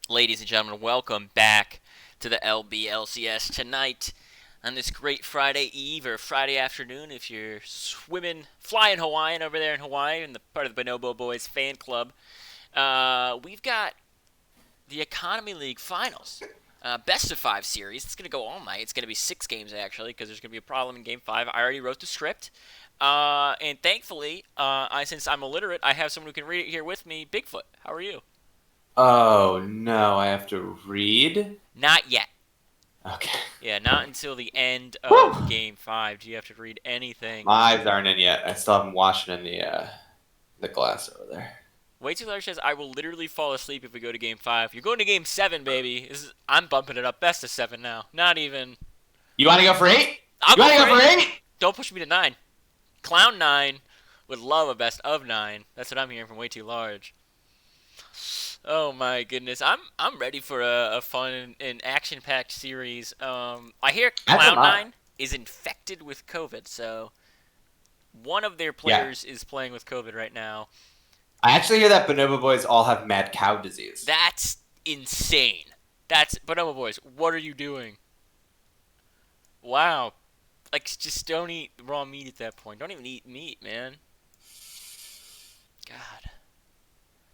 Ladies and gentlemen, welcome back to the LBLCS tonight on this great Friday Eve or Friday afternoon if you're flying Hawaiian over there in Hawaii in the part of the Bonobo Boys fan club. We've got the Economy League Finals. Best of five series. It's going to go all night. It's going to be 6 games actually because there's going to be a problem in game 5. I already wrote the script. And thankfully, since I'm illiterate, I have someone who can read it here with me. Bigfoot, how are you? Oh no, I have to read? Not yet. Okay. Yeah, not until the end of Whew. game 5 do you have to read anything. My eyes aren't in yet. I still haven't washed it in the glass over there. Way Too Large says, I will literally fall asleep if we go to game 5. You're going to game 7, baby. I'm bumping it up. Best of 7 now. Not even. You want to go for 8? I'll You go want to for go for 8. 8? Don't push me to 9. Clown 9 would love a best of 9. That's what I'm hearing from Way Too Large. Oh my goodness, I'm ready for a fun and action-packed series. I hear As am I. Cloud9 is infected with COVID, so one of their Yeah. players is playing with COVID right now. I actually hear that Bonobo boys all have mad cow disease. That's insane. That's Bonobo Boys. What are you doing? Wow, like just don't eat raw meat at that point. Don't even eat meat, man. God.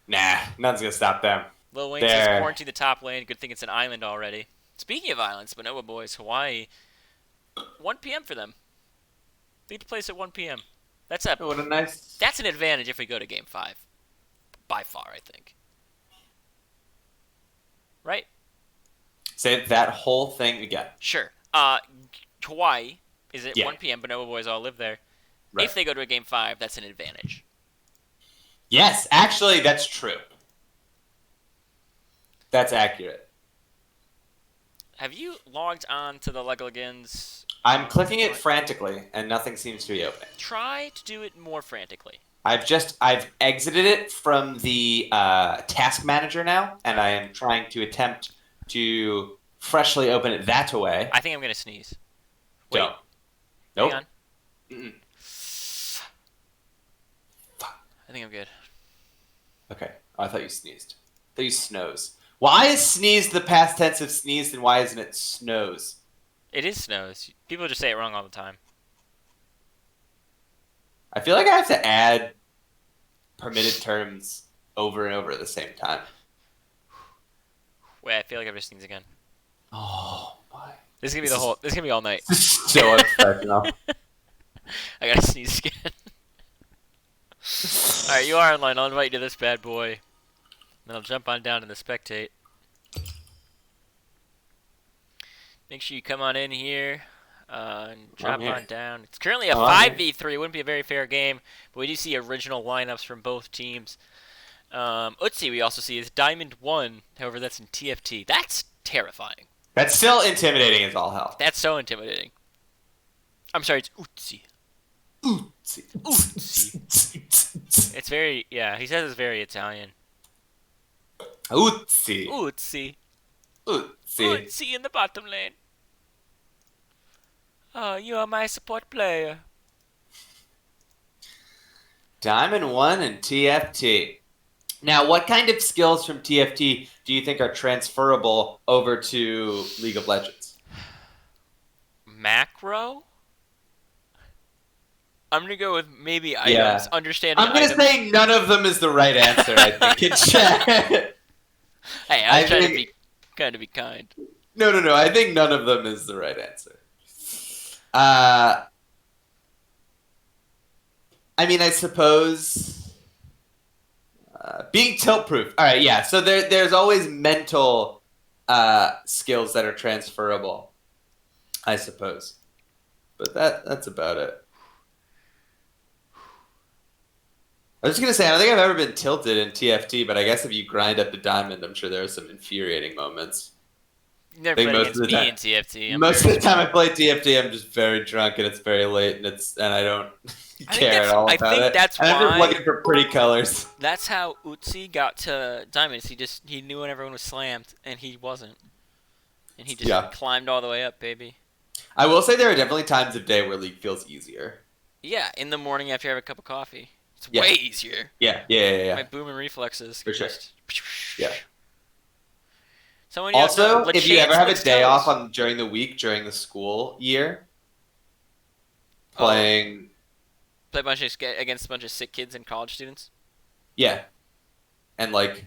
Nah, nothing's gonna stop them. Lil Wayne says They're quarantine the top lane. Good thing it's an island already. Speaking of islands, Bonobo Boys, Hawaii, 1 p.m. for them. They get to place at 1 p.m. That's a oh, what a nice. that's an advantage if we go to Game 5, by far, I think. Right? Say that whole thing again. Sure. Hawaii is at Yeah, 1 p.m. Bonobo Boys all live there. right. If they go to a Game 5, that's an advantage. Yes, actually, that's true. That's accurate. Have you logged on to the Legligans? I'm clicking it frantically, and nothing seems to be opening. Try to do it more frantically. I've exited it from the task manager now, and I am trying to attempt to freshly open it that way. I think I'm gonna sneeze. Wait, Don't. hang Nope. on. Mm-mm. I think I'm good. Okay. Oh, I thought you sneezed. I thought you snows. Why is sneeze the past tense of sneezed, and why isn't it snows? It is snows. People just say it wrong all the time. I feel like I have to add permitted terms over and over at the same time. Wait, I feel like I'm just sneezing again. Oh my! This is gonna be This the is whole. This is gonna be all night. so unprofessional. I gotta sneeze again. All right, you are online. I'll invite you to this bad boy. Then I'll jump on down to the spectate. Make sure you come on in here and drop here. on down. It's currently a Oh, I'm here. 5v3. Wouldn't be a very fair game, but we do see original lineups from both teams. Utsi, we also see is Diamond 1. However, that's in TFT. That's terrifying. That's still intimidating as all hell. That's so intimidating. I'm sorry, it's Utsi. Oopsie. Utsi. It's very, yeah, he says it's very Italian. Oopsie. Utsi. Oopsie. Utsi in the bottom lane. Oh, you are my support player. Diamond 1 and TFT. Now, what kind of skills from TFT do you think are transferable over to League of Legends? Macro? I'm gonna go with maybe Yeah. items. Understanding I'm going to items. say none of them is the right answer, I think, in chat. Hey, I I was trying think, to be kind. no. I think none of them is the right answer. Uh, I mean, I suppose being tilt proof. All right, yeah. So there's always mental skills that are transferable, I suppose. But that's about it. I was just gonna say I don't think I've ever been tilted in TFT, but I guess if you grind up to diamond, I'm sure there are some infuriating moments. You I never think played most of against the me time, in TFT. I'm most very of the time I smart. play TFT, I'm just very drunk and it's very late and I don't care at all I about think it. that's And I'm just why. looking for pretty colors. That's how Utsi got to diamonds. He knew when everyone was slammed and he wasn't, and he just Yeah, climbed all the way up, baby. I will say there are definitely times of day where League feels easier. Yeah, in the morning after you have a cup of coffee, it's Yeah, way easier. yeah, My yeah, booming reflexes for can sure. just. Yeah. Someone you don't know. Also, if you ever LaChance have a licks day off toes. during the week during the school year, Oh, playing, play a bunch of against a bunch of sick kids and college students. yeah, and like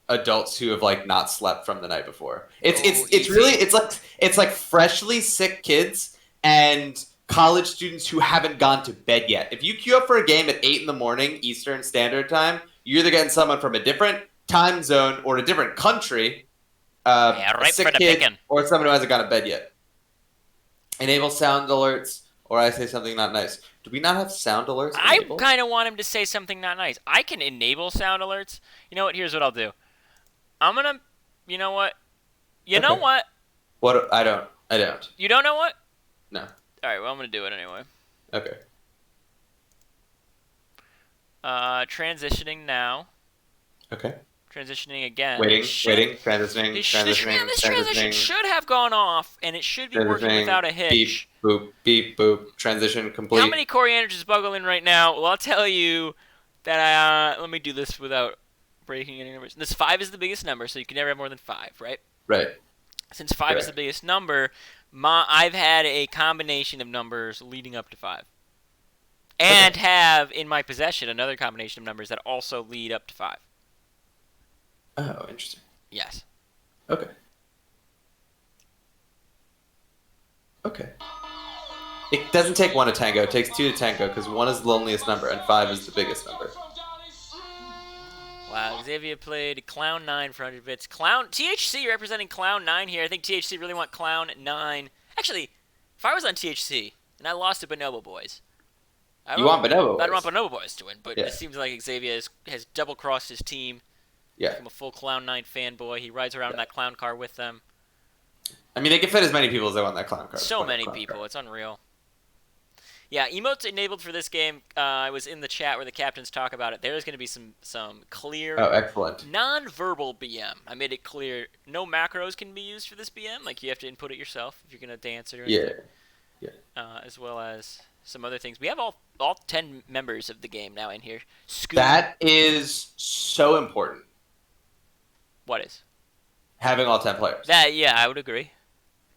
adults who have like not slept from the night before. It's Oh, it's it's really easy. it's like freshly sick kids and college students who haven't gone to bed yet. If you queue up for a game at 8 in the morning Eastern Standard Time, you're either getting someone from a different time zone or a different country, Yeah, a right for sick the kid, picking. or someone who hasn't gone to bed yet. Enable sound alerts, or I say something not nice. Do we not have sound alerts I enabled? kind of want him to say something not nice. I can enable sound alerts. You know what? Here's what I'll do. I'm gonna. You know what? You know Okay. what? What? I don't. I don't. You don't know what? No. All right. Well, I'm gonna do it anyway. Okay. Transitioning now. Okay. Transitioning again. Waiting. Waiting. Transitioning. Man, Transitioning. this transition Transitioning. should have gone off, and it should be working Transitioning. without a Beep. hitch. Boop. Beep. Boop. Transition How complete. many corianders is buggling right now? Well, I'll tell you that let me do this without breaking any numbers. This 5 is the biggest number, so you can never have more than 5, right? Right. Since 5 is the Correct. biggest number, I've had a combination of numbers leading up to 5. And Okay. have in my possession another combination of numbers that also lead up to 5. Oh, interesting. Yes. Okay. Okay. It doesn't take one to tango. It takes two to tango because one is the loneliest number and 5 is the biggest number. Wow, Xavier played Clown 9 for 100 bits. THC representing Clown 9 here. I think THC really want Clown 9. Actually, if I was on THC and I lost to Bonobo Boys, You want Bonobo I'd want Boys? Bonobo Boys to win, but Yeah. it seems like Xavier has double crossed his team. Yeah. Become a full Clown 9 fanboy. He rides around in that clown car with them. I mean, they can fit as many people as they want in that clown car. So many people. It's unreal. Yeah, emotes enabled for this game. I was in the chat where the captains talk about it. There's going to be some clear, Oh, excellent. non-verbal BM. I made it clear no macros can be used for this BM. Like you have to input it yourself if you're going to dance it or Yeah. anything. Yeah. As well as some other things. We have all 10 members of the game now in here. That is so important. What is? Having all 10 players. Yeah, I would agree.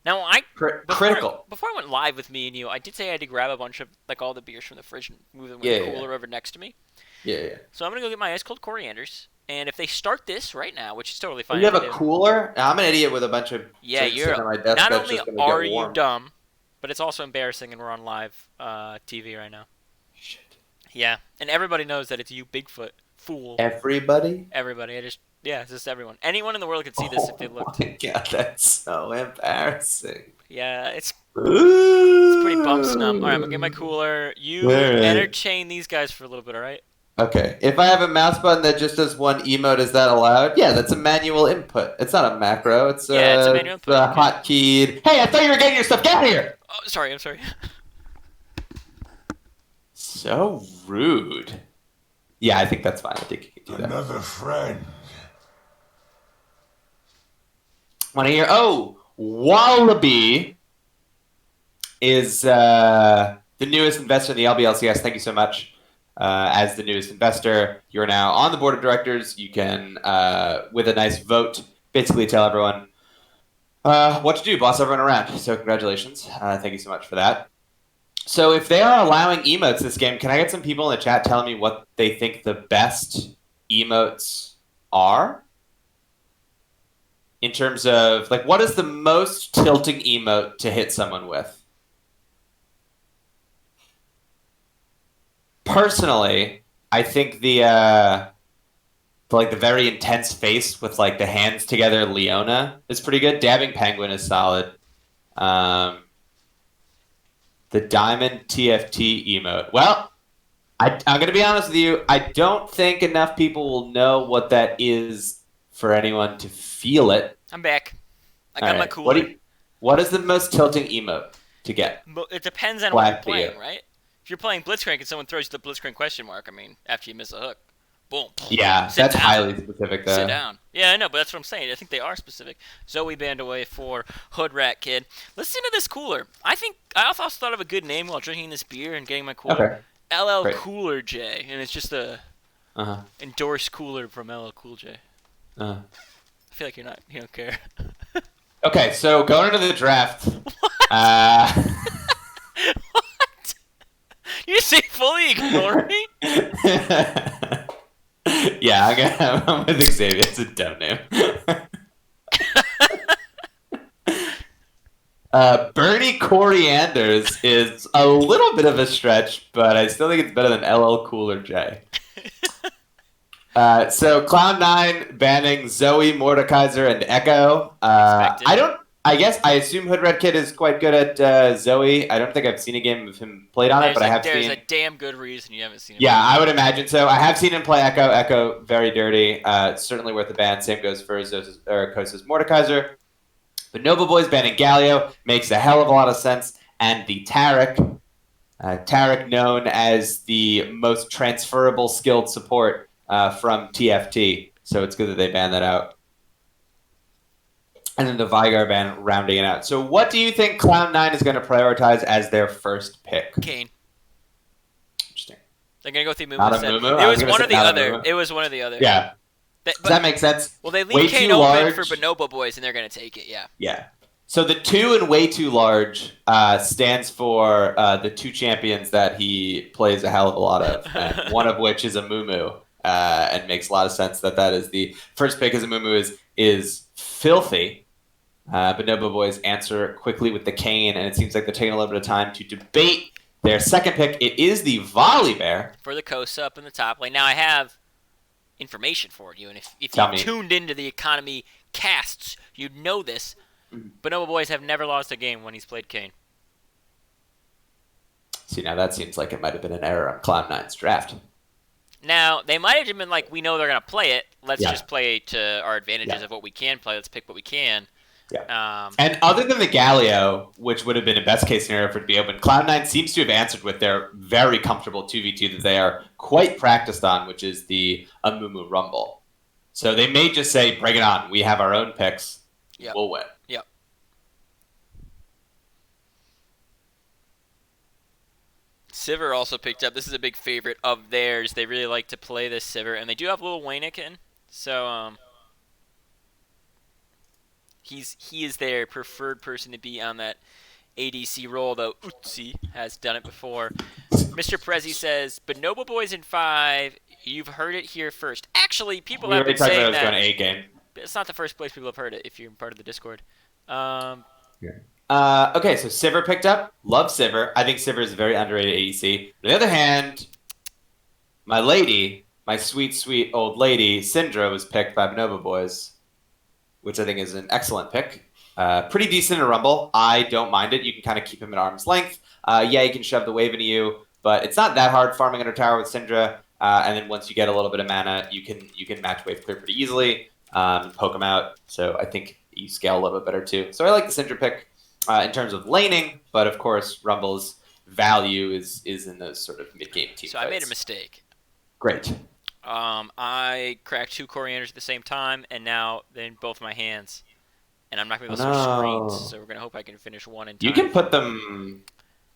Now Critical. Before I went live with me and you, I did say I had to grab a bunch of like all the beers from the fridge and move them in Yeah, the yeah, cooler over next to me. yeah. So I'm gonna go get my ice cold corianders, and if they start this right now, which is totally fine. You have if a they do, cooler? I'm an idiot with a bunch of yeah, drinks you're. sitting on my desk Not that's only just going to are get you warm. dumb, but it's also embarrassing, and we're on live TV right now. Shit. Yeah, and everybody knows that it's you, Bigfoot, fool. Everybody? Everybody, it's just everyone. Anyone in the world could see this if they looked. Oh my god, that's so embarrassing. Yeah, it's It's pretty bump snum. All right, I'm gonna get my cooler. You Alright. entertain these guys for a little bit, all right? Okay, if I have a mouse button that just does one emote, is that allowed? Yeah, that's a manual input. It's not a macro. It's Yeah, it's a manual input, the okay. hotkeyed. Hey, I thought you were getting your stuff. Get out of here! Oh, sorry, I'm sorry. So rude. Yeah, I think that's fine. I think you can do that. Another friend. Want to hear? Oh, Wallaby is the newest investor in the LBLCS. Thank you so much. As the newest investor, you're now on the board of directors. You can, with a nice vote, basically tell everyone what to do, boss everyone around. So congratulations. Thank you so much for that. So if they are allowing emotes this game, can I get some people in the chat telling me what they think the best emotes are? In terms of, like, what is the most tilting emote to hit someone with? Personally, I think the very intense face with like the hands together, Leona is pretty good. Dabbing Penguin is solid. The Diamond TFT emote. Well, I'm going to be honest with you. I don't think enough people will know what that is for anyone to feel it. I'm back. I got All my right. cooler. What is the most tilting emote to get? But it depends on what you're Black playing, beer. right? If you're playing Blitzcrank and someone throws you the Blitzcrank question mark, I mean, after you miss a hook, boom. Yeah, Sit that's down. highly specific, though. Sit down. Yeah, I know, but that's what I'm saying. I think they are specific. Zoe banned away for Hood Rat Kid. Listen to this cooler. I also thought of a good name while drinking this beer and getting my cooler. Okay. LL Great. Cooler J, and it's just a Uh-huh. endorsed cooler from LL Cool J. Uh-huh. I feel like you don't care. Okay, so going into the draft, What? uh, What? You say fully ignore me? yeah, I'm with Xavier. It's a dumb name. Bernie Corianders is a little bit of a stretch, but I still think it's better than LL Cooler J. So Cloud9 banning Zoe, Mordekaiser, and Echo. Expected. I don't. I guess I assume Hood Red Kid is quite good at Zoe. I don't think I've seen a game of him played on it, but I have There's a seen. damn good reason you haven't seen him Yeah, play I would Zoe. imagine so. I have seen him play Echo. Echo very dirty. Certainly worth a ban. Same goes for Kosa's Mordekaiser. But Nova Boys banning Galio makes a hell of a lot of sense. And the Tarek known as the most transferable skilled support from TFT. So it's good that they banned that out. And then the Vigar ban rounding it out. So what do you think Cloud9 is going to prioritize as their first pick? Kane. Interesting. They're gonna go through Mumu Not a instead. Mumu? It I was was gonna one say or the not a other. Mumu. It was one or the other. Yeah. Does that make sense? Well, they Way leave Kane too open large. for Bonobo Boys, and they're gonna take it. Yeah. Yeah. So the 2 and way too large stands for the 2 champions that he plays a hell of a lot of, and one of which is a Mumu, and makes a lot of sense that that is the first pick as a Mumu is filthy. But Bonobo Boys answer quickly with the Kane, and it seems like they're taking a little bit of time to debate their second pick. It is the Volley Bear. For the Kosa up in the top lane. Now I have information for you, and if Tell you me. tuned into the economy casts, you'd know this. Bonobo Boys have never lost a game when he's played Kane. See, now that seems like it might have been an error on Cloud9's draft. Now, they might have just been like, we know they're going to play it. Let's Yeah. just play to our advantages Yeah. of what we can play. Let's pick what we can. Yeah. And other than the Galio, which would have been a best case scenario for it to be open, Cloud9 seems to have answered with their very comfortable 2v2 that they are quite practiced on, which is the Amumu Rumble. So they may just say, bring it on. We have our own picks. Yep. We'll win. Yep. Sivir also picked up. This is a big favorite of theirs. They really like to play this Sivir, and they do have little Waynikin. So he is their preferred person to be on that ADC role, though Utsi has done it before. Mr. Prezi says, Bonobo Boys in 5. You've heard it here first. Actually, people We have already been talked about saying it was going that. to A game. It's not the first place people have heard it if you're part of the Discord. Okay, so Sivir picked up. Love Sivir. I think Sivir is a very underrated ADC. On the other hand, my lady, my sweet, sweet old lady, Syndra, was picked by Bonobo Boys, which I think is an excellent pick. Pretty decent in a Rumble. I don't mind it. You can kind of keep him at arm's length. Yeah, you can shove the wave into you, but it's not that hard farming under tower with Syndra. And then once you get a little bit of mana, you can match wave clear pretty easily, poke him out. So I think you scale a little bit better too. So I like the Syndra pick in terms of laning, but of course Rumble's value is in those sort of mid game team. So fights. I made a mistake. Great. I cracked 2 Corianders at the same time, and now they're in both my hands. And I'm not going to be able to switch screens, so we're going to hope I can finish one in time. You can put them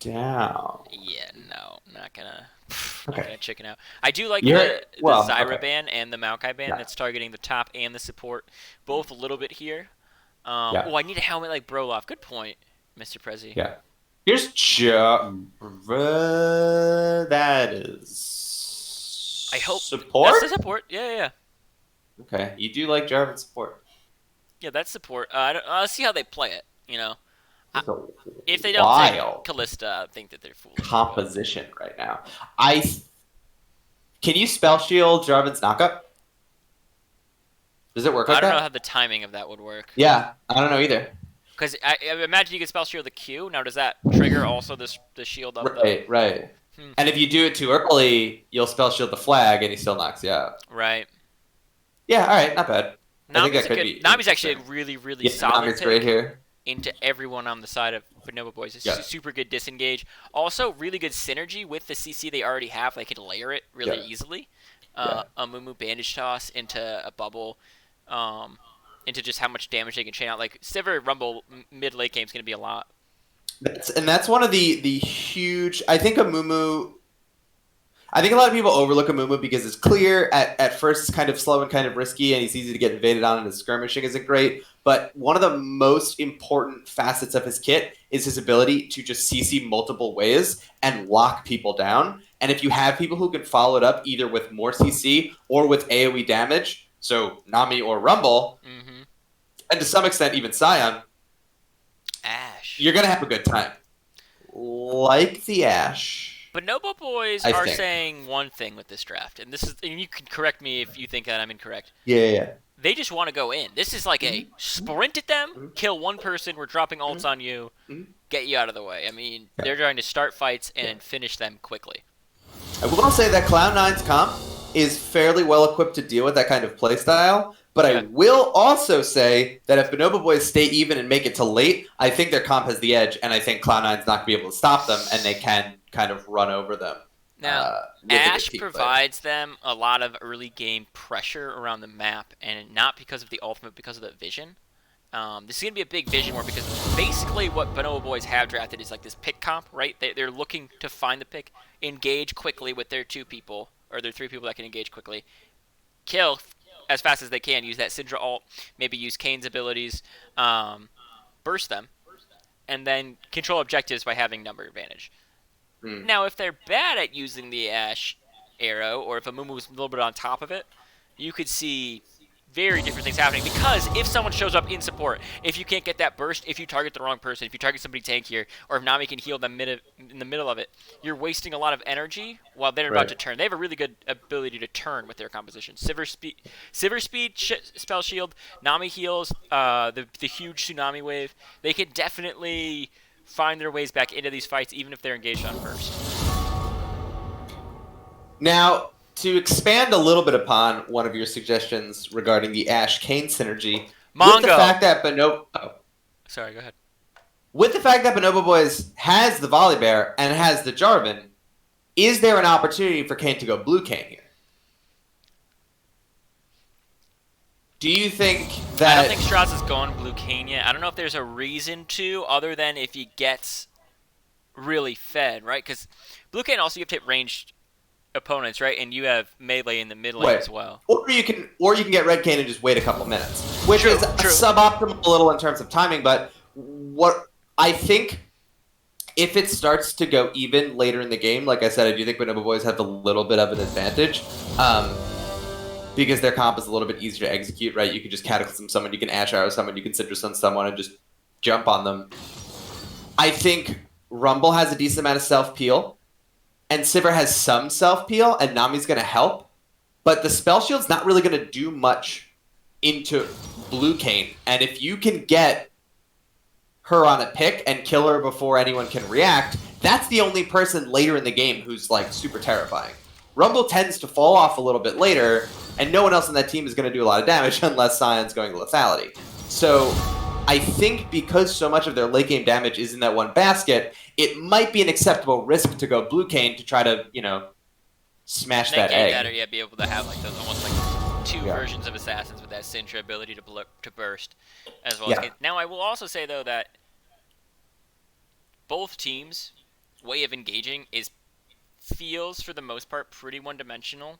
down. Yeah, no, not gonna Okay. chicken out. I do like You're- the well, Zyra okay. ban and the Maokai ban Yeah. that's targeting the top and the support, both a little bit here. Yeah. Oh, I need a helmet like Broloff. Good point, Mr. Prezi. Yeah. Here's that is. I hope support. that's the support. Yeah. Okay, you do like Jarvan support. Yeah, that's support. Let's see how they play it. You know, It's a if they don't wild take Callista, I think that they're foolish. composition right now. Can you spell shield Jarvan's knockup? Does it work like I don't that? know how the timing of that would work. Yeah, I don't know either. Because I imagine you could spell shield the Q. Now, does that trigger also the shield up? Right. And if you do it too early, you'll spell shield the flag, and he still knocks you out. Right. Yeah, all right, not bad. I think Nami's, that could be Nami's actually a interesting. really Yeah, solid Nami's pick great here. into everyone on the side of Bonobo Boys. It's Yeah. super good disengage. Also, really good synergy with the CC they already have. They can layer it really Yeah. easily. Yeah. A Mumu bandage toss into a bubble, into just how much damage they can chain out. Like Sivir Rumble mid late game is going to be a lot. That's one of the huge. I think I think a lot of people overlook Amumu because it's clear at first it's kind of slow and kind of risky, and he's easy to get invaded on, and his skirmishing isn't great. But one of the most important facets of his kit is his ability to just CC multiple ways and lock people down. And if you have people who can follow it up either with more CC or with AoE damage, so Nami or Rumble, and to some extent even Scion, Ash. you're going to have a good time. Like the Ash. Bonobo boys I are think. saying one thing with this draft, and you can correct me if you think that I'm incorrect. Yeah. They just want to go in. This is like a sprint at them, kill one person, we're dropping ults on you, get you out of the way. I mean, they're trying to start fights and finish them quickly. I will say that Cloud9's comp is fairly well equipped to deal with that kind of playstyle, but I will also say that if Bonobo boys stay even and make it to late, I think their comp has the edge, and I think Cloud9's not going to be able to stop them, and they can kind of run over them. Now, Ash provides them a lot of early game pressure around the map, and not because of the ultimate, because of the vision. This is going to be a big vision war because basically what Bonobo boys have drafted is like this pick comp, right? They're looking to find the pick, engage quickly with their 2 people, or their 3 people that can engage quickly, kill as fast as they can, use that Syndra ult, maybe use Kane's abilities, burst them, and then control objectives by having number advantage. Now, if they're bad at using the Ashe arrow, or if Amumu was a little bit on top of it, you could see very different things happening. Because if someone shows up in support, if you can't get that burst, if you target the wrong person, if you target somebody tankier, or if Nami can heal them in the middle of it, you're wasting a lot of energy while they're about to turn. They have a really good ability to turn with their composition. Sivir speed, spell shield, Nami heals, the huge tsunami wave. They can definitely find their ways back into these fights, even if they're engaged on first. Now, to expand a little bit upon one of your suggestions regarding the Ashe-Kane synergy, Mongo. with the fact that Bonobo... Oh. Sorry, go ahead. With the fact that Bonobo Boys has the Volibear and has the Jarvan, is there an opportunity for Kane to go blue Kane here? Do you think that... I don't think Strauss is going blue Kane yet. I don't know if there's a reason to, other than if he gets really fed, right? Because blue Kane also, you have to hit ranged opponents, right? And you have melee in the mid lane as well. Or you can get red Kane and just wait a couple minutes, which is suboptimal a little in terms of timing. But what I think, if it starts to go even later in the game, like I said, I do think Bonobo Boys have a little bit of an advantage. Because their comp is a little bit easier to execute, right? You can just Cataclysm someone, you can Ash Arrow someone, you can Citrus on someone and just jump on them. I think Rumble has a decent amount of self-peel, and Sivir has some self-peel, and Nami's going to help, but the Spell Shield's not really going to do much into blue Kane, and if you can get her on a pick and kill her before anyone can react, that's the only person later in the game who's, like, super terrifying. Rumble tends to fall off a little bit later, and no one else on that team is going to do a lot of damage unless Sion's going to lethality. So I think because so much of their late game damage is in that one basket, it might be an acceptable risk to go blue Kane to try to, smash that egg. Better, be able to have like those almost like 2 versions of Assassins with that Syndra ability to burst, as well as. Now I will also say though that both teams' way of engaging feels for the most part pretty one-dimensional,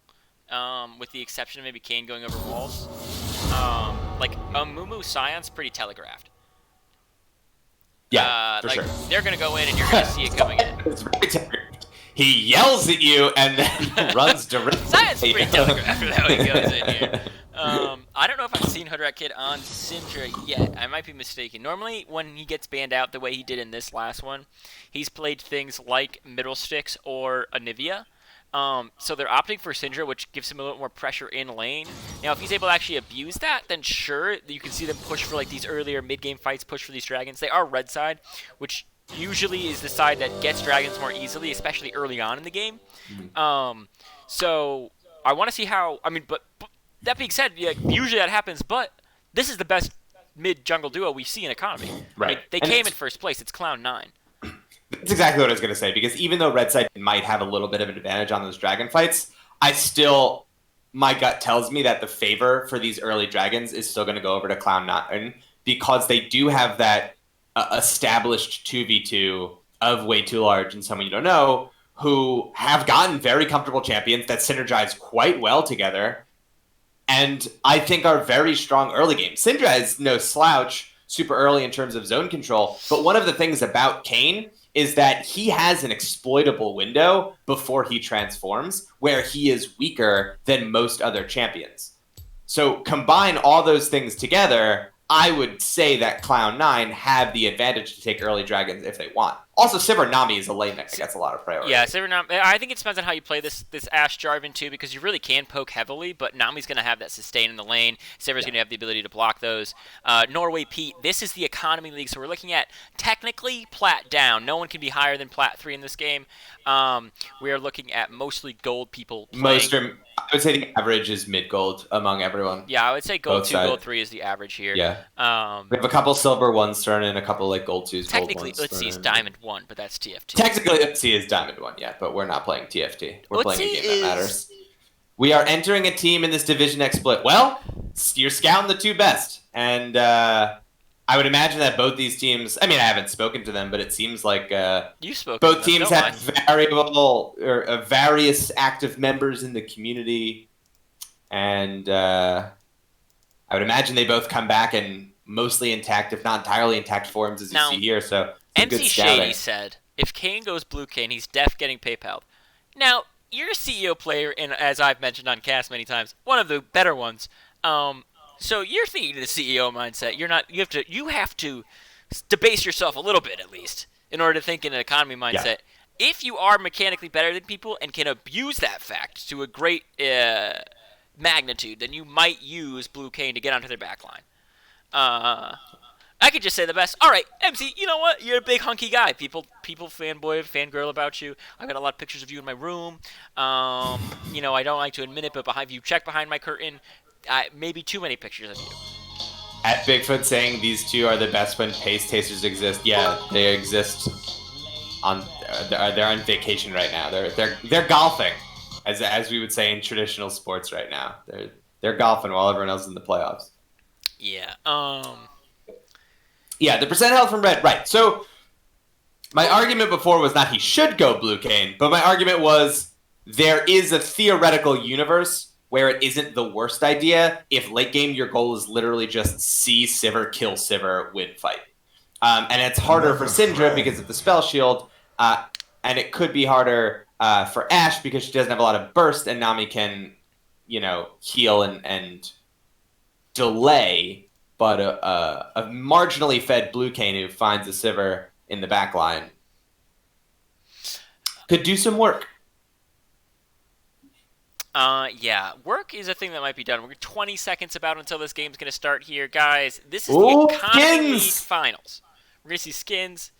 with the exception of maybe Kane going over walls. Like Amumu Sion's pretty telegraphed. Yeah, for like, sure. They're gonna go in and you're gonna see it coming in. It's very telegraphed. He yells at you and then runs directly. Sion's pretty telegraphed with how he goes in here. I don't know if I've seen Hood Rat Kid on Syndra yet. I might be mistaken. Normally, when he gets banned out the way he did in this last one, he's played things like Middle Sticks or Anivia. So they're opting for Syndra, which gives him a little more pressure in lane. Now, if he's able to actually abuse that, then sure, you can see them push for like these earlier mid-game fights, push for these dragons. They are red side, which usually is the side that gets dragons more easily, especially early on in the game. So I want to see how. I mean, but that being said, usually that happens. But this is the best mid-jungle duo we see in economy. Right. I mean, they came in first place. It's Cloud9. That's exactly what I was going to say, because even though red side might have a little bit of an advantage on those dragon fights, my gut tells me that the favor for these early dragons is still going to go over to Cloud9, because they do have that established 2v2 of way too large and someone you don't know, who have gotten very comfortable champions that synergize quite well together, and I think are very strong early game. Syndra is no slouch super early in terms of zone control, but one of the things about Kayn is that he has an exploitable window before he transforms where he is weaker than most other champions. So combine all those things together, I would say that Cloud9 have the advantage to take early dragons if they want. Also, Sivir Nami is a lane that gets a lot of priority. Yeah, I think it depends on how you play this Ashe Jarvan too, because you really can poke heavily, but Nami's going to have that sustain in the lane. Sivir's going to have the ability to block those. Norway Pete, this is the economy league, so we're looking at technically plat down. No one can be higher than plat 3 in this game. We are looking at mostly gold people playing. I would say the average is mid gold among everyone. Yeah, I would say gold 2, gold 3 is the average here. Yeah. We have a couple silver ones thrown in, a couple like gold 2s. Technically, let's see, it's diamond 1, but that's TFT. Technically, let's see is diamond 1, yeah, but we're not playing TFT. We're playing a game that matters. We are entering a team in this Division X split. Well, you're scouting the 2 best, and I would imagine that both these teams. I mean, I haven't spoken to them, but it seems like both teams have various active members in the community, and I would imagine they both come back in mostly intact, if not entirely intact forms, as you see here. So MC Shady said, "If Kayn goes blue Kayn, he's def getting PayPal." Now you're a CEO player, and as I've mentioned on cast many times, one of the better ones. So you're thinking the CEO mindset. You're not. You have to debase yourself a little bit at least in order to think in an economy mindset. Yeah. If you are mechanically better than people and can abuse that fact to a great magnitude, then you might use blue Kayn to get onto their backline. I could just say the best. All right, MC, you know what? You're a big hunky guy. People fanboy, fangirl about you. I've got a lot of pictures of you in my room. You know, I don't like to admit it, but if you check behind my curtain, maybe too many pictures of you. At Bigfoot saying these two are the best when pace tasters exist. Yeah, they exist. They're on vacation right now. They're golfing, as we would say in traditional sports right now. They're golfing while everyone else is in the playoffs. Yeah. Yeah, the percent health from red. Right. So my argument before was not he should go blue Kayn, but my argument was there is a theoretical universe where it isn't the worst idea if late game your goal is literally just see Sivir, kill Sivir, win fight. And it's harder for Syndra because of the spell shield, and it could be harder for Ashe because she doesn't have a lot of burst, and Nami can, heal and delay, but a marginally fed blue Kayn who finds a Sivir in the back line could do some work. Yeah, work is a thing that might be done. We're 20 seconds about until this game's going to start here, guys. This is the Economy League Finals. We're going to see skins.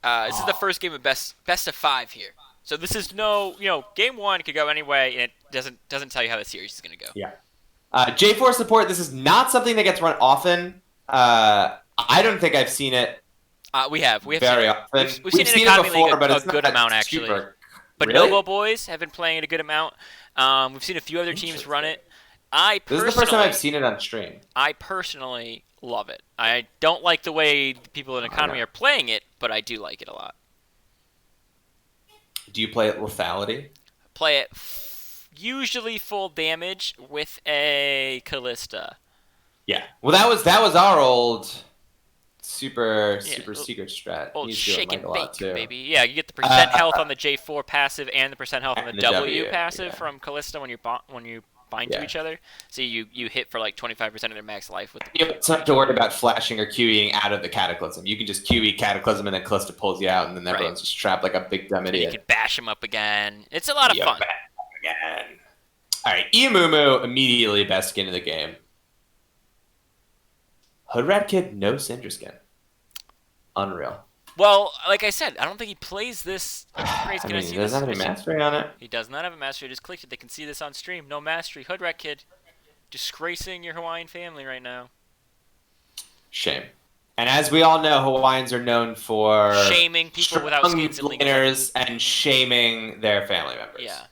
This is the first game of best of 5 here. So this is game 1 could go anyway, and it doesn't tell you how the series is going to go. Yeah. J4 support, this is not something that gets run often. I don't think I've seen it. We have very often. We've seen it in Economy League a good amount, actually. Bonobo boys have been playing it a good amount. We've seen a few other teams run it. This is the first time I've seen it on stream. I personally love it. I don't like the way people in Economy are playing it, but I do like it a lot. Do you play it lethality? Play it usually full damage with a Callista. Yeah. Well, that was our old super secret strat. Old shake and bake, baby. Yeah, you get the percent health on the J4 passive and the percent health on the W passive from Callista when you bind to each other. So you hit for like 25% of their max life with. You don't have to worry about flashing or QEing out of the Cataclysm. You can just QE Cataclysm and then Callista pulls you out, and then everyone's just trapped like a big dumb idiot. You can bash him up again. It's a lot of fun. Again. All right, Iumumu immediately best skin of the game. Hood Rat Kid, no Syndra skin. Unreal. Well, like I said, I don't think he plays this. He doesn't have any mastery on it. He does not have a mastery. Just clicked it. They can see this on stream. No mastery. Hood Rat Kid, disgracing your Hawaiian family right now. Shame. And as we all know, Hawaiians are known for shaming people without skins and shaming their family members. Yeah.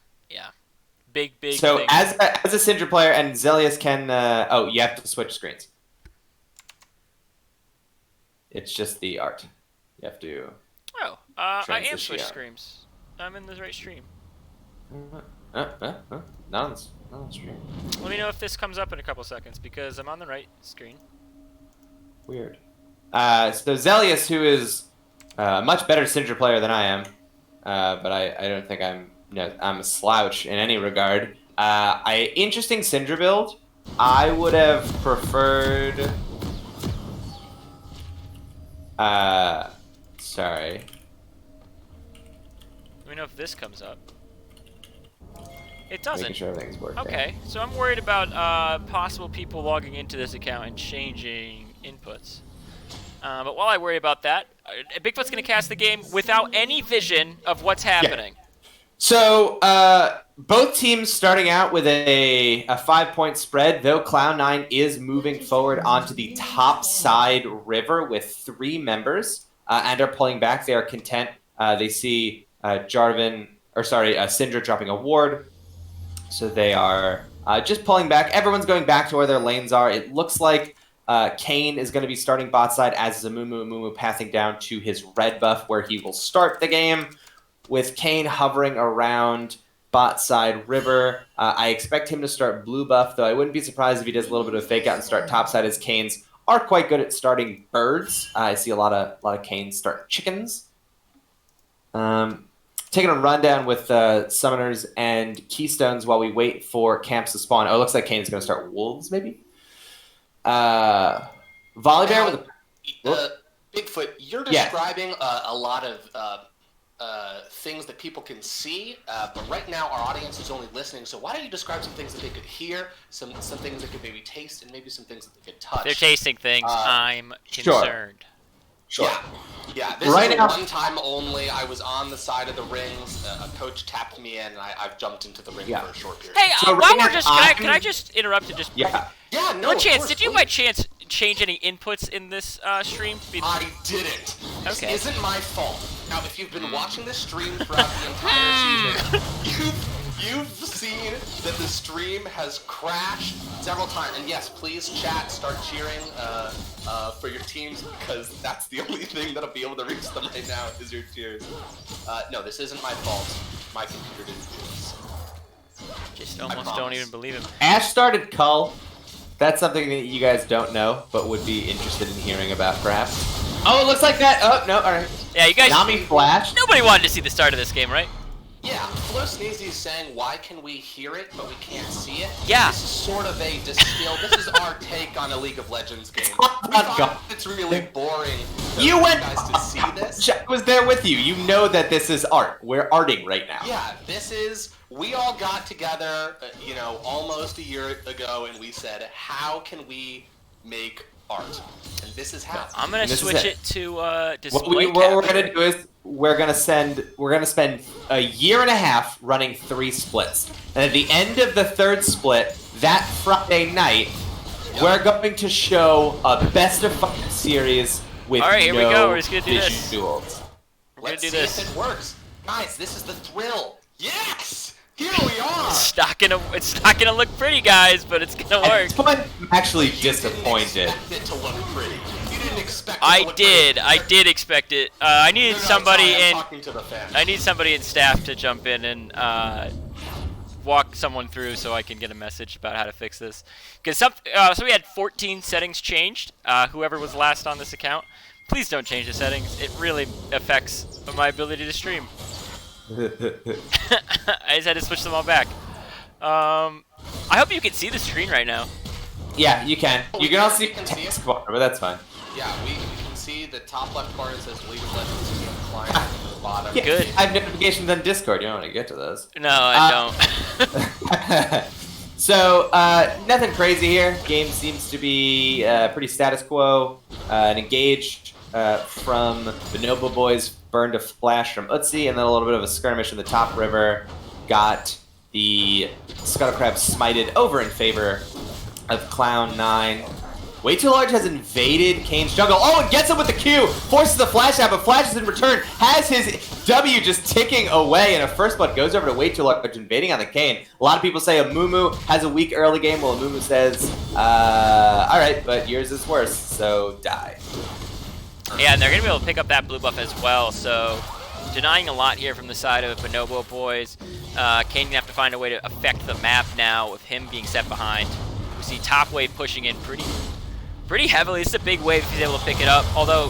Big. So thing. as a Syndra player, and Zelius can. You have to switch screens. It's just the art. You have to. I am switch screens. I'm in the right stream. Not on the stream. Let me know if this comes up in a couple seconds because I'm on the right screen. Weird. So Zelius, who is a much better Syndra player than I am, but I don't think I'm a slouch in any regard. Interesting Syndra build. I would have preferred. Sorry. Let me know if this comes up. It doesn't. Making sure everything's working. Okay, so I'm worried about possible people logging into this account and changing inputs. But while I worry about that, Bigfoot's going to cast the game without any vision of what's happening. Yeah. So both teams starting out with a 5-point spread, though Cloud9 is moving forward onto the top side river with 3 members and are pulling back. They are content. They see Syndra dropping a ward. So they are just pulling back. Everyone's going back to where their lanes are. It looks like Kayn is going to be starting bot side, as is Amumu. Amumu passing down to his red buff, where he will start the game, with Kayn hovering around bot side river. I expect him to start blue buff, though I wouldn't be surprised if he does a little bit of fake out and start top side, as Kayns are quite good at starting birds. I see a lot of Kayns start chickens. Taking a rundown with summoners and keystones while we wait for camps to spawn. Oh, it looks like Kayn is going to start wolves, maybe? Volibear with a... Bigfoot, you're describing a lot of things that people can see, but right now our audience is only listening, so why don't you describe some things that they could hear, some things they could maybe taste, and maybe some things that they could touch. They're tasting things. I'm concerned. Sure. Yeah, this is a one time only. I was on the side of the rings. A coach tapped me in, and I've jumped into the ring for a short period. Hey, so while we're just, can I just interrupt and just? Yeah. Yeah, no. One chance. Course, did you by chance change any inputs in this stream? I didn't. Okay. This isn't my fault. Now, if you've been watching this stream throughout the entire season, you've seen that the stream has crashed several times. And yes, please chat, start cheering for your teams, because that's the only thing that'll be able to reach them right now is your cheers. No, this isn't my fault. My computer didn't do this. Just almost don't even believe him. Ash started Cull. That's something that you guys don't know, but would be interested in hearing about, perhaps. Oh, it looks like that. Oh, no, all right. Yeah, you guys. Nami flashed. Nobody wanted to see the start of this game, right? Yeah, Flo Sneezy is saying, why can we hear it, but we can't see it? Yeah. This is sort of a distill. This is our take on a League of Legends game. We find it's really boring for you guys to see this. I was there with you. You know that this is art. We're arting right now. Yeah, this is... We all got together, almost a year ago, and we said, how can we make art? And this is how. I'm gonna switch it to display what we're gonna do is we're gonna spend a year and a half running 3 splits, and at the end of the 3rd split, that Friday night, we're going to show a best of 5 series with here we go. We're just gonna do this. visuals. Let's see if it works, guys. This is the thrill. Yes. Here we are! It's not gonna look pretty, guys, but it's gonna work. I'm actually disappointed. You didn't expect it to look pretty. You didn't expect it I to look did. pretty. I did expect it. I needed somebody I'm in. talking to the fans. I need somebody in staff to jump in and walk someone through so I can get a message about how to fix this. Because so we had 14 settings changed. Whoever was last on this account, please don't change the settings. It really affects my ability to stream. I just had to switch them all back. I hope you can see the screen right now. Yeah, you can. You can also see can see it. text bar, but that's fine. Yeah, we can see the top left corner says League of Legends is client at the bottom. Yeah, Good. I have notifications on Discord. You don't want to get to those. No, I don't. So, nothing crazy here. Game seems to be pretty status quo. An engage from Bonobo boys, burned a flash from Utsi, and then a little bit of a skirmish in the top river. Got the Scuttlecrab smited over in favor of Cloud9. Way Too Large has invaded Kayn's jungle. Oh, and gets him with the Q! Forces the flash out, but flashes in return. Has his W just ticking away, and a first blood goes over to Way Too Large, invading on the Kayn. A lot of people say Amumu has a weak early game, while Amumu says, alright, but yours is worse, so die. Yeah, and they're going to be able to pick up that blue buff as well, so denying a lot here from the side of Bonobo boys. Kane gonna have to find a way to affect the map now with him being set behind. We see top wave pushing in pretty heavily. This is a big wave if he's able to pick it up. Although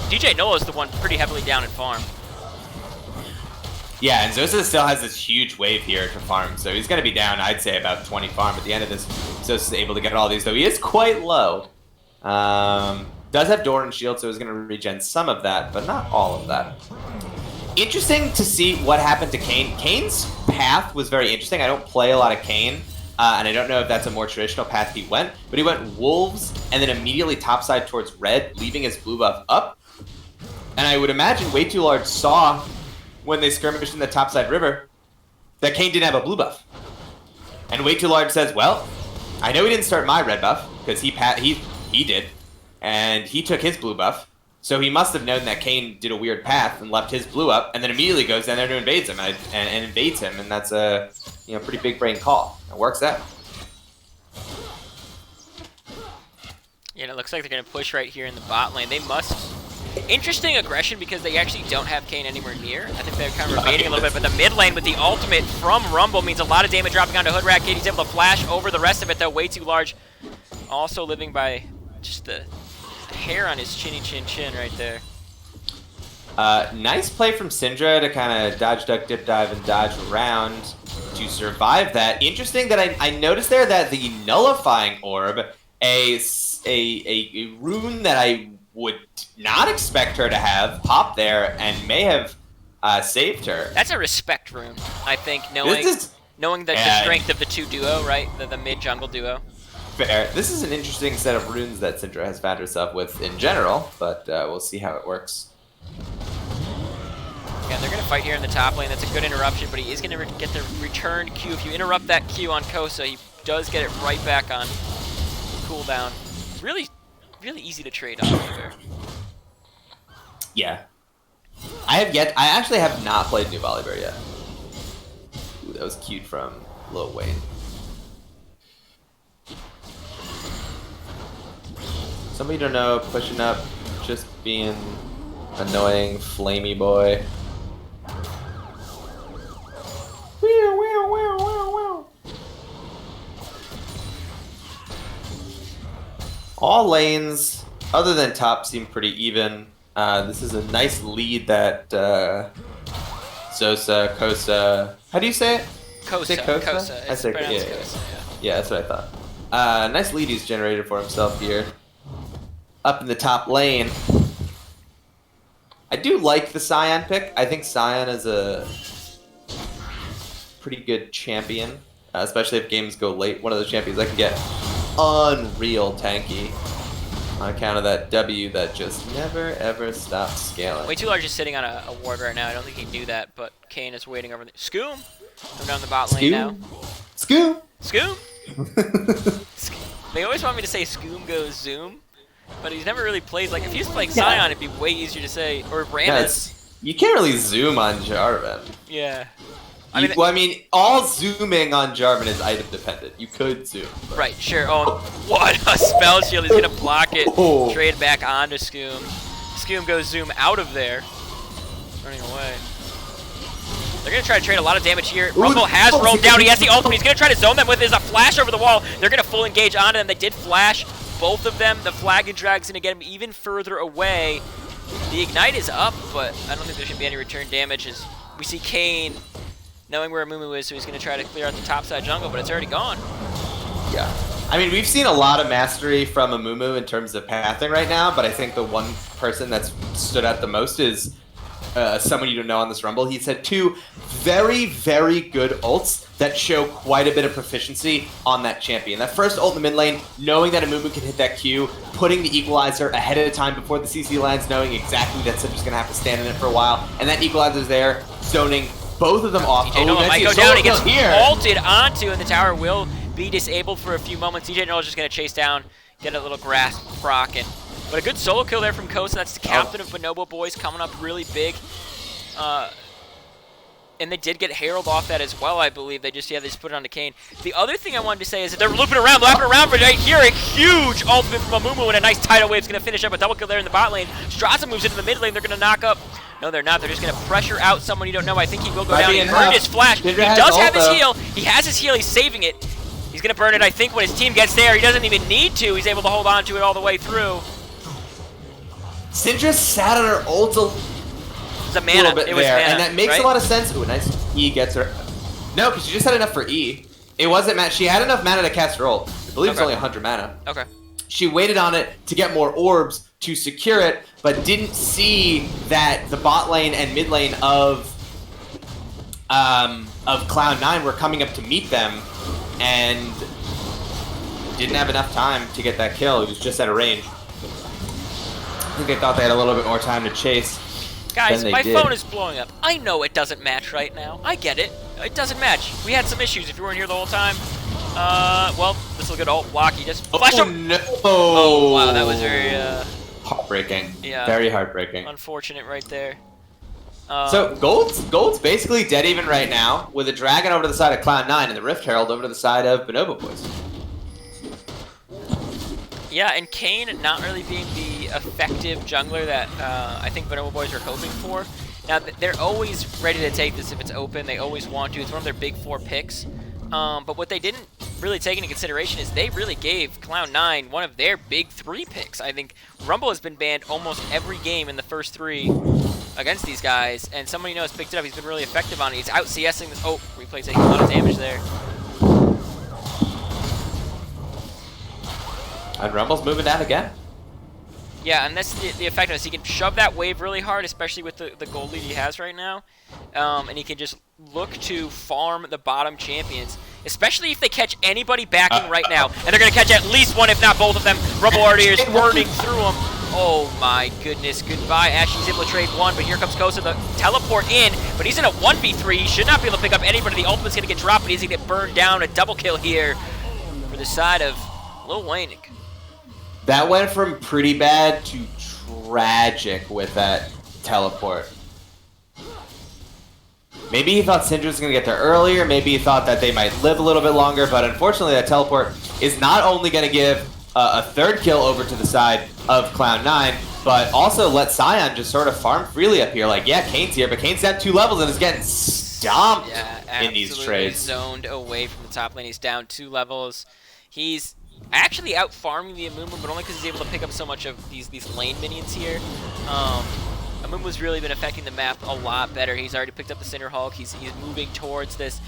DJ Nola is the one pretty heavily down in farm. Yeah, and Zosa still has this huge wave here to farm, so he's going to be down, I'd say, about 20 farm at the end of this. Zosa's able to get all these, though he is quite low. Does have Door and Shield, so he's going to regen some of that, but not all of that. Interesting to see what happened to Kane. Kane's path was very interesting. I don't play a lot of Kane, and I don't know if that's a more traditional path he went, but he went Wolves and then immediately topside towards Red, leaving his blue buff up. And I would imagine Way Too Large saw, when they skirmished in the topside river, that Kane didn't have a blue buff. And Way Too Large says, well, I know he didn't start my red buff, because he did, and he took his blue buff, so he must have known that Kane did a weird path and left his blue up, and then immediately goes down there to invade him, and invades him, and that's a pretty big brain call. It works out. Yeah, and it looks like they're going to push right here in the bot lane. They must... Interesting aggression because they actually don't have Kane anywhere near. I think they're kind of remaining a little bit, but the mid lane with the ultimate from Rumble means a lot of damage dropping onto Hoodrat. Katie's able to flash over the rest of it, though. Way Too Large. Also living by just the hair on his chinny chin chin right there. Nice play from Syndra to kind of dodge, duck, dip, dive, and dodge around to survive that. Interesting that I noticed there that the Nullifying Orb, a rune that I would not expect her to have popped there and may have saved her. That's a respect rune, I think, knowing the strength of the two duo, right? The mid-jungle duo. Fair. This is an interesting set of runes that Syndra has found herself with in general, but we'll see how it works. Yeah, they're going to fight here in the top lane. That's a good interruption, but he is going to get the return Q. If you interrupt that Q on Kosa, he does get it right back on cooldown. It's really easy to trade on either. Yeah. I actually have not played New Volibear yet. Ooh, that was cute from Lil Wayne. Somebody don't know, pushing up, just being annoying, flamey boy. Wow, wow, wow, wow, wow. All lanes, other than top, seem pretty even. This is a nice lead that Zosa, Kosa... How do you say it? Kosa. Kosa. I say pronounced yeah. Kosa, yeah. Yeah, that's what I thought. Nice lead he's generated for himself here. Up in the top lane. I do like the Scion pick. I think Scion is a pretty good champion, especially if games go late. One of those champions that can get unreal tanky on account of that W that just never ever stops scaling. Way Too Large is sitting on a ward right now. I don't think he knew that, but Kane is waiting over there. Scoom! Come down the bot lane now. Scoom! Scoom! They always want me to say Scoom goes Zoom, but he's never really played. Like, if he was playing Scion, it'd be way easier to say. Or Rammus. You can't really zoom on Jarvan. Yeah. I mean, all zooming on Jarvan is item dependent. You could zoom. But... Right, sure. Oh, what a spell shield. He's going to block it. Oh. Trade back onto Scoom. Scoom goes Zoom out of there. Running away. They're going to try to trade a lot of damage here. Rumble has rolled down. He has the ultimate. He's going to try to zone them with his flash over the wall. They're going to full engage onto them. They did flash both of them. The flag and drag's going to get him even further away. The ignite is up, but I don't think there should be any return damage as we see Kane knowing where Amumu is, so he's going to try to clear out the topside jungle, but it's already gone. Yeah. I mean, we've seen a lot of mastery from Amumu in terms of pathing right now, but I think the one person that's stood out the most is someone you don't know on this Rumble. He's had two very, very good ults that show quite a bit of proficiency on that champion. That first ult in the mid lane, knowing that Amumu can hit that Q, putting the equalizer ahead of time before the CC lands, knowing exactly that Syndra's going to have to stand in it for a while, and that equalizer's there, zoning both of them off. DJ Nola might go down. He gets ulted onto, and the tower will be disabled for a few moments. DJ Nola's just going to chase down, get a little grasp proc, and but a good solo kill there from Kosa. That's the captain of Bonobo boys coming up really big. And they did get Herald off that as well, I believe. They just put it on to Kane. The other thing I wanted to say is that they're lapping around but right here, a huge ultimate from Amumu, and a nice tidal wave's going to finish up a double kill there in the bot lane. Straza moves into the mid lane. They're going to knock up No, they're not. They're just going to pressure out someone you don't know. I think he will go Might down. be He enough. burned his flash. He Syndra has does ult, have his though. heal. He has his heal. He's saving it. He's going to burn it, I think, when his team gets there. He doesn't even need to. He's able to hold on to it all the way through. Syndra sat on her ult a It was a mana. little bit It was there, mana, and that makes right? a lot of sense. Ooh, nice. E gets her. No, because she just had enough for E. It wasn't mana. She had enough mana to cast her ult. I believe it's Okay. only 100 mana. Okay. She waited on it to get more orbs to secure it, but didn't see that the bot lane and mid lane of Cloud9 were coming up to meet them, and didn't have enough time to get that kill. He was just out of range. I think they thought they had a little bit more time to chase. Guys, than they my did. phone is blowing up. I know it doesn't match right now. I get it. It doesn't match. We had some issues if you weren't here the whole time. Well, this will get ult block. He just flashed Oh him. no! Oh, wow, that was very, heartbreaking. Yeah. Very heartbreaking. unfortunate right there. So Gold's basically dead even right now, with a dragon over to the side of Cloud9 and the Rift Herald over to the side of Bonobo Boys. Yeah, and Kane not really being the effective jungler that I think Bonobo Boys are hoping for. Now, they're always ready to take this if it's open. They always want to. It's one of their big 4 picks. But what they didn't really take into consideration is they really gave Cloud9 one of their big 3 picks. I think Rumble has been banned almost every game in the first 3 against these guys, and someone you know has picked it up. He's been really effective on it. He's out CSing this. Oh, replay taking a lot of damage there. And Rumble's moving down again. Yeah, and that's the effectiveness. He can shove that wave really hard, especially with the gold lead he has right now. And he can just look to farm the bottom champions, especially if they catch anybody backing right now. And they're going to catch at least one, if not both of them. Rumble already is burning through them. Oh my goodness, goodbye. Ashley's able to trade one, but here comes Kosa, the teleport in, but he's in a 1v3. He should not be able to pick up anybody. The ultimate's going to get dropped, but he's going to get burned down. A double kill here for the side of Lil Wayne. That went from pretty bad to tragic with that teleport. Maybe he thought Syndra was going to get there earlier, maybe he thought that they might live a little bit longer, but unfortunately that teleport is not only going to give a 3rd kill over to the side of Cloud9, but also let Sion just sort of farm freely up here. Like, yeah, Kane's here, but Kane's down 2 levels and is getting stomped in these trades. Zoned away from the top lane. He's down 2 levels. He's actually out farming the Amumu, but only because he's able to pick up so much of these lane minions here. Amumu's really been affecting the map a lot better. He's already picked up the Cinder Hulk. He's moving towards this.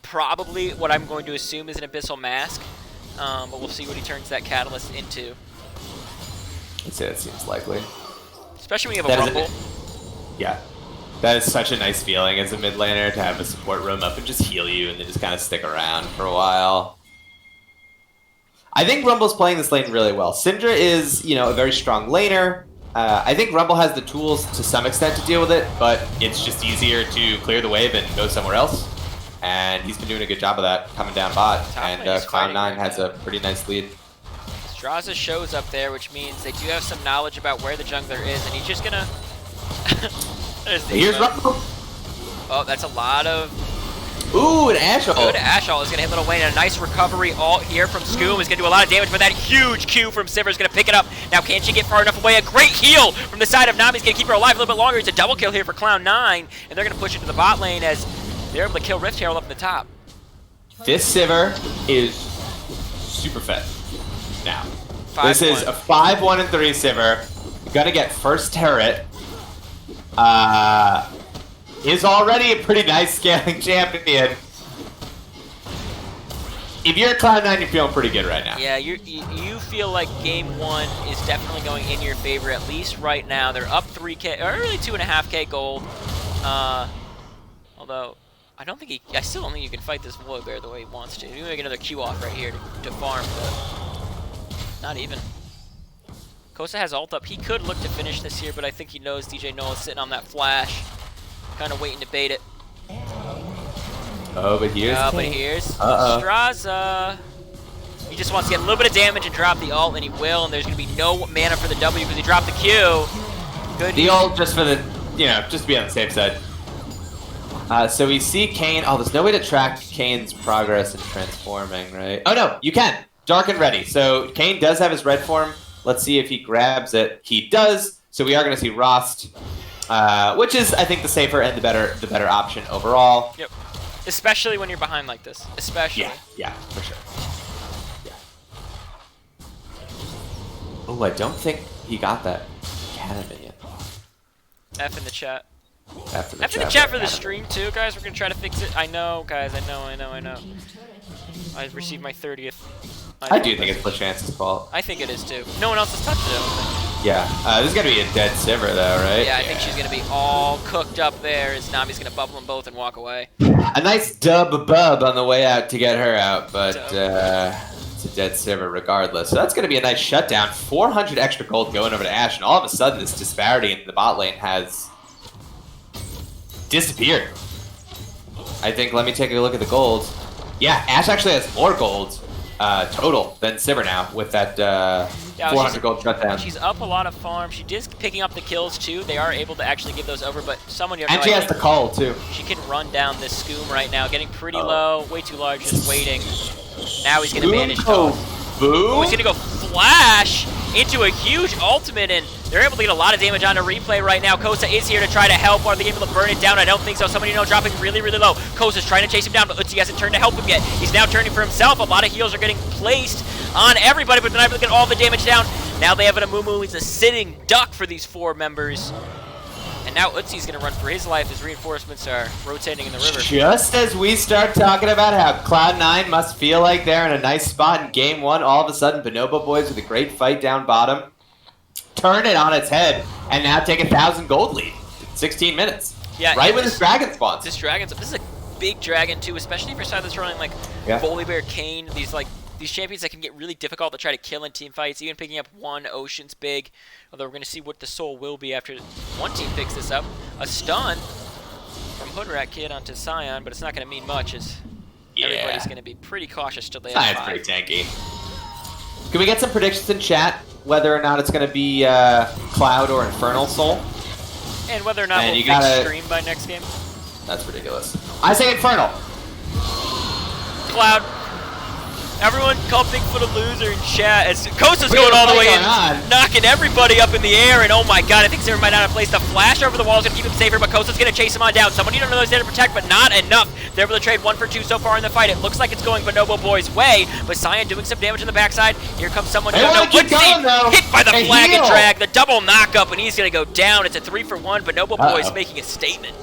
Probably what I'm going to assume is an Abyssal Mask, but we'll see what he turns that Catalyst into. I'd say that seems likely. Especially when you have a Rumble. Yeah. That is such a nice feeling as a mid laner to have a support roam up and just heal you and then just kind of stick around for a while. I think Rumble's playing this lane really well. Syndra is, a very strong laner. I think Rumble has the tools to some extent to deal with it, but it's just easier to clear the wave and go somewhere else. And he's been doing a good job of that coming down bot. And Cloud9 has a pretty nice lead. Straza shows up there, which means they do have some knowledge about where the jungler is, and he's just gonna... Here's Rumble. Oh, that's a lot of... Ooh, an Ash ult. Good Ash ult is gonna hit Little Wayne, and a nice recovery ult here from Scoom is gonna do a lot of damage, but that huge Q from Sivir is gonna pick it up. Now, can she get far enough away? A great heal from the side of Nami's gonna keep her alive a little bit longer. It's a double kill here for Cloud9, and they're gonna push into the bot lane as they're able to kill Rift Herald up in the top. This Sivir is super fed now. 5-1. This is a 5-1 and 3 Sivir. Gonna get first turret. Is already a pretty nice scaling champion. If you're at Cloud9, you're feeling pretty good right now. Yeah, you feel like game 1 is definitely going in your favor, at least right now. They're up 3K, or really 2.5K gold. Although, I still don't think you can fight this Void Bear the way he wants to. You can make another Q off right here to farm, but not even. Kosa has ult up. He could look to finish this here, but I think he knows DJ Noah is sitting on that flash. Kind of waiting to bait it. Oh, but here's Straza. He just wants to get a little bit of damage and drop the ult, and he will, and there's going to be no mana for the W because he dropped the Q. Good. The ult just for the, just to be on the safe side. So we see Kayn. Oh, there's no way to track Kayn's progress in transforming, right? Oh, no, you can. Dark and ready. So Kayn does have his red form. Let's see if he grabs it. He does. So we are going to see Rost which is, I think, the safer and the better option overall. Yep. Especially when you're behind like this. Especially. Yeah, for sure. Yeah. Oh, I don't think he got that cannon minion. F in the chat. F in the chat for the stream too, guys. We're gonna try to fix it. I know, guys. I know. I received my 30th. I do think it's LeChance's fault. I think it is too. No one else has touched it, I don't think. Yeah. This is gonna be a dead Sivir though, right? Yeah, I think she's gonna be all cooked up there as Nami's gonna bubble them both and walk away. A nice bub on the way out to get her out, but it's a dead Sivir regardless. So that's gonna be a nice shutdown. 400 extra gold going over to Ashe, and all of a sudden this disparity in the bot lane has disappeared. I think, let me take a look at the gold. Yeah, Ashe actually has more gold total than Sivir now with that 400 gold shutdown. She's up a lot of farm. She is picking up the kills too. They are able to actually give those over, but someone you have and she has the call too. She can run down this Scoom right now, getting pretty low, way too large, just waiting. Now he's going to manage to... Oh, he's going to go flash into a huge ultimate, and they're able to get a lot of damage on a replay right now. Kosa is here to try to help. Are they able to burn it down? I don't think so. Somebody dropping really, really low. Kosa's trying to chase him down, but Utsi hasn't turned to help him yet. He's now turning for himself. A lot of heals are getting placed on everybody, but they're not able to get all the damage down. Now they have an Amumu. He's a sitting duck for these 4 members. And now Utsi's going to run for his life as reinforcements are rotating in the river. Just as we start talking about how Cloud9 must feel like they're in a nice spot in Game 1, all of a sudden Bonobo Boys with a great fight down bottom turn it on its head and now take 1,000 gold lead in 16 minutes. Yeah, right when this dragon spawns. This is a big dragon too, especially if your side that's running like Volibear, Kayn, these champions that can get really difficult to try to kill in team fights. Even picking up one Ocean's big. Although we're going to see what the soul will be after one team picks this up. A stun from Hoodrat Kid onto Sion, but it's not going to mean much as everybody's going to be pretty cautious till they have 5. Pretty tanky. Can we get some predictions in chat whether or not it's going to be Cloud or Infernal Soul? And whether or not we'll fix stream by next game? That's ridiculous. I say Infernal. Cloud. Everyone call Bigfoot a loser in chat as Kosa's going all the way in, knocking everybody up in the air, and oh my god, I think Sivir might not have placed a flash over the wall. Is going to keep him safer, but Kosa's going to chase him on down. Somebody don't know he's there to protect, but not enough. They're able to trade 1 for 2 so far in the fight. It looks like it's going Bonobo Boy's way, but Sion doing some damage on the backside. Here comes someone who don't know what's hit by the flag and drag, the double knock-up, and he's going to go down. It's a 3 for 1. Bonobo Boy's making a statement.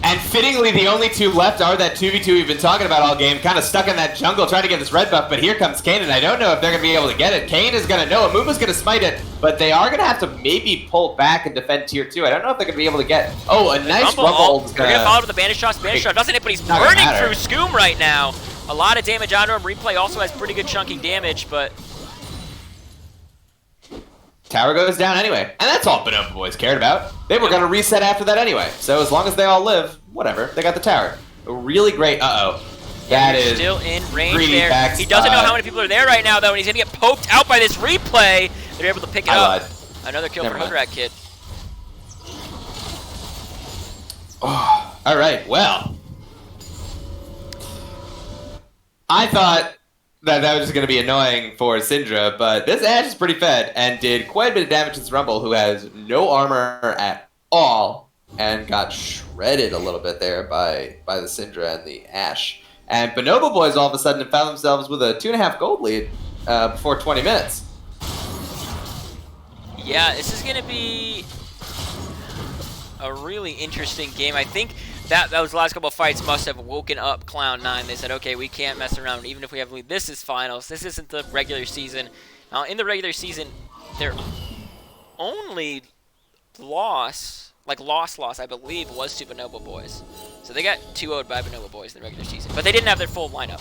And fittingly, the only 2 left are that 2v2 we've been talking about all game, kind of stuck in that jungle trying to get this red buff, but here comes Kayn, and I don't know if they're going to be able to get it. Kayn is going to know, Amuma's going to smite it, but they are going to have to maybe pull back and defend tier 2. I don't know if they're going to be able to get... Oh, a nice rumble. They're going to follow with the Banish Shot. Banish Shot doesn't hit, but he's burning through Scoom right now. A lot of damage onto him. Replay also has pretty good chunking damage, but... Tower goes down anyway, and that's all Bonobo Boys cared about. They were going to reset after that anyway, so as long as they all live, whatever, they got the tower. A really great, that is still in range there. He doesn't know how many people are there right now, though, and he's going to get poked out by this replay. They're able to pick it up. Another kill for Hoodrat Kid. Oh, all right, well. I thought that was just going to be annoying for Syndra, but this Ashe is pretty fed and did quite a bit of damage to this Rumble, who has no armor at all and got shredded a little bit there by the Syndra and the Ashe. And Bonobo Boys all of a sudden found themselves with a 2.5 gold lead before 20 minutes. Yeah, this is going to be a really interesting game. I think those last couple of fights must have woken up Cloud9. They said, okay, we can't mess around even if we have a lead. This is finals. This isn't the regular season. Now, in the regular season, their only loss, I believe, was to Bonobo Boys. So they got 2-0'd by Bonobo Boys in the regular season. But they didn't have their full lineup.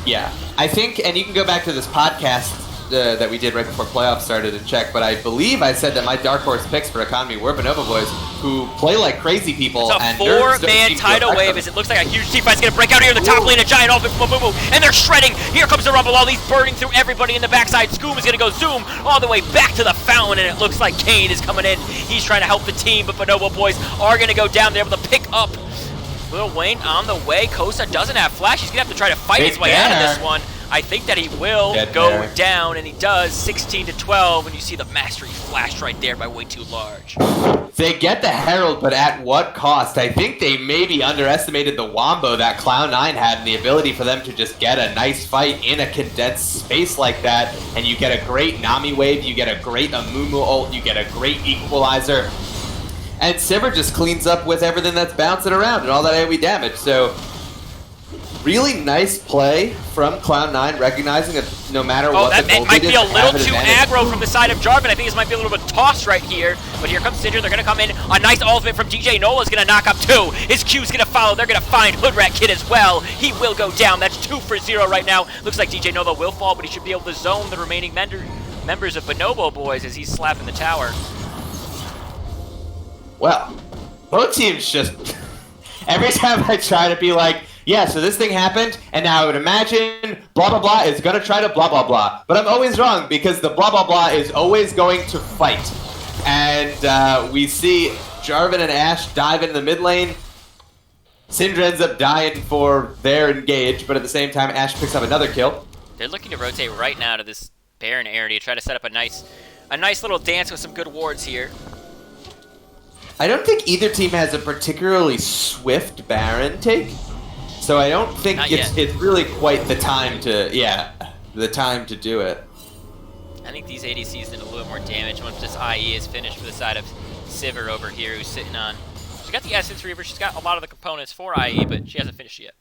Yeah, I think, and you can go back to this podcast that we did right before playoffs started and check, but I believe I said that my dark horse picks for economy were Bonobo Boys, who play like crazy people. It's a 4-man tidal wave as it looks like a huge team fight's going to break out here in the top lane. A giant ultimate from Amumu, and they're shredding. Here comes the Rumble. All these burning through everybody in the backside. Scoom is going to go zoom all the way back to the fountain, and it looks like Kayn is coming in. He's trying to help the team, but Bonobo Boys are going to go down. They're able to pick up Lil Wayne on the way. Kosa doesn't have flash. He's going to have to try to fight his way out of this one. I think that he will go down, and he does. 16-12, and you see the mastery flash right there by way too large. They get the Herald, but at what cost? I think they maybe underestimated the wombo that Cloud9 had and the ability for them to just get a nice fight in a condensed space like that, and you get a great Nami wave, you get a great Amumu ult, you get a great equalizer, and Sivir just cleans up with everything that's bouncing around and all that AoE damage. So really nice play from Cloud9, recognizing that no matter what that the might be a little too advantage. aggro from the side of Jarvan. I think this might be a little bit tossed right here. But here comes Syndra. They're going to come in. A nice ultimate from DJ Nola is going to knock up 2. His Q's going to follow. They're going to find Hoodrat Kid as well. He will go down. That's 2 for 0 right now. Looks like DJ Nola will fall, but he should be able to zone the remaining members of Bonobo boys as he's slapping the tower. Well, both teams just... Every time I try to be like, yeah, so this thing happened, and now I would imagine blah, blah, blah is going to try to blah, blah, blah. But I'm always wrong, because the blah, blah, blah is always going to fight. And we see Jarvan and Ashe dive into the mid lane. Syndra ends up dying for their engage, but at the same time, Ashe picks up another kill. They're looking to rotate right now to this Baron area to try to set up a nice little dance with some good wards here. I don't think either team has a particularly swift Baron take. So I don't think it's really quite the time to do it. I think these ADCs need a little more damage once this IE is finished for the side of Sivir over here, who's sitting on. She's got the Essence Reaver. She's got a lot of the components for IE, but she hasn't finished yet.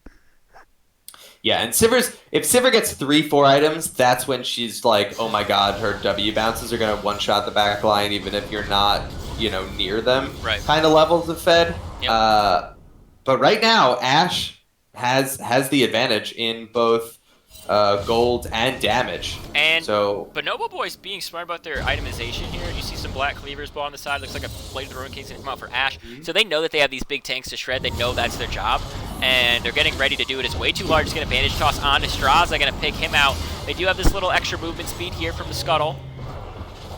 Yeah, and if Sivir gets 3-4 items, that's when she's like, oh my god, her W bounces are gonna one-shot the back line, even if you're not, near them. Right. Kind of levels of Fed. Yep. But right now, Ashe has the advantage in both gold and damage. And so Bonobo boys being smart about their itemization here. You see some black cleavers blow on the side. Looks like a Blade of the Ruin King's going to come out for Ashe. So they know that they have these big tanks to shred. They know that's their job. And they're getting ready to do it. It's way too large. It's going to bandage toss onto Straza. They're going to pick him out. They do have this little extra movement speed here from the Scuttle.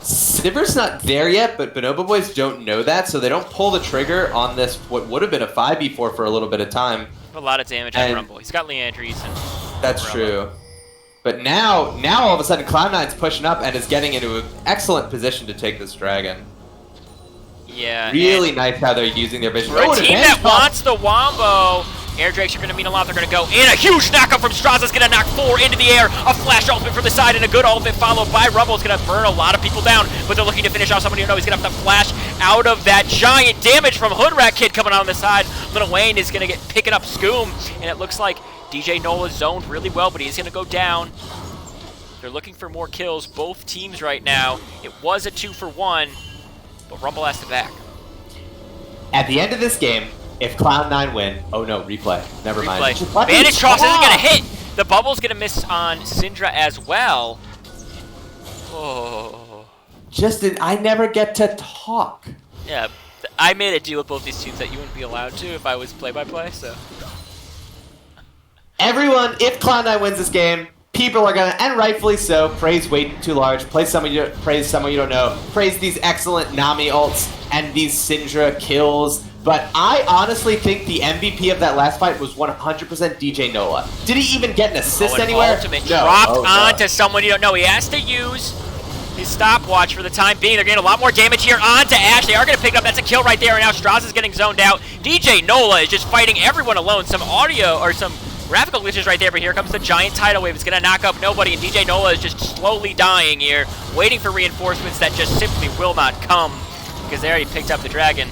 Sivir's not there yet, but Bonobo boys don't know that, so they don't pull the trigger on this, what would have been a 5v4 for a little bit of time. A lot of damage on Rumble. He's got Leandries and that's true. But now all of a sudden Cloud9's pushing up and is getting into an excellent position to take this dragon. Yeah. Really nice how they're using their vision. For a team that wants the Wombo, air drakes are going to mean a lot. They're going to go in. A huge knockup from Straza's going to knock 4 into the air. A flash ultimate from the side and a good ultimate followed by Rumble. Is going to burn a lot of people down, but they're looking to finish off somebody who knows he's going to have to flash out of that giant damage from Hoodrat Kid coming on the side. Lil Wayne is going to get picking up Scoom, and it looks like DJ Nola's zoned really well, but he's going to go down. They're looking for more kills, both teams right now. It was a 2-for-1, but Rumble has to back. At the end of this game, if Cloud9 win, oh no, replay. Never mind. Bandage Toss isn't going to hit. The bubble's going to miss on Syndra as well. Oh. I never get to talk. Yeah, I made a deal with both these teams that you wouldn't be allowed to if I was play-by-play, so. Everyone, if Cloud9 wins this game, people are gonna, and rightfully so, praise way too large, praise someone you don't know, praise these excellent Nami ults and these Syndra kills. But I honestly think the MVP of that last fight was 100% DJ Nola. Did he even get an assist anywhere? Ultimate dropped onto someone you don't know. He has to use his stopwatch for the time being. They're getting a lot more damage here onto Ashe. They are going to pick it up. That's a kill right there. And now Straza's getting zoned out. DJ Nola is just fighting everyone alone. Some audio or some graphical glitches right there, but here comes the giant tidal wave. It's going to knock up nobody, and DJ Nola is just slowly dying here, waiting for reinforcements that just simply will not come, because they already picked up the dragon.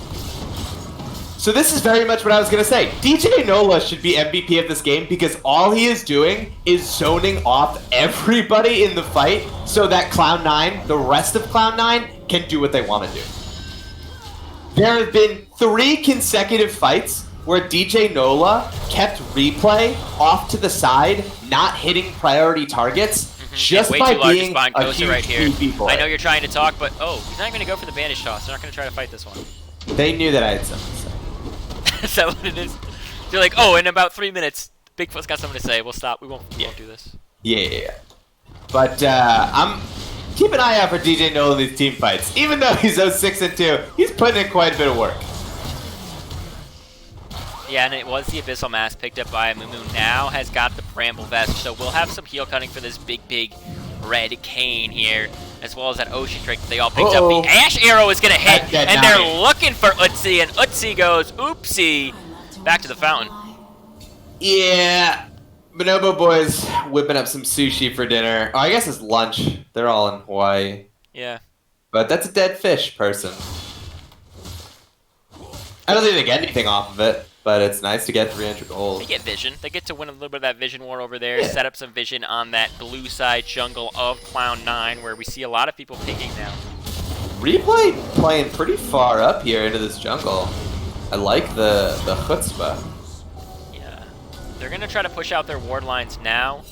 So this is very much what I was going to say. DJ Nola should be MVP of this game because all he is doing is zoning off everybody in the fight so that Cloud9, the rest of Cloud9, can do what they want to do. There have been 3 consecutive fights where DJ Nola kept replay off to the side, not hitting priority targets, just by being a huge right here. PvP. I know you're trying to talk, but he's not going to go for the bandage toss. They're not going to try to fight this one. They knew that I had something to say. Is that what it is? They're like, in about 3 minutes, Bigfoot's got something to say. We'll stop. We won't do this. Yeah. But keep an eye out for DJ Nola in these team fights. Even though he's 0-6-2, he's putting in quite a bit of work. Yeah, and it was the Abyssal Mask picked up by Mumu. Now has got the Bramble Vest, so we'll have some heal cutting for this big red cane here, as well as that Ocean Drake that they all picked up. The Ash Arrow is going to hit, and they're looking for Utsi, and Utsi goes, oopsie, back to the fountain. Yeah, Bonobo boys whipping up some sushi for dinner. Oh, I guess it's lunch. They're all in Hawaii. Yeah. But that's a dead fish person. I don't think they get anything off of it, but it's nice to get 300 gold. They get vision. They get to win a little bit of that vision war over there, set up some vision on that blue side jungle of Cloud9, where we see a lot of people picking now. Replay playing pretty far up here into this jungle. I like the chutzpah. Yeah. They're going to try to push out their ward lines now.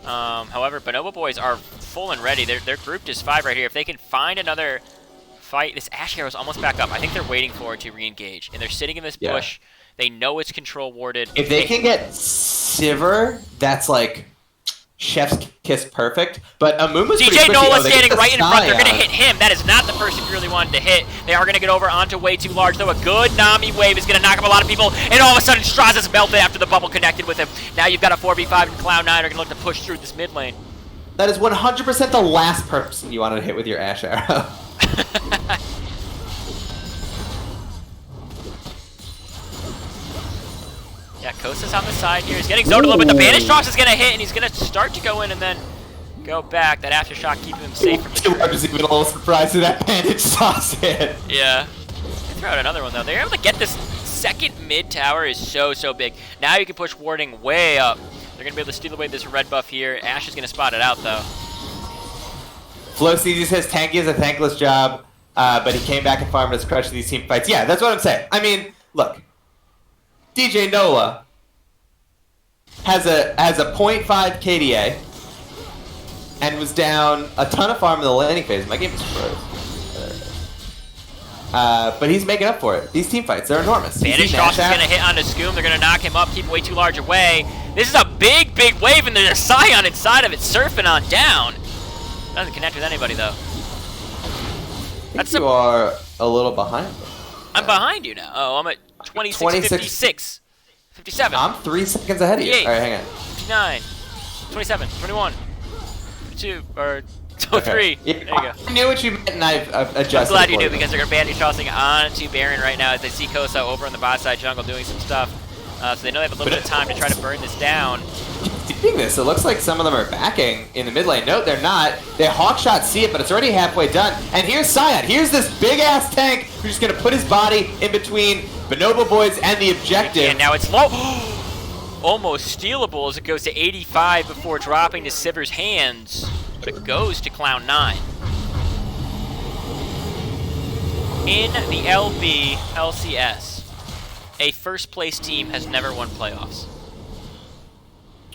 However, Bonobo boys are full and ready. They're grouped as 5 right here. If they can find another fight, this Ash Arrow is almost back up. I think they're waiting for it to re-engage, and they're sitting in this bush. They know it's control warded. If they can get Sivir, that's like chef's kiss perfect. But Amumu's DJ Nola standing right in front. They're going to hit him. That is not the person you really wanted to hit. They are going to get over onto way too large, though. A good Nami wave is going to knock up a lot of people, and all of a sudden Straza's melted after the bubble connected with him. Now you've got a 4v5, and Cloud9 are going to look to push through this mid lane. That is 100% the last person you wanted to hit with your Ash Arrow. Yeah, Kosa's on the side here. He's getting zoned a little bit. The Banish Toss is going to hit, and he's going to start to go in and then go back. That Aftershock keeping him safe from the tree. I was even a little surprised that that Bandage Toss hit. Yeah. They throw out another one, though. They're able to get this second mid tower is so big. Now you can push warding way up. They're going to be able to steal away this red buff here. Ash is going to spot it out, though. Flo Cz says Tanky is a thankless job, but he came back and farmed his crush in these team fights. Yeah, that's what I'm saying. I mean, look. DJ Nola has a 0.5 KDA and was down a ton of farm in the laning phase. My game is froze. But he's making up for it. These team fights, they're enormous. Banish Toss is going to hit onto Scoom. They're going to knock him up, keep way too large away. This is a big wave, and there's a Scion inside of it surfing on down. Doesn't connect with anybody, though. You are a little behind them. I'm behind you now. Oh, I'm at 26, 56, 57. I'm 3 seconds ahead of you. All right, hang on. 59, 27, 21, 22, or 23. Yeah, there you go. I knew what you meant, and I've adjusted. I'm glad you knew, because they're going to Bandage Tossing onto Baron right now as they see Kosa over on the bot side jungle doing some stuff. So they know they have a little bit of time to try to burn this down. Seeing this, it looks like some of them are backing in the mid lane. No, they're not. They hawkshot see it, but it's already halfway done. And here's Scion. Here's this big-ass tank who's just going to put his body in between Bonobo boys and the objective. And now it's low. Almost stealable as it goes to 85 before dropping to Sivir's hands. But it goes to Cloud9. In the LB LCS, a first-place team has never won playoffs.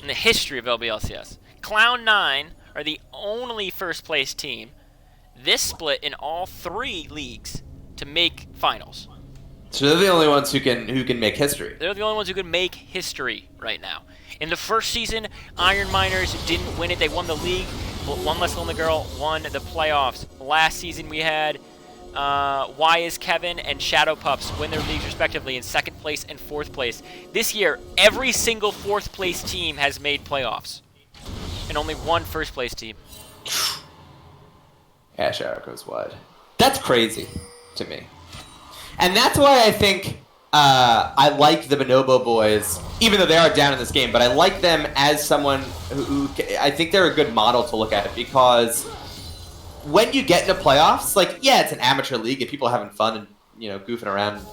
In the history of LBLCS. Cloud9 are the only first-place team this split in all 3 leagues to make finals. So they're the only ones who can make history. They're the only ones who can make history right now. In the first season, Iron Miners didn't win it. They won the league. One Less Lonely Girl won the playoffs. Last season we had Why Is Kevin and Shadow Pups win their leagues respectively in 2nd place and 4th place. This year, every single 4th place team has made playoffs. And only one 1st place team. Ash Arrow goes wide. That's crazy to me. And that's why I think I like the Bonobo boys, even though they are down in this game, but I like them as someone who I think they're a good model to look at, because when you get into playoffs, like, yeah, it's an amateur league and people are having fun and, you know, goofing around.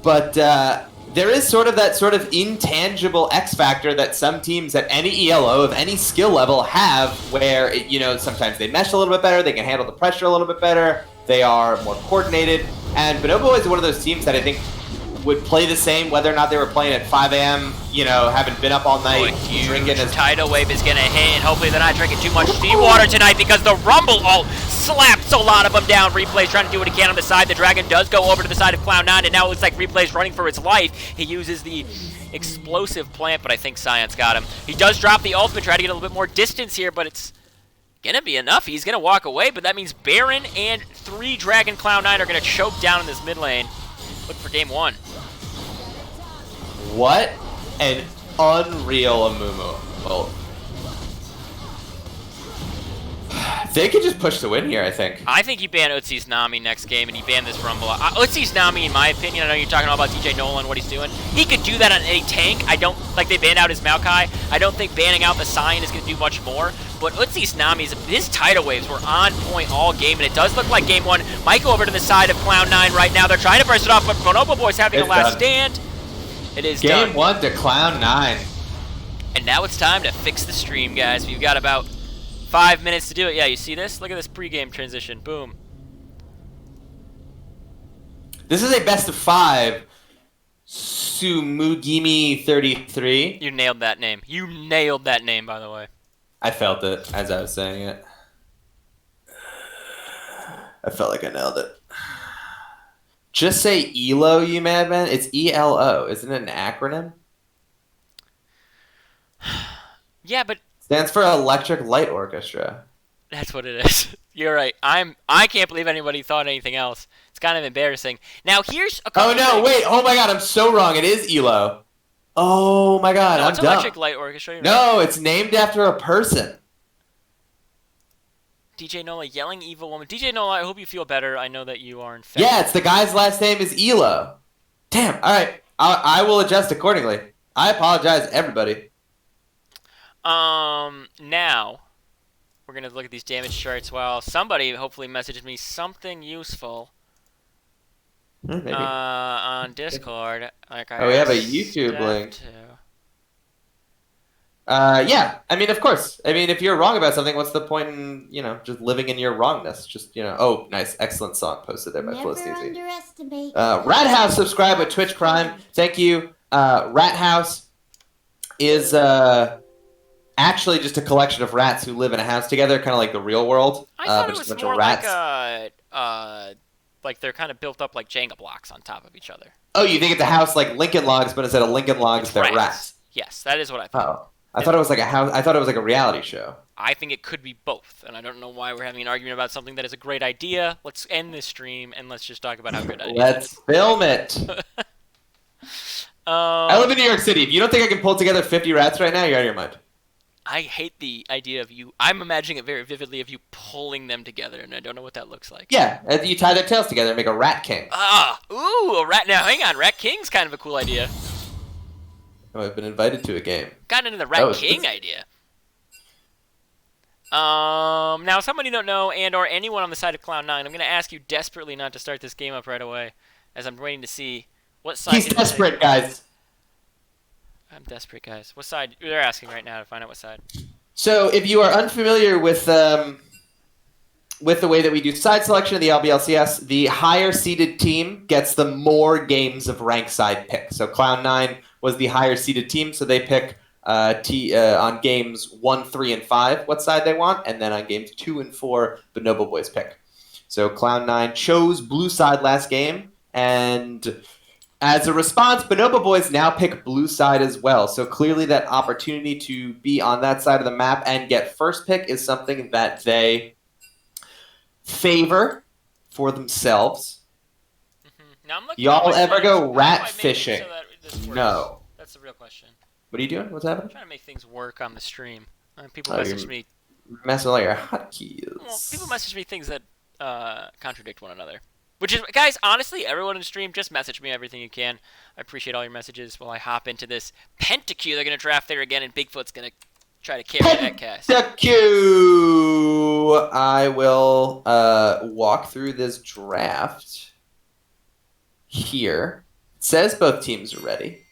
But there is sort of that sort of intangible X factor that some teams at any ELO of any skill level have, where, you know, sometimes they mesh a little bit better, they can handle the pressure a little bit better, they are more coordinated. And Bonobo is one of those teams that I think would play the same whether or not they were playing at 5 a.m., you know, having been up all night, drinking. As tidal wave is going to hit, and hopefully they're not drinking too much seawater tonight, because the Rumble ult slaps a lot of them down. Replay's trying to do what he can on the side. The Dragon does go over to the side of Cloud9, and now it looks like Replay's running for his life. He uses the explosive plant, but I think Scion's got him. He does drop the ultimate, try to get a little bit more distance here, but it's going to be enough. He's going to walk away, but that means Baron and 3 Dragon Cloud9 are going to choke down in this mid lane. Look for game 1. What an unreal Amumu. Well, they could just push to win here, I think. I think he banned Utzi's Nami next game, and he banned this Rumble. Utzi's Nami, in my opinion, I know you're talking all about DJ Nolan, what he's doing. He could do that on any tank. I don't, like they banned out his Maokai. I don't think banning out the Cyan is going to do much more. But Utzi's Nami's, his tidal waves were on point all game, and it does look like game one might go over to the side of Cloud9 right now. They're trying to burst it off, but Bonobo Boy's having a last stand. It is done. Game one to Cloud9. And now it's time to fix the stream, guys. We've got about 5 minutes to do it. Yeah, you see this? Look at this pregame transition. Boom. This is a best of 5. Sumugimi 33. You nailed that name. You nailed that name, by the way. I felt it as I was saying it. I felt like I nailed it. Just say ELO, you madman. It's ELO. Isn't it an acronym? Yeah, but Stands for Electric Light Orchestra. that's what it is. You're right. I can't believe anybody thought anything else. It's kind of embarrassing. Now here's a couple Oh no, things. wait. Oh my god, I'm so wrong. It is ELO. Oh my god, No, I'm it's dumb. Electric Light Orchestra. You're right. No, it's named after a person. DJ Nola yelling evil woman. DJ Nola, I hope you feel better. I know that you are infected. Yeah, it's the guy's last name is ELO. Damn. All right, I will adjust accordingly. I apologize, everybody. Now we're gonna look at these damage charts while somebody hopefully messages me something useful Maybe. on Discord. Like Oh, we have a asked YouTube Steph link. to. Yeah. I mean, of course. I mean, if you're wrong about something, what's the point in just living in your wrongness? Just Oh, nice, excellent song posted there by Never Felicity. underestimate. Rat House subscribe with Twitch Prime. Thank you. Rat House is actually just a collection of rats who live in a house together, kind of like the real world. I thought but it just was a bunch more of rats. like they're kind of built up like Jenga blocks on top of each other. Oh, you think it's a house like Lincoln Logs, but instead of Lincoln Logs, It's they're rats. rats. Yes, that is what I thought. Oh, I thought it was like a house. I thought it was like a reality show. I think it could be both, and I don't know why we're having an argument about something that is a great idea. Let's end this stream and let's just talk about how good it is. Let's film it. I live in New York City. If you don't think I can pull together 50 rats right now, you're out of your mind. I hate the idea of you. I'm imagining it very vividly of you pulling them together, and I don't know what that looks like. Yeah, and you tie their tails together and make a rat king. Ooh, a rat. Now, hang on. Rat King's kind of a cool idea. Oh, I've been invited to a game. Got into the Rat King idea. Now, somebody you don't know, and/or anyone on the side of Cloud9, I'm going to ask you desperately not to start this game up right away, as I'm waiting to see what side. He's desperate, guys. I'm desperate, guys. What side? They're asking right now to find out what side. So, if you are unfamiliar with the way that we do side selection of the LBLCS, the higher seeded team gets the more games of rank side pick. So, Cloud9 was the higher seeded team, so they pick on games 1, 3, and 5 what side they want, and then on games 2 and 4, the Noble Boys pick. So, Cloud9 chose blue side last game, and as a response, Bonobo Boys now pick blue side as well. So clearly that opportunity to be on that side of the map and get first pick is something that they favor for themselves. Now, I'm looking Y'all at my ever sides. go How do rat I make it fishing? so that this works? No. That's the real question. What are you doing? What's happening? I'm trying to make things work on the stream. People Oh, message you're me. messing with all your hotkeys. Well, people message me things that contradict one another. Which is, guys, honestly, everyone in the stream, just message me everything you can. I appreciate all your messages while I hop into this PentaQ. They're going to draft there again, and Bigfoot's going to try to carry that cast. PentaQ! I will walk through this draft here. It says both teams are ready.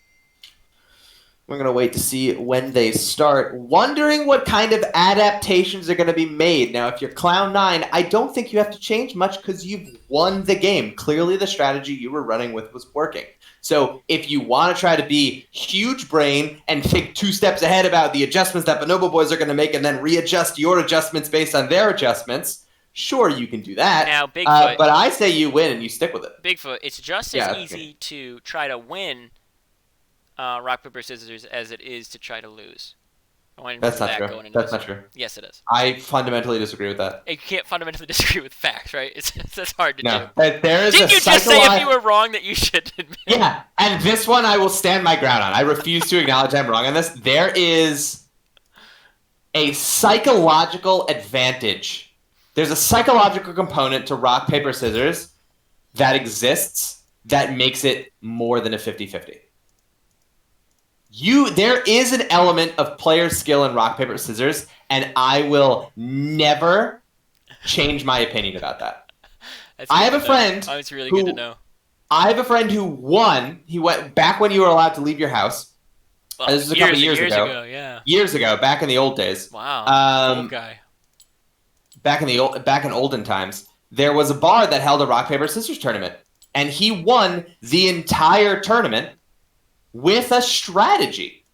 We're going to wait to see when they start. Wondering what kind of adaptations are going to be made. Now, if you're Cloud9, I don't think you have to change much because you've won the game. Clearly, the strategy you were running with was working. So if you want to try to be huge brain and think 2 steps ahead about the adjustments that Bonobo Boys are going to make and then readjust your adjustments based on their adjustments, sure, you can do that. Now, Bigfoot. But I say you win and you stick with it. Bigfoot, it's just as easy to try to win rock, paper, scissors as it is to try to lose. Hawaiian That's runs not back true. going into That's this not year. true. Yes, it is. I fundamentally disagree with that. You can't fundamentally disagree with facts, right? It's hard to No, do. there is Didn't a you just say if you were wrong that you should admit? Yeah, and this one I will stand my ground on. I refuse to acknowledge I'm wrong on this. There is a psychological advantage. There's a psychological component to rock, paper, scissors that exists that makes it more than a 50-50. There is an element of player skill in rock, paper, scissors, and I will never change my opinion about that. I have a friend Oh, it's really who- good to know. I have a friend who won. He went back when you were allowed to leave your house. Well, This is a couple years ago. Yeah. Years ago, back in the old days. Wow. Old guy. Back in olden times, there was a bar that held a rock paper scissors tournament, and he won the entire tournament with a strategy.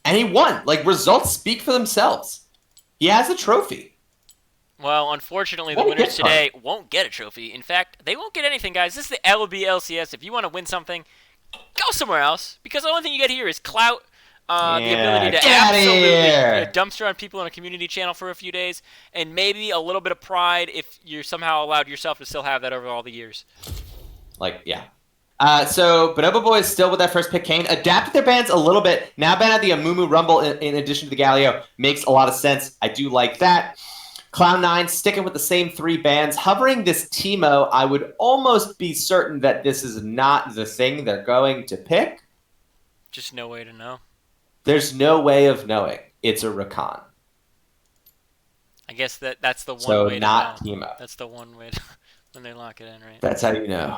And he won. Like, results speak for themselves. He has a trophy. Well, unfortunately, the What a winners gift card. today won't get a trophy. In fact, they won't get anything, guys. This is the LBLCS. If you want to win something, go somewhere else. Because the only thing you get here is clout, the ability to get outta absolutely here. dumpster on people on a community channel for a few days, and maybe a little bit of pride if you're somehow allowed yourself to still have that over all the years. Like, yeah. So Bonobo Boys still with that first pick. Kane adapted their bands a little bit. Now banned out the Amumu Rumble in addition to the Galio. Makes a lot of sense. I do like that. Cloud9 sticking with the same 3 bands. Hovering this Teemo, I would almost be certain that this is not the thing they're going to pick. Just no way to know. There's no way of knowing. It's a Rakan. I guess that's the one So way not to know. Teemo. That's the one way to, when they lock it in, right? That's how you know.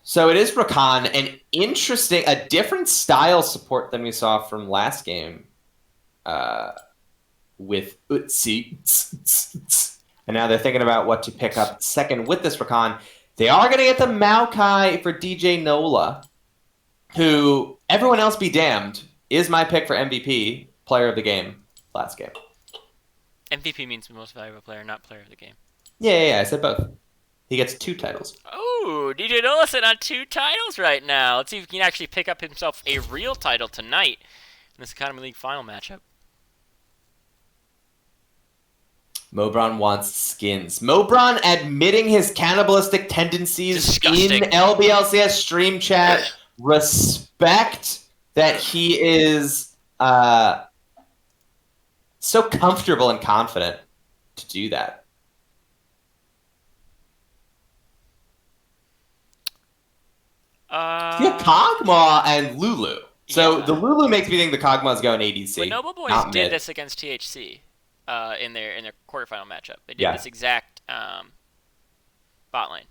So it is Rakan, an interesting, a different style support than we saw from last game with Utsi. And now they're thinking about what to pick up second with this Rakan. They are going to get the Maokai for DJ Nola, who, everyone else be damned, is my pick for MVP, player of the game, last game. MVP means most valuable player, not player of the game. Yeah, I said both. He gets 2 titles. Oh, DJ Nola sitting on 2 titles right now. Let's see if he can actually pick up himself a real title tonight in this Economy League final matchup. Mobron wants skins. Mobron admitting his cannibalistic tendencies Disgusting. in LBLCS stream chat. Respect that he is so comfortable and confident to do that. Yeah, Kog'Maw and Lulu. So Yeah. the Lulu makes me think the Kog'Maw's going ADC. When Noble Boys not did mid. this against THC in their quarterfinal matchup, they did Yeah. this exact bot lane.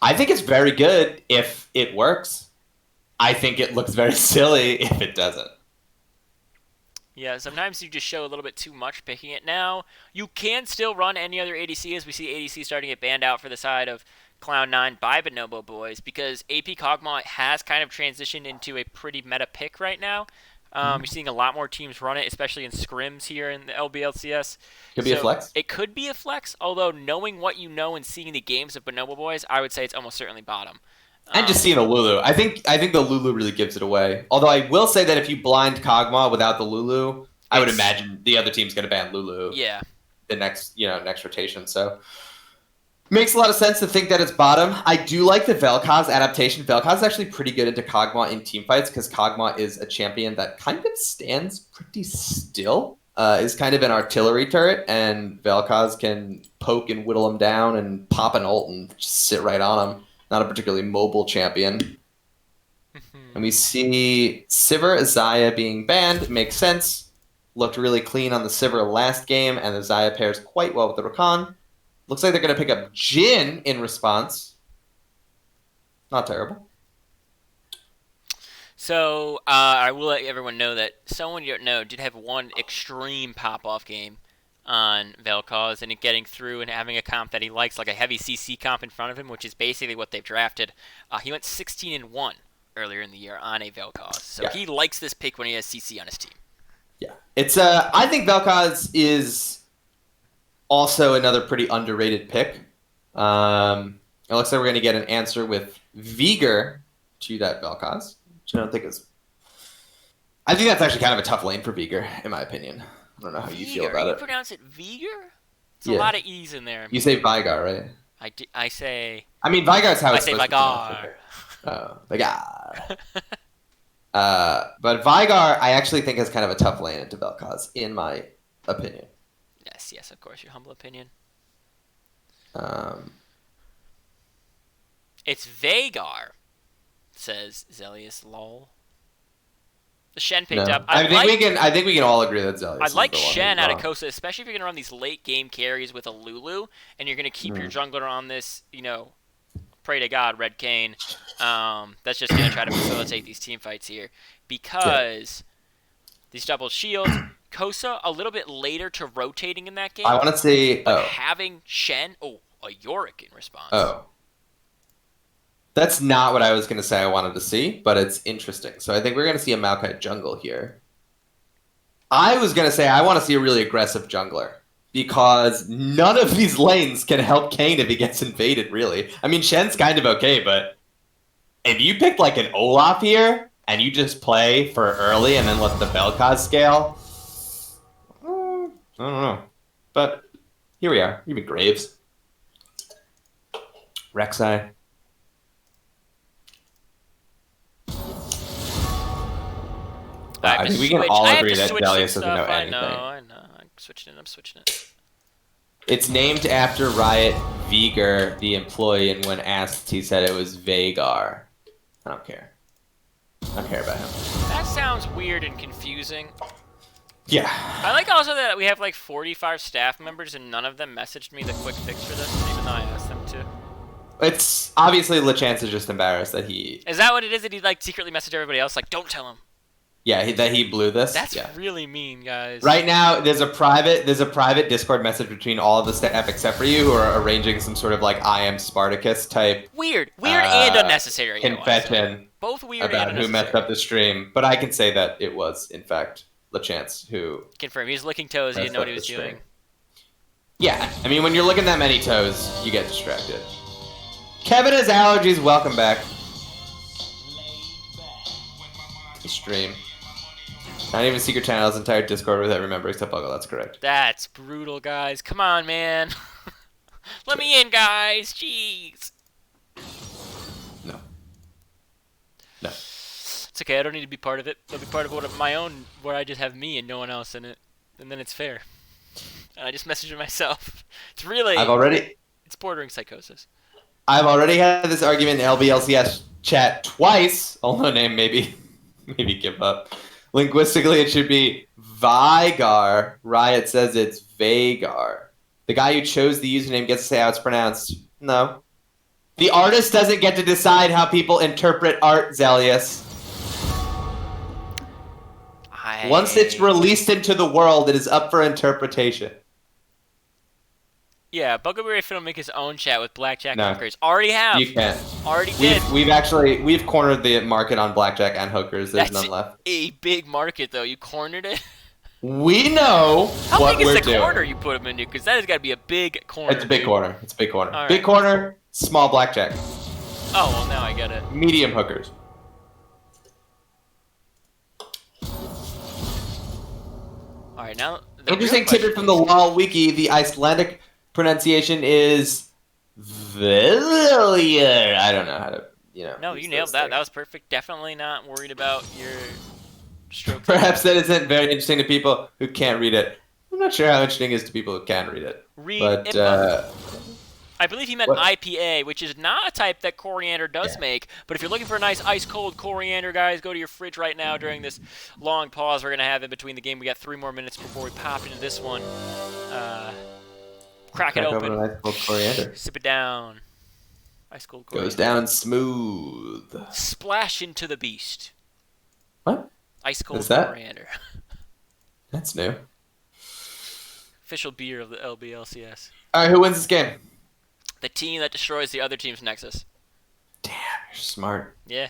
I think it's very good if it works. I think it looks very silly if it doesn't. Yeah, sometimes you just show a little bit too much picking it now. You can still run any other ADC, as we see ADC starting to get banned out for the side of Cloud9 by Bonobo Boys, because AP Kog'Maw has kind of transitioned into a pretty meta pick right now. You're seeing a lot more teams run it, especially in scrims here in the LBLCS. Could be a flex. It could be a flex, although knowing what you know and seeing the games of Bonobo Boys, I would say it's almost certainly bottom. And just seeing a Lulu. I think the Lulu really gives it away. Although I will say that if you blind Kog'Maw without the Lulu, I would imagine the other team's going to ban Lulu. Yeah. The next rotation. So makes a lot of sense to think that it's bottom. I do like the Vel'Koz adaptation. Vel'Koz is actually pretty good into Kog'Maw in teamfights because Kog'Maw is a champion that kind of stands pretty still. Is kind of an artillery turret, and Vel'Koz can poke and whittle him down and pop an ult and just sit right on him. Not a particularly mobile champion. And we see Sivir Azaya being banned. Makes sense. Looked really clean on the Sivir last game, and the Xayah pairs quite well with the Rakan. Looks like they're going to pick up Jhin in response. Not terrible. So, I will let everyone know that someone you don't know did have one extreme pop-off game on Vel'Koz, and it getting through and having a comp that he likes, like a heavy CC comp in front of him, which is basically what they've drafted. He went 16-1 earlier in the year on a Vel'Koz. So he likes this pick when he has CC on his team. Yeah. It's I think Vel'Koz is also another pretty underrated pick. It looks like we're going to get an answer with Vigor to that Vel'Koz, which I don't think is... I think that's actually kind of a tough lane for Viger, in my opinion. I don't know how you feel about You it. pronounce it Viger? It's a Yeah. lot of E's in there. You say Vigar, right? I say... I mean, Vigar's how I it's say supposed Vigar. to be pronounced. Oh, Vigar. But Vigar, I actually think is kind of a tough lane into Vel'Koz, in my opinion. Yes, of course, your humble opinion. It's Vagar, says Zelius lol. The Shen picked up. I think we can all agree that Zelius. I is like the one Shen who's out of wrong. Kosa, especially if you're gonna run these late game carries with a Lulu, and you're gonna keep your jungler on this, pray to God, Red Kane. That's just gonna try to facilitate these team fights here because these double shields. Kosa a little bit later to rotating in that game. I want to see. But having Shen, a Yorick in response. Oh. That's not what I was going to say I wanted to see, but it's interesting. So I think we're going to see a Maokai jungle here. I was going to say I want to see a really aggressive jungler because none of these lanes can help Kane if he gets invaded, really. I mean, Shen's kind of okay, but if you pick like an Olaf here and you just play for early and then let the Vel'Koz scale, I don't know. But here we are. Even Graves. Rek'Sai. I think we can all agree that Zelius doesn't know anything. I know. I'm switching it. It's named after Riot Viger, the employee, and when asked, he said it was Vagar. I don't care. I don't care about him. That sounds weird and confusing. Yeah. I like also that we have like 45 staff members and none of them messaged me the quick fix for this, even though I asked them to. It's obviously LeChance is just embarrassed that he... Is that what it is, that he like secretly messaged everybody else? Like, don't tell him. Yeah, that he blew this. That's really mean, guys. Right now, there's a private Discord message between all of the staff except for you, who are arranging some sort of like I am Spartacus type. Weird and unnecessary. Confession. Both weird about and who unnecessary. messed up the stream, but I can say that it was in fact LeChance who confirmed. He was licking toes. He didn't know what he was doing. Yeah, I mean when you're licking that many toes, you get distracted. Kevin has allergies. Welcome back to the stream. Not even secret channels, entire Discord with every member except Buggle. That's correct. That's brutal, guys. Come on, man. Let me in, guys. Jeez. No. It's okay. I don't need to be part of it. I'll be part of my own, where I just have me and no one else in it, and then it's fair. And I just message it myself. It's really. It's bordering psychosis. I've already had this argument in LBLCS chat twice. Although name maybe give up. Linguistically, it should be Vigar. Riot says it's Vagar. The guy who chose the username gets to say how it's pronounced. No. The artist doesn't get to decide how people interpret art, Zelius. Once it's released into the world, it is up for interpretation. Yeah, Bugleberry Fin will make his own chat with blackjack No. hookers. Already have. You can't. Already did. We've cornered the market on blackjack and hookers. There's none left. A big market, though. You cornered it. We know How what big we're is the doing. corner you put him into? Because that has got to be a big corner. It's a big corner. It's a big corner. All right. Big corner, small blackjack. Oh, well, now I get it. Medium hookers. All right, now. Interesting tidbit from the LOL wiki. The Icelandic pronunciation is Villier. I don't know how to, No, you nailed that. That was perfect. Definitely not worried about your stroke. Perhaps that isn't very interesting to people who can't read it. I'm not sure how interesting it is to people who can read it. I believe he meant IPA, which is not a type that Coriander does make. But if you're looking for a nice ice-cold Coriander, guys, go to your fridge right now during this long pause we're going to have in between the game. We got 3 more minutes before we pop into this one. Crack it open. Ice cold coriander. Sip it down. Ice-cold Coriander. Goes down smooth. Splash into the beast. What? Ice-cold Is that? Coriander. That's new. Official beer of the LBLCS. All right, who wins this game? The team that destroys the other team's Nexus. Damn, you're smart. Yeah.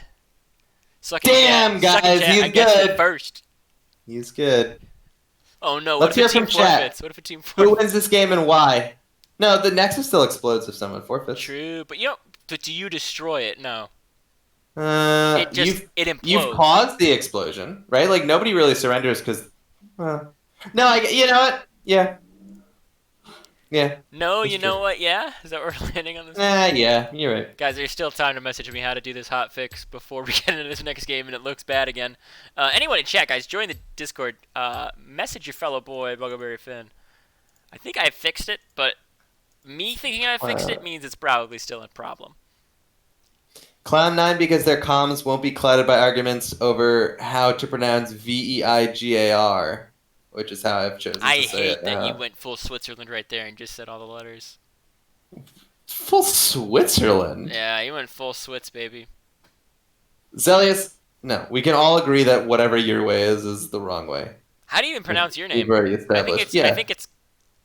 Damn, guys, he's good. First. He's good. Oh no! Let's what if hear a team from chat. forfeits? What if a team Who forfeits? wins this game and why? No, the Nexus still explodes if someone forfeits. True, but but do you destroy it? No. It you've implodes. caused the explosion, right? Like nobody really surrenders because. No, you know what? Yeah, yeah. No, That's you know true. what? Yeah, is that where we're landing on this? Yeah, you're right. Guys, there's still time to message me how to do this hot fix before we get into this next game and it looks bad again. Anyone in chat, guys, join the Discord. Message your fellow boy, Bugleberry Finn. I think I fixed it, but me thinking I fixed it means it's probably still a problem. Cloud9 because their comms won't be clouded by arguments over how to pronounce Veigar, which is how I've chosen I to say hate it. that you went full Switzerland right there and just said all the letters. Full Switzerland. Yeah, you went full Switz, baby. Zelius, no, we can all agree that whatever your way is the wrong way. How do you even pronounce your name? We've already I established. think it's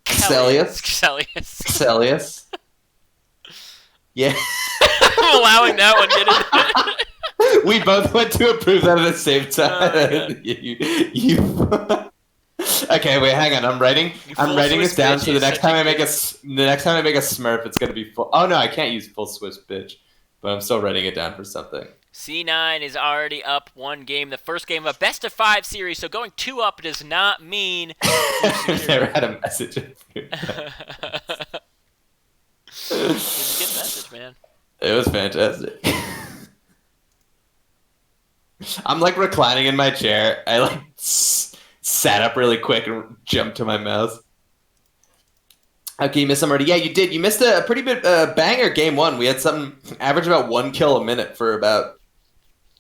Celius. Celius. Celius. Yeah. I'm allowing that one, didn't We both went to approve that at the same time. Oh, you Okay, wait, hang on. I'm writing this Swiss down bitch, so the you're next such a time I make good- the next time I make a Smurf, it's gonna be full. Oh no, I can't use full Swiss bitch, but I'm still writing it down for something. C9 is already up one game, the first game of a best of 5 series, so going 2 up does not mean I've never had a message. It was a good message, man. It was fantastic. I'm like reclining in my chair. I like sat up really quick and jumped to my mouse. Okay, you missed some already. Yeah, you did. You missed a pretty big banger game one. We had something average about 1 kill a minute for about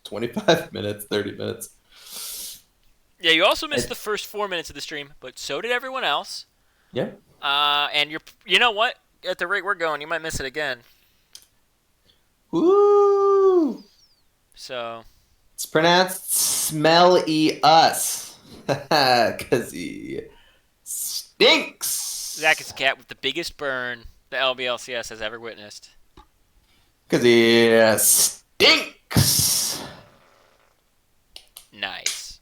25 minutes, 30 minutes. Yeah, you also missed the first 4 minutes of the stream, but so did everyone else. Yeah. And you know what? At the rate we're going, you might miss it again. Woo! So It's pronounced smelly us. Because he stinks. Zach is the cat with the biggest burn the LBLCS has ever witnessed. Because he stinks. Nice.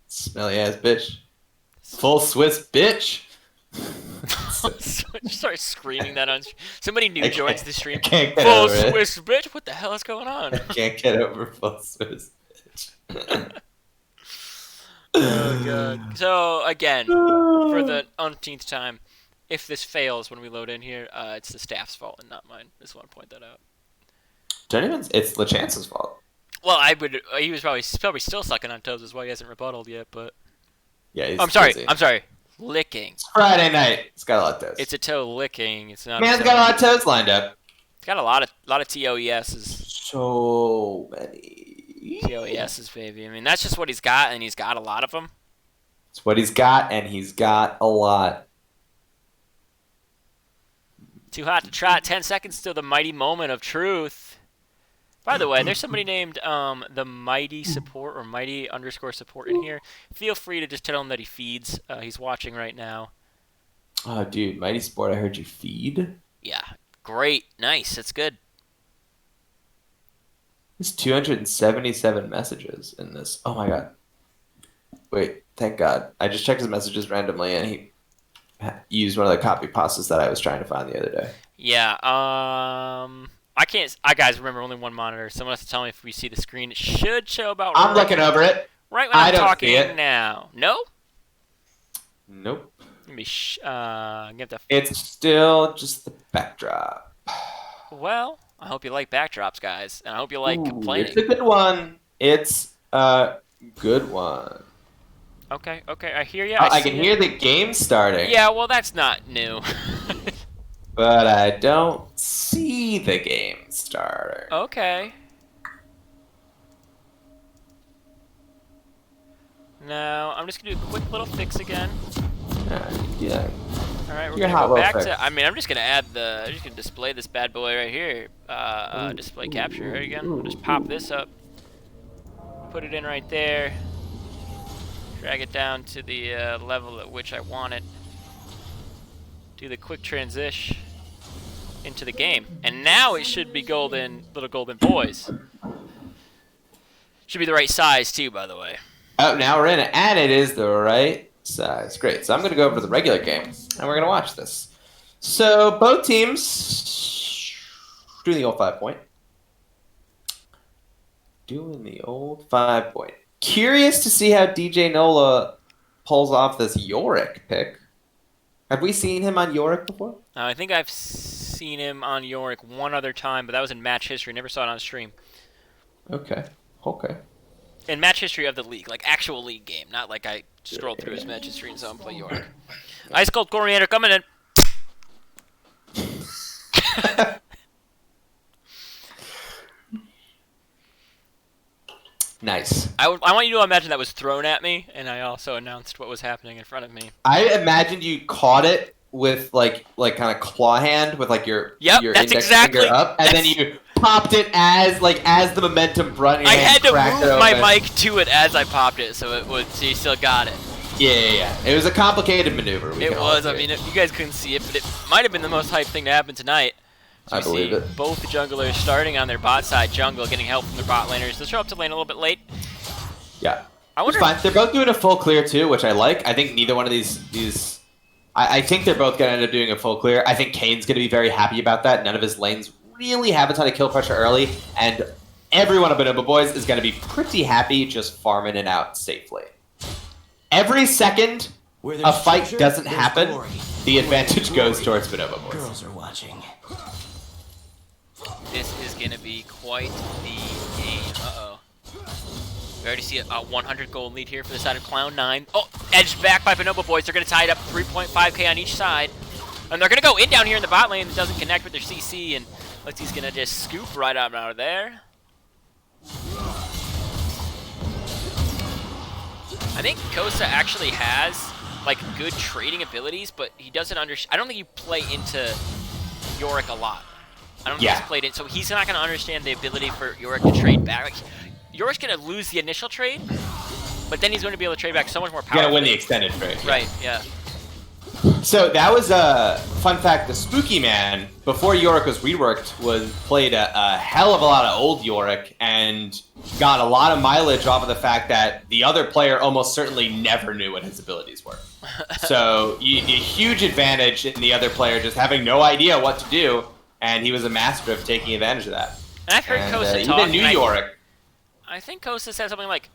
Smelly ass bitch. Full Swiss bitch. Start screaming that on. Somebody new joins the stream. Can't get Full over it. Swiss bitch. What the hell is going on? Can't get over full Swiss bitch. Oh god. So again, for the umpteenth time, if this fails when we load in here, it's the staff's fault and not mine. Just want to point that out. It's LeChance's fault. Well, he was probably still sucking on toes. Is why he hasn't rebutted yet. But Yeah, he's I'm sorry. busy. I'm sorry. Licking. It's Friday night. It's got a lot of toes. It's a toe licking. It's not. Man's a toe. got a lot of toes lined up. It's got a lot of TOESs. So many. TOESs, baby. I mean, that's just what he's got, and he's got a lot of them. It's what he's got, and he's got a lot. Too hot to trot. 10 seconds till the mighty moment of truth. By the way, there's somebody named the Mighty Support or Mighty _ Support in here. Feel free to just tell him that he feeds. He's watching right now. Oh, dude, Mighty Sport, I heard you feed. Yeah, great, nice. That's good. There's 277 messages in this. Oh my god. Wait, thank God. I just checked his messages randomly, and he used one of the copy pastas that I was trying to find the other day. Yeah. I can't. I guys remember only one monitor. Someone has to tell me if we see the screen. It should show about. I'm looking over it. Right when I I'm don't talking see it. now. No. Nope. Let me get the. It's still just the backdrop. Well, I hope you like backdrops, guys, and I hope you like complaining. It's a good one. It's a good one. Okay, I hear you. I can hear the game starting. Yeah, well, that's not new. But I don't see the game starting. Okay. Now, I'm just gonna do a quick little fix again. Yeah. All right, we're Your gonna hot go little back fix. to. I mean, I'm just gonna display this bad boy right here. Display capture right again. We'll just pop this up. Put it in right there. Drag it down to the level at which I want it. Do the quick transition into the game, and now it should be little golden boys. Should be the right size too, by the way. Oh, now we're in it, and it is the right size. Great. So I'm going to go over to the regular game, and we're going to watch this. So both teams doing the old 5-point. Doing the old 5-point. Curious to see how DJ Nola pulls off this Yorick pick. Have we seen him on Yorick before? I think I've seen him on Yorick one other time, but that was in match history. Never saw it on stream. Okay. In match history of the league, like actual league game, not like I scrolled through his match history and saw him play Yorick. Ice Cold Coriander coming in. Nice. I want you to imagine that was thrown at me, and I also announced what was happening in front of me. I imagined you caught it with like kind of claw hand with like your that's index exactly finger up, and then you popped it as the momentum brought your I hand, had to cracked move it my open. mic to it as I popped it, so you still got it. Yeah. It was a complicated maneuver. It was. I mean, you guys couldn't see it, but it might have been the most hyped thing to happen tonight. So I believe it. Both the junglers starting on their bot side jungle, getting help from their bot laners. They'll show up to lane a little bit late. Yeah. I wonder. It's fine. They're both doing a full clear too, which I like. I think neither one of these. I think they're both going to end up doing a full clear. I think Kane's going to be very happy about that. None of his lanes really have a ton of kill pressure early, and every one of Bonobo Boys is going to be pretty happy just farming it out safely. Every second a fight doesn't happen, the advantage goes towards Bonobo Boys. Girls are watching. This is going to be quite the game. Uh-oh. We already see a 100 gold lead here for the side of Cloud9. Oh, edged back by Bonobo Boys. They're going to tie it up 3.5k on each side. And they're going to go in down here in the bot lane. It doesn't connect with their CC, and looks he's going to just scoop right out of there. I think Kosa actually has, like, good trading abilities, but he doesn't understand. I don't think you play into Yorick a lot. I don't think he's played it, so he's not going to understand the ability for Yorick to trade back. Like, Yorick's going to lose the initial trade, but then he's going to be able to trade back so much more power. You gotta win the extended trade. Right, yeah. So that was a fun fact. The Spooky Man, before Yorick was reworked, played a hell of a lot of old Yorick and got a lot of mileage off of the fact that the other player almost certainly never knew what his abilities were. So a huge advantage in the other player just having no idea what to do, and he was a master of taking advantage of that. And I've heard Kosa talk. Even new Yorick. I think Kosa said something like,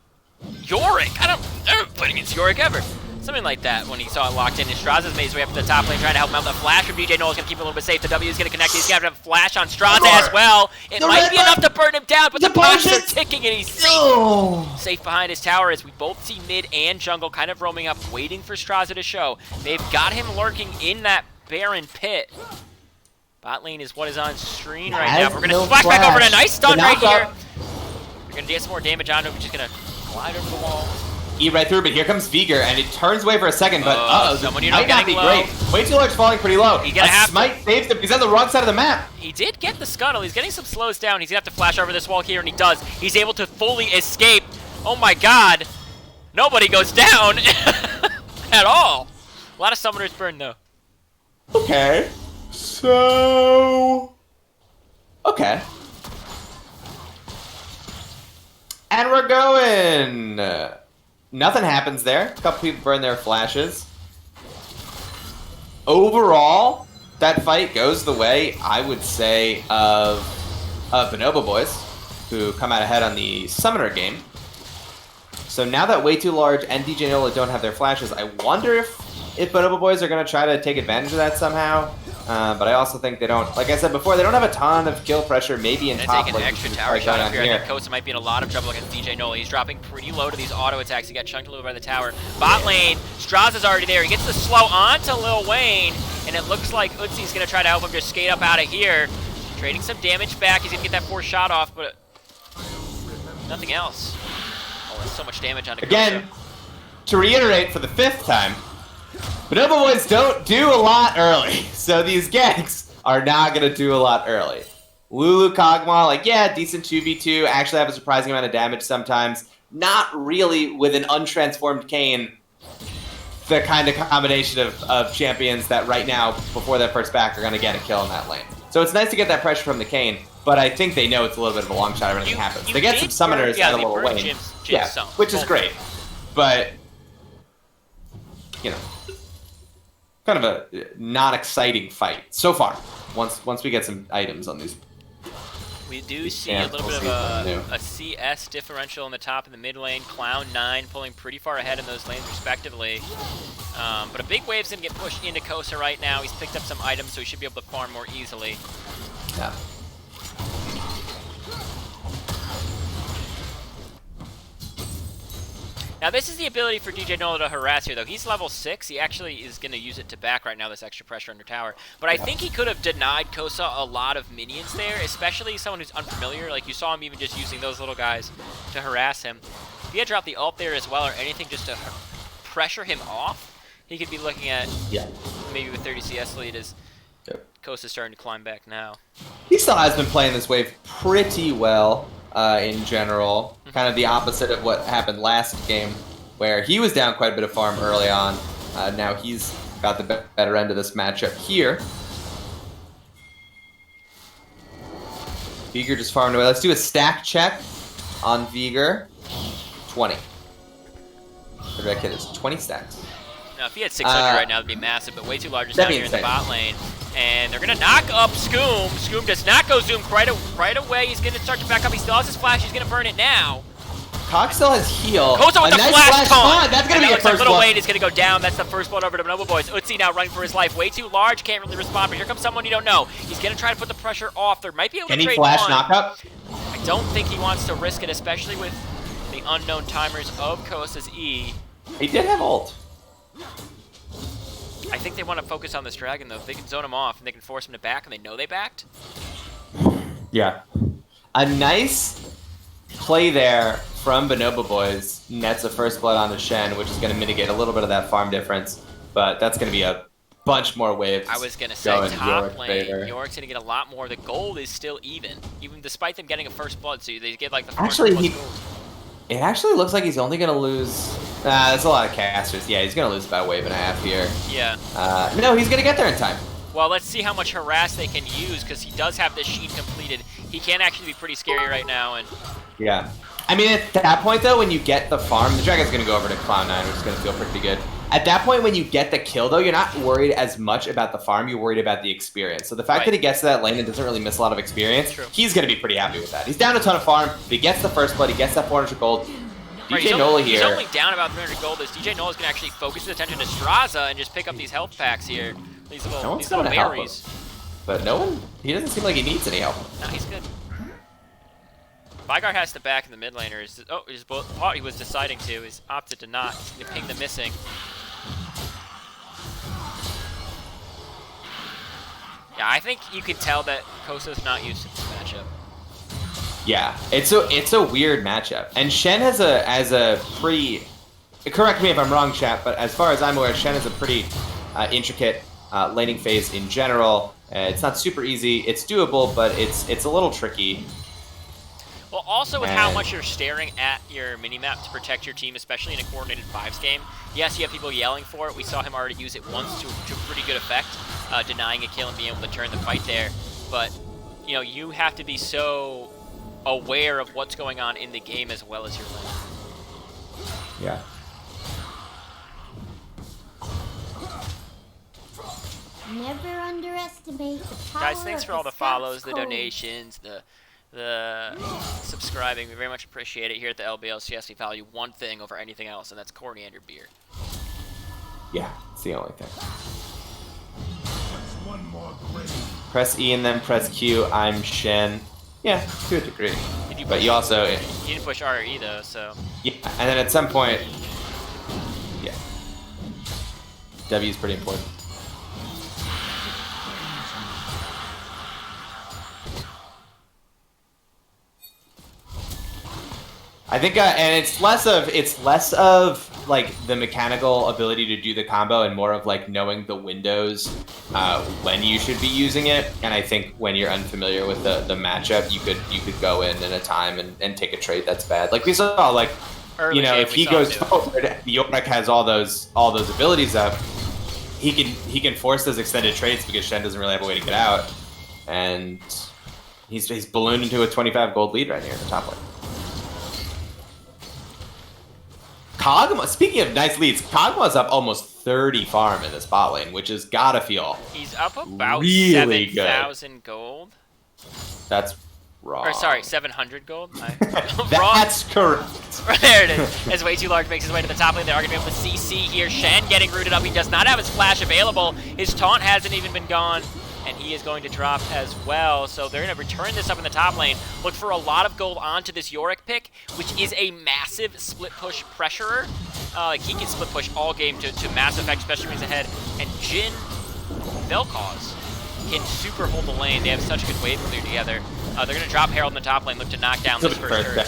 Yorick? I never played against Yorick ever. Something like that when he saw it locked in. Straza's made his way up to the top lane trying to help him out. The flash from DJ Noel's going to keep him a little bit safe. The W is going to connect. He's going to have a flash on Straza as well. It might be enough to burn him down, but the bombs are ticking and he's safe. Safe behind his tower as we both see mid and jungle kind of roaming up, waiting for Straza to show. They've got him lurking in that Baron pit. Bot lane is what is on screen right now. We're going to splash back over to a nice stun right here. We're going to get some more damage on him. We're just going to glide over the wall. Eat right through, but here comes Veigar, and it turns away for a second, but someone might not be great. Way too large, falling pretty low. Smite saves him. He's on the wrong side of the map. He did get the scuttle. He's getting some slows down. He's going to have to flash over this wall here, and he does. He's able to fully escape. Oh my god. Nobody goes down at all. A lot of summoners burn, though. Okay. So... Okay. And we're going. Nothing happens there. A couple people burn their flashes. Overall, that fight goes the way, I would say, of Bonobo Boys, who come out ahead on the Summoner game. So now that Way Too Large and DJ Nola don't have their flashes, I wonder if Bonobo Boys are going to try to take advantage of that somehow. But I also think they don't, like I said before, they don't have a ton of kill pressure, maybe in top. Take an extra tower shot up here. I think Kosa might be in a lot of trouble against DJ Nola. He's dropping pretty low to these auto attacks. He got chunked a little by the tower. Bot lane, Straza's already there. He gets the slow onto Lil Wayne, and it looks like Utzi's going to try to help him just skate up out of here. Trading some damage back. He's going to get that force shot off, but nothing else. Oh, that's so much damage on Again, to reiterate for the 5th time, Bonobo Boys don't do a lot early, so these ganks are not going to do a lot early. Lulu Kog'Maw, like, yeah, decent 2v2, actually have a surprising amount of damage sometimes. Not really with an untransformed Kayn, the kind of combination of champions that right now, before their first back, are going to get a kill in that lane. So it's nice to get that pressure from the Kayn, but I think they know it's a little bit of a long shot if anything happens. They get some summoners at a little Wayne. Yeah, which is great. But, you know, kind of a non-exciting fight so far. Once we get some items on these. We do see a little bit of a CS differential in the top and the mid lane. Cloud9 pulling pretty far ahead in those lanes respectively. But a big wave's going to get pushed into Kosa right now. He's picked up some items, so he should be able to farm more easily. Yeah. Now this is the ability for DJ Nola to harass here, though. He's level 6. He actually is going to use it to back right now, this extra pressure under tower. But I think he could have denied Kosa a lot of minions there, especially someone who's unfamiliar. Like, you saw him even just using those little guys to harass him. If he had dropped the ult there as well, or anything just to pressure him off, he could be looking at maybe with 30 CS lead as Kosa's starting to climb back now. He still has been playing this wave pretty well. In general, kind of the opposite of what happened last game, where he was down quite a bit of farm early on. Now he's got the better end of this matchup here. Viger just farmed away. Let's do a stack check on Viger. 20. The red kid is 20 stacks. Now, if he had 600 right now, that'd be massive, but way too large down here in the bot lane. And they're going to knock up Skoom. Skoom does not go Zoom right away. He's going to start to back up. He still has his flash. He's going to burn it now. Cox still has heal. Kosa with the nice flash taunt. That's going to be a first Little blood. Wayne is going to go down. That's the first blood over to Bonobo Boys. Utsi now running for his life. Way too large. Can't really respond, but here comes someone you don't know. He's going to try to put the pressure off. There might be able to trade Can he flash one. knockup? I don't think he wants to risk it, especially with the unknown timers of Kosa's E. He did have ult. I think they want to focus on this dragon, though. If they can zone him off and they can force him to back and they know they backed. Yeah. A nice play there from Bonobo Boys nets a first blood on the Shen, which is going to mitigate a little bit of that farm difference. But that's going to be a bunch more waves. I was going to say, top lane, York's going to get a lot more. The gold is still even despite them getting a first blood, so they get like the first gold. It actually looks like he's only going to lose... there's a lot of casters. Yeah, he's going to lose about a wave and a half here. Yeah. No, he's going to get there in time. Well, let's see how much harass they can use, because he does have this sheet completed. He can actually be pretty scary right now. And yeah. I mean, at that point, though, when you get the farm, the dragon's going to go over to Cloud9, which is going to feel pretty good. At that point, when you get the kill, though, you're not worried as much about the farm. You're worried about the experience. So the fact that he gets to that lane and doesn't really miss a lot of experience, he's going to be pretty happy with that. He's down a ton of farm. But he gets the first blood. He gets that 400 gold. DJ Nola here. He's only down about 300 gold. As DJ Nola's going to actually focus his attention to Straza and just pick up these health packs here. These little berries. But no one, he doesn't seem like he needs any help. No, he's good. Vygar has to back in the mid laner. He thought he was deciding to. He's opted to not. He's going to ping the missing. Yeah, I think you can tell that Kosa's not used to this matchup. Yeah, it's a weird matchup. And Shen has a pretty... Correct me if I'm wrong, chat, but as far as I'm aware, Shen has a pretty intricate laning phase in general. It's not super easy. It's doable, but it's a little tricky. Well, also with how much you're staring at your minimap to protect your team, especially in a coordinated 5s game. Yes, you have people yelling for it. We saw him already use it once to pretty good effect, denying a kill and being able to turn the fight there. But, you know, you have to be so aware of what's going on in the game as well as your lane. Yeah. Never underestimate the power. Guys, thanks of for all the Scout's follows, the code. donations, the subscribing. We very much appreciate it here at the LBLCS. We value one thing over anything else, and that's coriander beer. Yeah, it's the only thing. Press E and then press Q. I'm Shen. Yeah, to a degree. But you also... You didn't push RE though, so... Yeah, and then at some point... Yeah. W is pretty important. I think, and it's less of like the mechanical ability to do the combo and more of like knowing the windows when you should be using it. And I think when you're unfamiliar with the matchup, you could go in a time and take a trade that's bad. Like we saw, like early you know, game, if he goes forward, Yorick has all those abilities up. He can force those extended trades because Shen doesn't really have a way to get out, and he's ballooned into a 25 gold lead right here in the top lane. Kog'Maw, speaking of nice leads, Kog'Maw's up almost 30 farm in this bot lane, which has gotta feel he's up about really 7,000 gold. That's wrong. Or sorry, 700 gold. Wrong. That's correct. There it is. As Way Too Large makes his way to the top lane, they are going to be able to CC here. Shen getting rooted up. He does not have his flash available. His taunt hasn't even been gone, and he is going to drop as well. So they're going to return this up in the top lane. Look for a lot of gold onto this Yorick pick, which is a massive split push pressurer. Like he can split push all game to mass effect, especially when he's ahead. And Jin, Vel'Koz can super hold the lane. They have such good wave clear together. They're going to drop Herald in the top lane, look to knock down this first turret.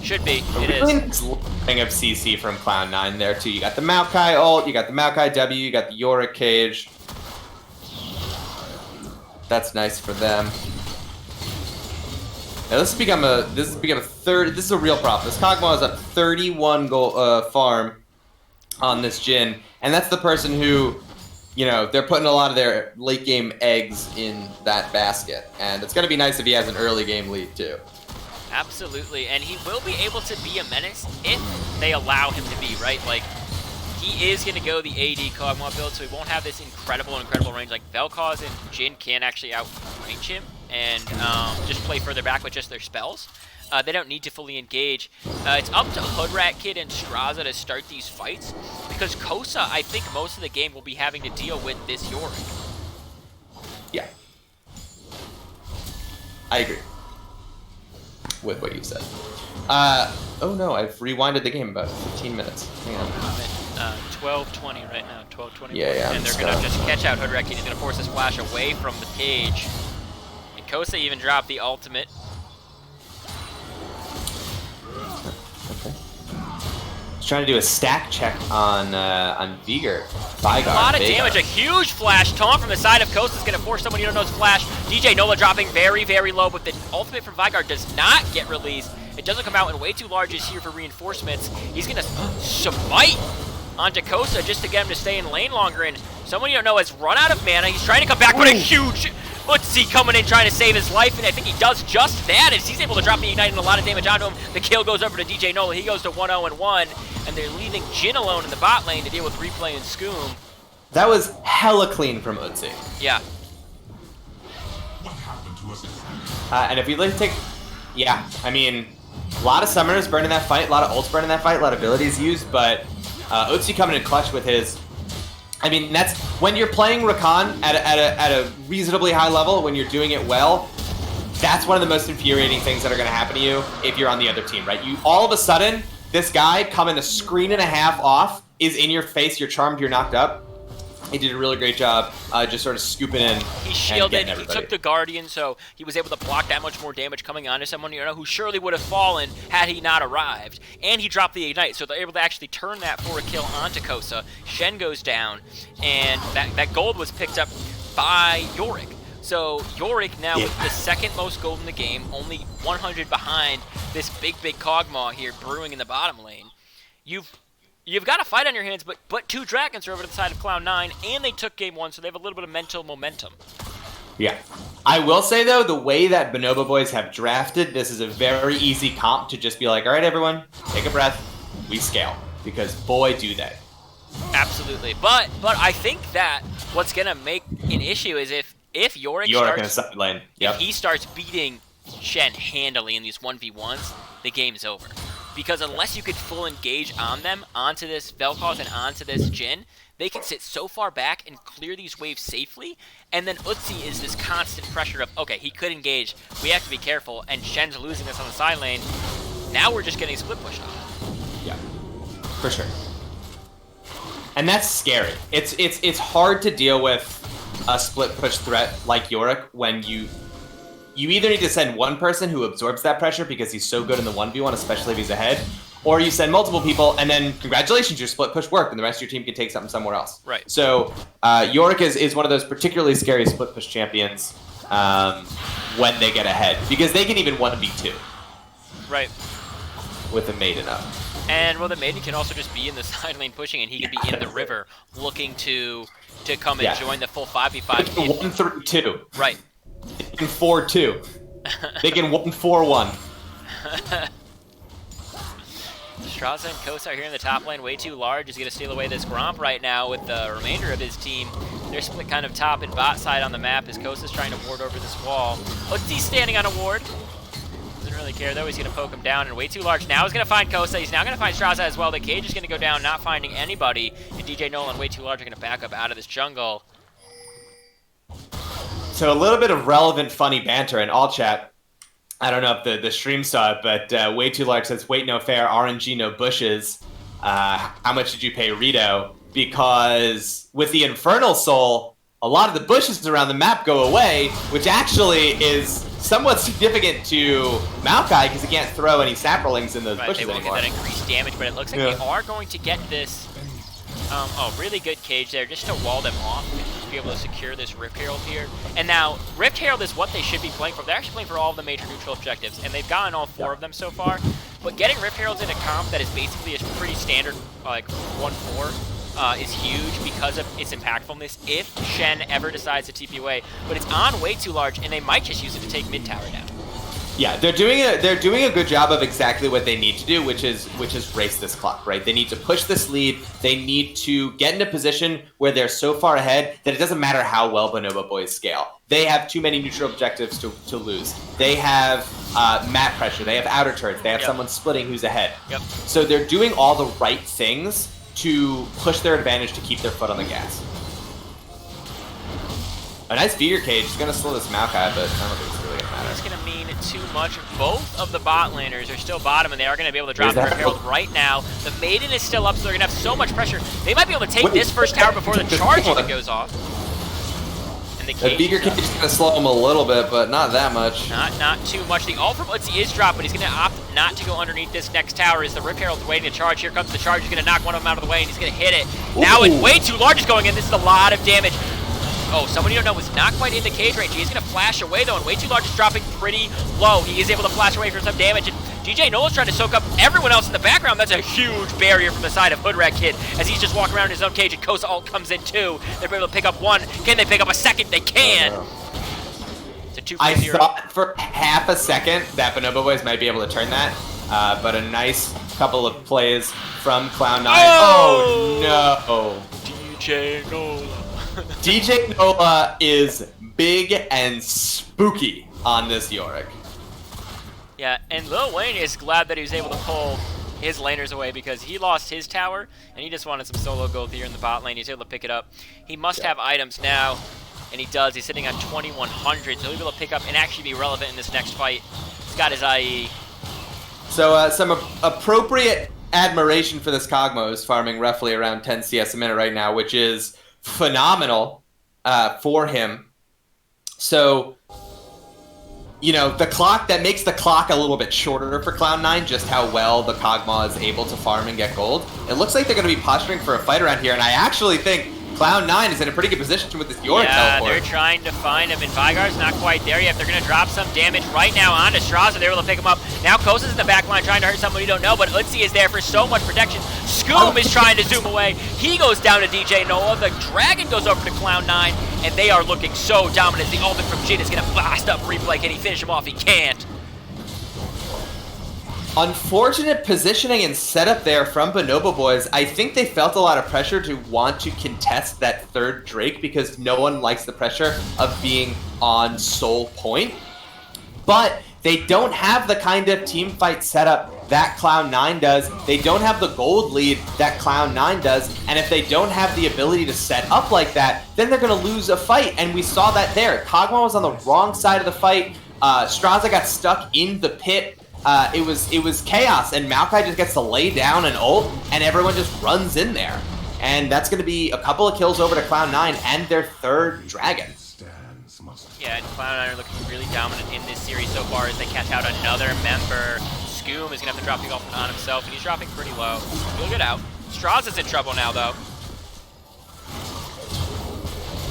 Should be. It is. Thing of CC from Cloud9 there too. You got the Maokai ult, you got the Maokai W, you got the Yorick cage. That's nice for them. Now this has become a third. This is a real problem. This Kog'Maw is up 31 gold farm on this Jhin, and that's the person who, you know, they're putting a lot of their late game eggs in that basket, and it's gonna be nice if he has an early game lead too. Absolutely, and he will be able to be a menace if they allow him to be, right? Like, he is going to go the AD Kog'Maw build, so he won't have this incredible range. Like, Vel'Koz and Jhin can actually outrange him and just play further back with just their spells. They don't need to fully engage. It's up to Hoodrat Kid and Straza to start these fights, because Kosa, I think most of the game will be having to deal with this Yorick. Yeah. I agree with what you said. Oh no, I've rewinded the game about 15 minutes. Hang on. I'm at 12:20 right now, 12:21. Yeah, and they're going to just catch out Hoodrat Kid. He's going to force his flash away from the cage. And Kosa even dropped the ultimate. Okay. He's trying to do a stack check on Vigor. A lot of damage, a huge flash taunt from the side of Kosa is going to force someone you don't know's flash. DJ Nola dropping very, very low, but the ultimate from Vigor does not get released. It doesn't come out, and Way Too Large is here for reinforcements. He's going to smite onto Kosa just to get him to stay in lane longer, and someone you don't know has run out of mana. He's trying to come back, but a huge Utsi coming in trying to save his life, and I think he does just that as he's able to drop the Ignite and a lot of damage onto him. The kill goes over to DJ Nola. He goes to 1-0-1, and they're leaving Jhin alone in the bot lane to deal with Replay and Scoom. That was hella clean from Utsi. Yeah. And if you look take, yeah, I mean, a lot of summoners burning that fight, a lot of ults burning that fight, a lot of abilities used, but Utsi coming in clutch with his. I mean, that's when you're playing Rakan at a reasonably high level, when you're doing it well. That's one of the most infuriating things that are going to happen to you if you're on the other team, right? You all of a sudden, this guy coming a screen and a half off is in your face. You're charmed. You're knocked up. He did a really great job just sort of scooping in. He shielded, he took the Guardian, so he was able to block that much more damage coming onto someone you know who surely would have fallen had he not arrived. And he dropped the Ignite, so they're able to actually turn that for a kill onto Kosa. Shen goes down, and that gold was picked up by Yorick. So Yorick now with the second most gold in the game, only 100 behind this big Kog'Maw here brewing in the bottom lane. You've got a fight on your hands, but two Dragons are over to the side of Cloud9, and they took game one, so they have a little bit of mental momentum. Yeah. I will say, though, the way that Bonobo boys have drafted, this is a very easy comp to just be like, all right, everyone, take a breath, we scale. Because, boy, do they. Absolutely. But I think that what's going to make an issue is if Yorick starts, lane. Yep. If he starts beating Shen handily in these 1v1s, the game's over. Because unless you could full engage on them, onto this Vel'Koz and onto this Jhin, they can sit so far back and clear these waves safely, and then Utsi is this constant pressure of, okay, he could engage, we have to be careful, and Shen's losing us on the side lane. Now we're just getting split pushed on. Yeah, for sure. And that's scary. It's hard to deal with a split push threat like Yorick when you either need to send one person who absorbs that pressure because he's so good in the 1v1, especially if he's ahead, or you send multiple people, and then congratulations, your split push worked, and the rest of your team can take something somewhere else. Right. So Yorick is one of those particularly scary split push champions when they get ahead, because they can even 1v2. Right. With a Maiden up. And well, the Maiden can also just be in the side lane pushing, and he can be in the river looking to come and join the full 5v5. 1-3-2. Right. They can 4-2. They can 1-4-1. Straza and Kosa are here in the top lane. Way too large. He's going to steal away this Gromp right now with the remainder of his team. They're split kind of top and bot side on the map as Kosa's trying to ward over this wall. Utzi's standing on a ward. Doesn't really care though. He's going to poke him down, and way too large now is going to find Kosa. He's now going to find Straza as well. The cage is going to go down, not finding anybody. And DJ Nolan and way too large are going to back up out of this jungle. So a little bit of relevant, funny banter in all chat. I don't know if the stream saw it, but way too large says, "Wait, no fair. RNG, no bushes. How much did you pay Rito?" Because with the Infernal Soul, a lot of the bushes around the map go away, which actually is somewhat significant to Maokai because he can't throw any saplings in those bushes They won't anymore. get that increased damage, but it looks like they are going to get this. Really good cage there just to wall them off and be able to secure this Rift Herald here. And now, Rift Herald is what they should be playing for. They're actually playing for all of the major neutral objectives, and they've gotten all 4 of them so far. But getting Rift Heralds in a comp that is basically a pretty standard, like, 1-4, is huge because of its impactfulness if Shen ever decides to TP away. But it's on way too large, and they might just use it to take mid tower down. Yeah, they're doing a good job of exactly what they need to do, which is race this clock, right? They need to push this lead. They need to get in a position where they're so far ahead that it doesn't matter how well Bonobo boys scale. They have too many neutral objectives to lose. They have map pressure. They have outer turrets. They have someone splitting who's ahead. Yep. So they're doing all the right things to push their advantage to keep their foot on the gas. A nice Feeder Cage is going to slow this Maokai, but I don't think it's really going to matter. It's going to mean too much. Both of the bot laners are still bottom, and they are going to be able to drop the Rift Herald right now. The Maiden is still up, so they're going to have so much pressure. They might be able to take this first tower before the charge even goes off. And the Feeder Cage is going to slow him a little bit, but not that much. Not too much. The ult from Utzi is dropped, but he's going to opt not to go underneath this next tower as the Rift Herald's waiting to charge. Here comes the charge. He's going to knock one of them out of the way, and he's going to hit it. Now it's way too large is going in. This is a lot of damage. Oh, someone you don't know was not quite in the cage range. He's going to flash away, though, and way too large is dropping pretty low. He is able to flash away for some damage, and DJ Nolan's trying to soak up everyone else in the background. That's a huge barrier from the side of Hoodrat Kid as he's just walking around in his own cage, and Kosa ult comes in, too. They're able to pick up one. Can they pick up a second? They can. It's a 2-0. I thought for half a second that Bonobo boys might be able to turn that, but a nice couple of plays from Cloud9. Oh no! DJ Nola. DJ Nola is big and spooky on this Yorick. Yeah, and Lil Wayne is glad that he was able to pull his laners away because he lost his tower, and he just wanted some solo gold here in the bot lane. He's able to pick it up. He must have items now, and he does. He's sitting on 2100, so he'll be able to pick up and actually be relevant in this next fight. He's got his IE. So some appropriate admiration for this Kog'Maw, who's farming roughly around 10 CS a minute right now, which is phenomenal for him. So, you know, the clock, that makes the clock a little bit shorter for Cloud9, just how well the Kog'Maw is able to farm and get gold. It looks like they're going to be posturing for a fight around here, and I actually think Cloud9 is in a pretty good position with this Yorick teleport. They're trying to find him, and Vygar's not quite there yet. They're going to drop some damage right now onto Straza. They're able to pick him up. Now Kosa's in the back line trying to hurt someone you don't know, but Utzi is there for so much protection. Scoom is trying to zoom away. He goes down to DJ Nola. The Dragon goes over to Cloud9, and they are looking so dominant. The ultimate from Jin is going to blast up Replay. Can he finish him off? He can't. Unfortunate positioning and setup there from Bonobo boys. I think they felt a lot of pressure to want to contest that third Drake because no one likes the pressure of being on soul point. But they don't have the kind of team fight setup that Cloud9 does. They don't have the gold lead that Cloud9 does. And if they don't have the ability to set up like that, then they're going to lose a fight. And we saw that there. Kog'Maw was on the wrong side of the fight. Straza got stuck in the pit. It was chaos, and Maokai just gets to lay down an ult, and everyone just runs in there. And that's going to be a couple of kills over to Cloud9 and their third Dragon. Yeah, and Cloud9 are looking really dominant in this series so far as they catch out another member. Scoom is going to have to drop the ult on himself, and he's dropping pretty low. He'll get out. Straza's in trouble now, though.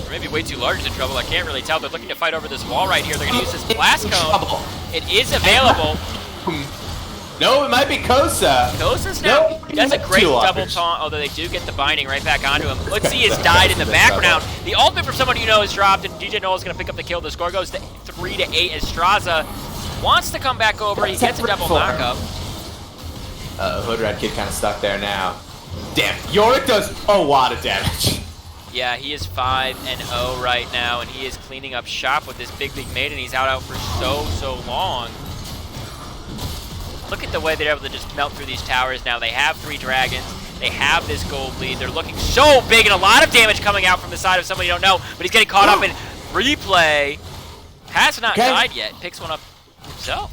Or maybe way too large in trouble. I can't really tell. They're looking to fight over this wall right here. They're going to use this blast cone. It is available. No, it might be Kosa. Kosa's now. No, That's a great too double large. taunt, although they do get the binding right back onto him. Utzi has died in the background. The ultimate from someone you know is dropped, and DJ Noel's going to pick up the kill. The score goes to 3-8 as Straza wants to come back over. He gets a double knockup. Hood Rat Kid kind of stuck there now. Damn, Yorick does a lot of damage. Yeah, he is 5-0 right now, and he is cleaning up shop with this big maiden. He's out for so long. Look at the way they're able to just melt through these towers now. They have 3 dragons. They have this gold lead. They're looking so big, and a lot of damage coming out from the side of somebody you don't know, but he's getting caught up in replay. Has not died yet. Picks one up himself.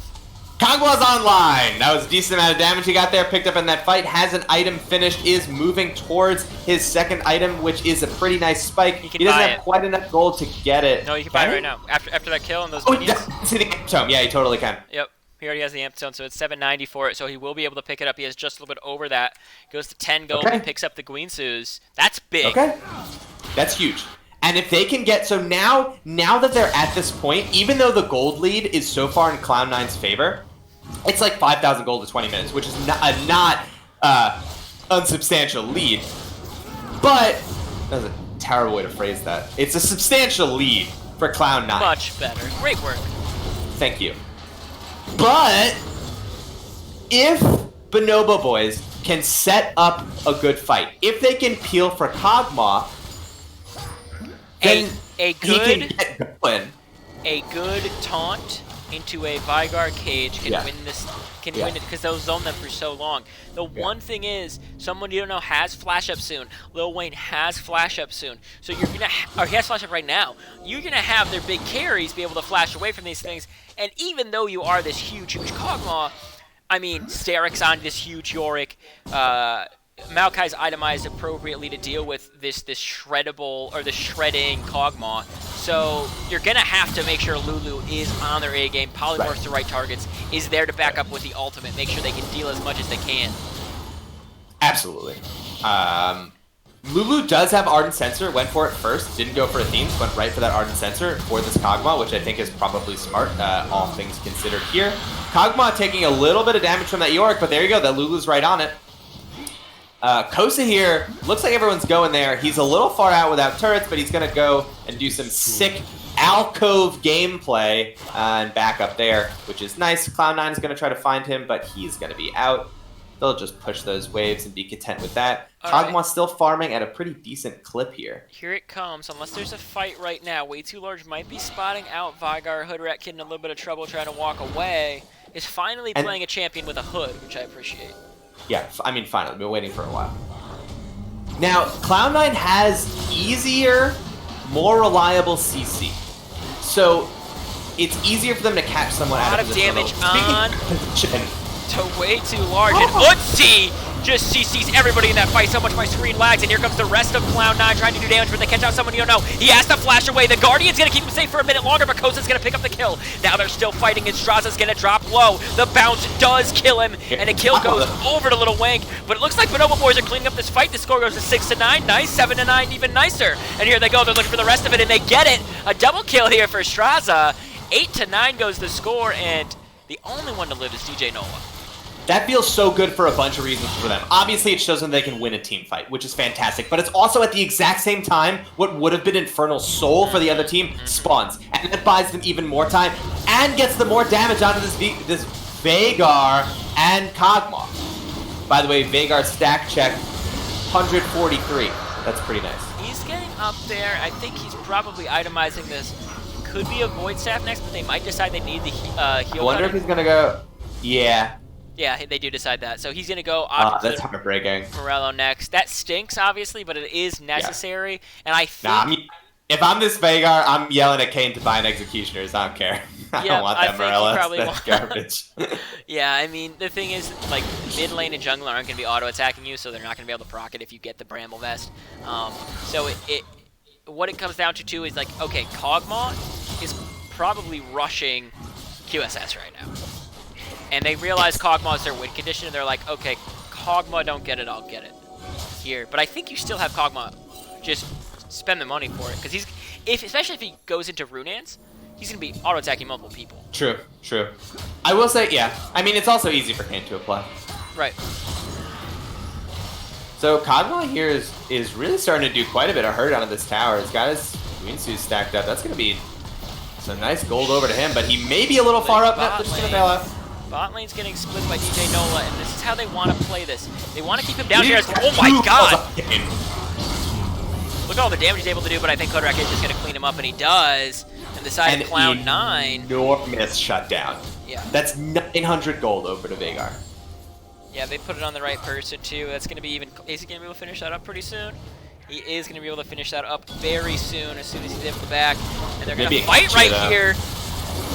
Kagwa's online. That was a decent amount of damage he got there, picked up in that fight. Has an item finished, is moving towards his second item, which is a pretty nice spike. He doesn't have quite enough gold to get it. No, you can buy it right now. After that kill and those minions. See the tome. Yeah, he totally can. Yep. He already has the amp zone, so it's 790 for it, so he will be able to pick it up. He has just a little bit over that. Goes to 10 gold and picks up the Guinsus. That's big. Okay. That's huge. And if they can get, so now that they're at this point, even though the gold lead is so far in Cloud9's favor, it's like 5,000 gold to 20 minutes, which is not unsubstantial lead. But, that was a terrible way to phrase that. It's a substantial lead for Cloud9. Much better. Great work. Thank you. But, if Bonobo Boys can set up a good fight, if they can peel for Kog'Maw, then he can get going. A good taunt into a Vygar cage can win this. Can win it because they'll zone them for so long. The one thing is, someone you don't know has flash up soon. Lil Wayne has flash up soon, so you're gonna, or he has flash up right now. You're gonna have their big carries be able to flash away from these things. And even though you are this huge Kog'Maw, I mean, Sterik's on this huge Yorick. Maokai's itemized appropriately to deal with this shreddable, or the shredding Kog'Maw. So you're going to have to make sure Lulu is on their A game, polymorphs the right targets, is there to back up with the ultimate, make sure they can deal as much as they can. Absolutely. Lulu does have Ardent Sensor, went for it first, didn't go for a Themes, went right for that Ardent Sensor for this Kog'Maw, which I think is probably smart, all things considered here. Kog'Maw taking a little bit of damage from that Yorick, but there you go, that Lulu's right on it. Kosa here, looks like everyone's going there. He's a little far out without turrets, but he's going to go and do some sick alcove gameplay and back up there, which is nice. Cloud9 is going to try to find him, but he's going to be out. They'll just push those waves and be content with that. Kog'Maw's still farming at a pretty decent clip here. Here it comes, unless there's a fight right now. Way Too Large might be spotting out Vygar. Hood Rat Kid in a little bit of trouble trying to walk away. Is finally playing a champion with a hood, which I appreciate. Yeah, I mean, finally. I've been waiting for a while. Now, Cloud9 has easier, more reliable CC. So, it's easier for them to catch someone out of this. A lot of damage on to Way Too Large. And Utsi just CCs everybody in that fight. So much my screen lags. And here comes the rest of Cloud9 trying to do damage, but they catch out someone you don't know. He has to flash away. The Guardian's going to keep him safe for a minute longer, but Kosa's going to pick up the kill. Now they're still fighting, and Straza's going to drop low. The bounce does kill him, and a kill goes over to Little Wank. But it looks like Bonobo Boys are cleaning up this fight. The score goes to 6-9. Nice. 7-9, even nicer. And here they go. They're looking for the rest of it, and they get it. A double kill here for Straza. 8-9 goes the score, and the only one to live is DJ Nola. That feels so good for a bunch of reasons for them. Obviously, it shows them they can win a team fight, which is fantastic. But it's also at the exact same time, what would have been Infernal Soul for the other team spawns. And that buys them even more time and gets them more damage onto this Veigar and Kog'Maw. By the way, Veigar stack check, 143. That's pretty nice. He's getting up there. I think he's probably itemizing this. Could be a Void Staff next, but they might decide they need the heal. I wonder if he's going to go... Yeah. Yeah, they do decide that. So he's going to go that's heartbreaking. Morello next. That stinks, obviously, but it is necessary. Yeah. And I think... if I'm this Veigar, I'm yelling at Kane to buy an Executioners. I don't care. I don't want that Morello. That's garbage. Yeah, I mean, the thing is, like, mid lane and jungler aren't going to be auto-attacking you, so they're not going to be able to proc it if you get the Bramble Vest. So what it comes down to, too, is, like, okay, Kog'Maw is probably rushing QSS right now. And they realize Kog'Maw is their win condition, and they're like, okay, Kog'Maw don't get it, I'll get it here. But I think you still have Kog'Maw just spend the money for it, because especially if he goes into Runaan's, he's going to be auto-attacking multiple people. True, true. I will say, yeah. I mean, it's also easy for Kane to apply. Right. So Kog'Maw here is really starting to do quite a bit of hurt onto this tower. He's got his Winsu stacked up. That's going to be some nice gold over to him, but he may be a little far up. No, they're just going to bail out. Bot lane's getting split by DJ Nola, and this is how they want to play this. They want to keep him down here. Oh my god! Look at all the damage he's able to do, but I think Kodrak is just going to clean him up, and he does. And the side of Cloud9. Enormous shutdown. Yeah. That's 900 gold over to Veigar. Yeah, they put it on the right person, too. That's going to be even... Is he going to be able to finish that up pretty soon? He is going to be able to finish that up very soon, as soon as he's able to back. And they're going to fight right here.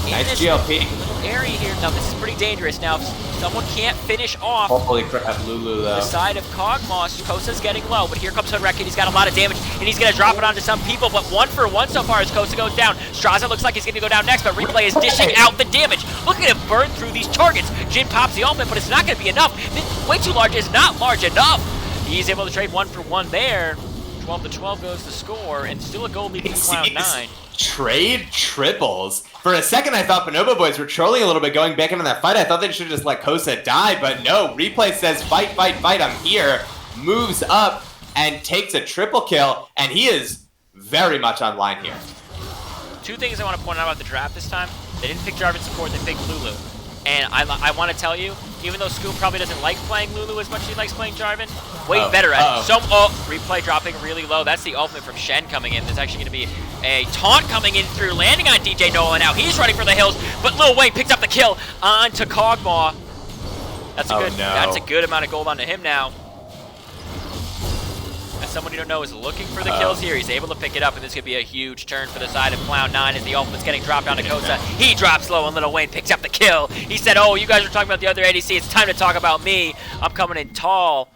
Nice GLP. Little area here. Now, this is pretty dangerous. Now, if someone can't finish off... Holy crap, Lulu, though. The side of Kog'Maw, Kosa's getting low, but here comes Hoodwreck, and he's got a lot of damage, and he's going to drop it onto some people, but 1 for 1 so far as Kosa goes down. Straza looks like he's going to go down next, but Replay is dishing out the damage. Look at him burn through these targets. Jin pops the ultimate, but it's not going to be enough. Way too large is not large enough. He's able to trade 1 for 1 there. 12-12 goes the score, and still a goal lead for Cloud9. Trade triples. For a second, I thought Bonobo boys were trolling a little bit going back into that fight. I thought they should have just let Kosa die, but no. Replay says, fight, fight, fight, I'm here. Moves up and takes a triple kill, and he is very much online here. 2 things I want to point out about the draft this time. They didn't pick Jarvan support, they picked Lulu. And I want to tell you, even though Scoop probably doesn't like playing Lulu as much as he likes playing Jarvan, way better at it. Replay dropping really low. That's the ultimate from Shen coming in. There's actually going to be a taunt coming in through, landing on DJ Nola. Now he's running for the hills, but Lil Wayne picks up the kill onto Kog'Maw. That's a good amount of gold onto him now. As someone you don't know is looking for the kills here, he's able to pick it up, and this could be a huge turn for the side of Cloud9 as the ultimate's getting dropped onto Kosa. He drops low, and Lil Wayne picks up the kill. He said, oh, you guys are talking about the other ADC. It's time to talk about me. I'm coming in tall.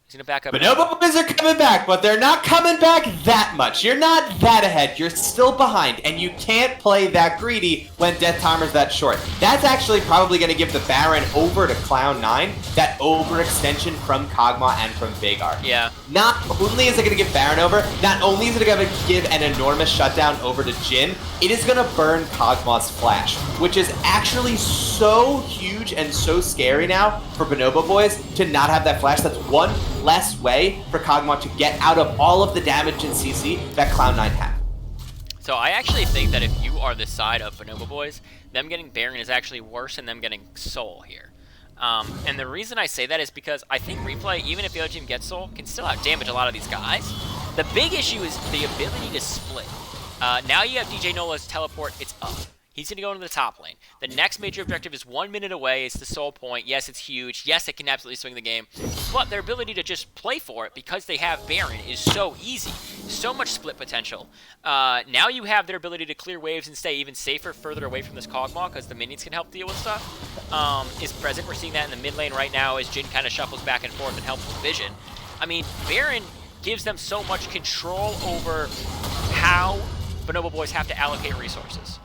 He's going to back up. Bonobo boys are coming back, but they're not coming back that much. You're not that ahead. You're still behind, and you can't play that greedy when death timer's that short. That's actually probably going to give the Baron over to Cloud9, that overextension from Kog'Maw and from Veigar. Yeah. Not only is it going to give Baron over, not only is it going to give an enormous shutdown over to Jin, it is going to burn Kog'Maw's flash, which is actually so huge and so scary now for Bonobo boys to not have that flash. That's one less way for Kog'Maw to get out of all of the damage in CC that Cloud9 had. So I actually think that if you are the side of Bonobo boys, them getting Baron is actually worse than them getting Soul here. And the reason I say that is because I think Replay, even if the other team gets Soul, can still outdamage a lot of these guys. The big issue is the ability to split. Now you have DJ Nola's teleport, it's up. He's going to go into the top lane. The next major objective is 1 minute away. It's the Soul Point. Yes, it's huge. Yes, it can absolutely swing the game. But their ability to just play for it because they have Baron is so easy. So much split potential. Now you have their ability to clear waves and stay even safer further away from this Kog'Maw because the minions can help deal with stuff. Is present. We're seeing that in the mid lane right now as Jin kind of shuffles back and forth and helps with vision. I mean, Baron gives them so much control over how Bonobo boys have to allocate resources.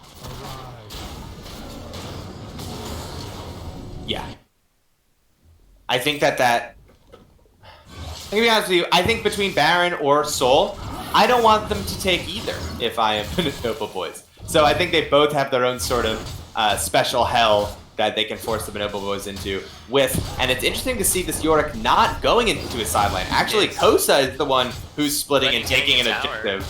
Yeah. I think I'm gonna be honest with you, I think between Baron or Soul, I don't want them to take either if I am Bonobo boys. So I think they both have their own sort of special hell that they can force the Bonobo boys into with. And it's interesting to see this Yorick not going into his side lane. Actually, Kosa is the one who's splitting and taking an objective.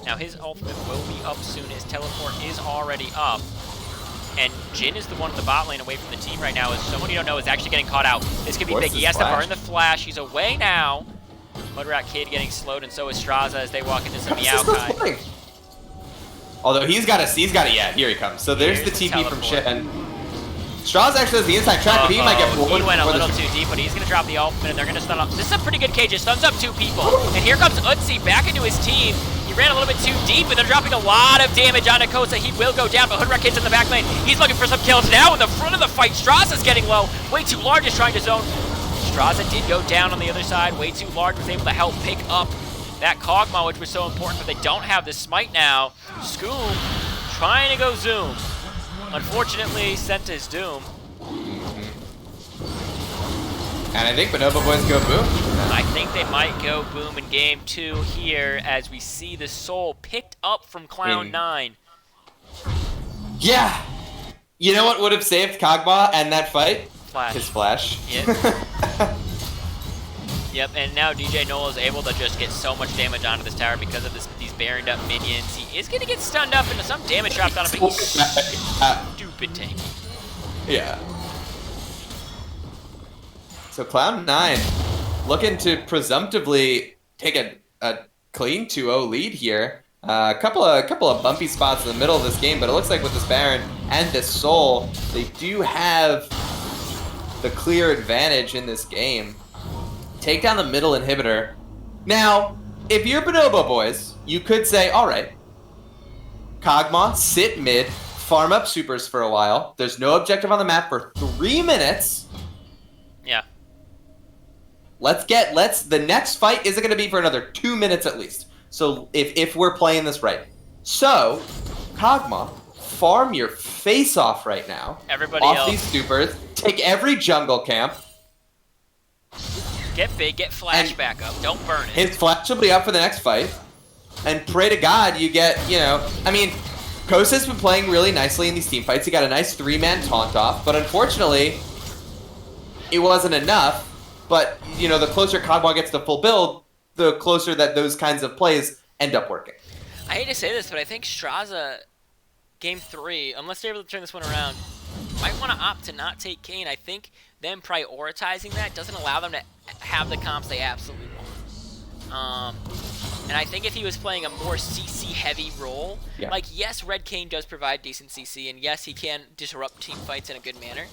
Now his ultimate will be up soon. His teleport is already up. And Jin is the one in the bot lane away from the team right now. As someone you don't know is actually getting caught out. This could be big. He has to burn the flash. He's away now. Mudrat Kid getting slowed, and so is Straza as they walk into some Meowkai. Although he's got a, yeah, here he comes. So there's the TP from Shen. Straza actually has the inside track, but he might get blown. He went a little too deep, but he's going to drop the ultimate, and they're going to stun up. This is a pretty good cage. It stuns up 2 people. And here comes Utsi back into his team. He ran a little bit too deep, and they're dropping a lot of damage on Kosa. He will go down, but Hoodwreck Kid's in the back lane. He's looking for some kills now in the front of the fight. Straza's getting low. Way too large is trying to zone. Straza did go down on the other side. Way too large was able to help pick up that Kog'Maw, which was so important, but they don't have the smite now. Scoom trying to go zoom. Unfortunately, sent his doom. And I think Bonobo boys go boom. I think they might go boom in game 2 here as we see the Soul picked up from Cloud9. Yeah. You know what would have saved Kog'Maw and that fight? Flash. His flash. Yep. Yep, and now DJ Nola is able to just get so much damage onto this tower because of these baroned up minions. He is going to get stunned up into some damage dropped on him, but he's stupid tanky. Yeah. So Cloud9 looking to presumptively take a clean 2-0 lead here. A couple of bumpy spots in the middle of this game, but it looks like with this Baron and this Soul, they do have the clear advantage in this game. Take down the middle inhibitor. Now, if you're Bonobo boys, you could say, all right, Kog'Maw, sit mid, farm up supers for a while. There's no objective on the map for 3 minutes. Yeah. The next fight isn't going to be for another 2 minutes at least. So if we're playing this right. So, Kog'Maw, farm your face off right now. Everybody off else. These supers. Take every jungle camp. Get big, get flash back up. Don't burn it. His flash will be up for the next fight. And pray to God you get, I mean, Kosa's been playing really nicely in these team fights. He got a nice 3-man taunt off, but unfortunately, it wasn't enough. But, the closer Kog'Maw gets to full build, the closer that those kinds of plays end up working. I hate to say this, but I think Straza, game 3, unless they're able to turn this one around, might want to opt to not take Kayn. I think them prioritizing that doesn't allow them to have the comps they absolutely want. And I think if he was playing a more CC-heavy role, like, yes, Red Kayn does provide decent CC, and yes, he can disrupt team fights in a good manner.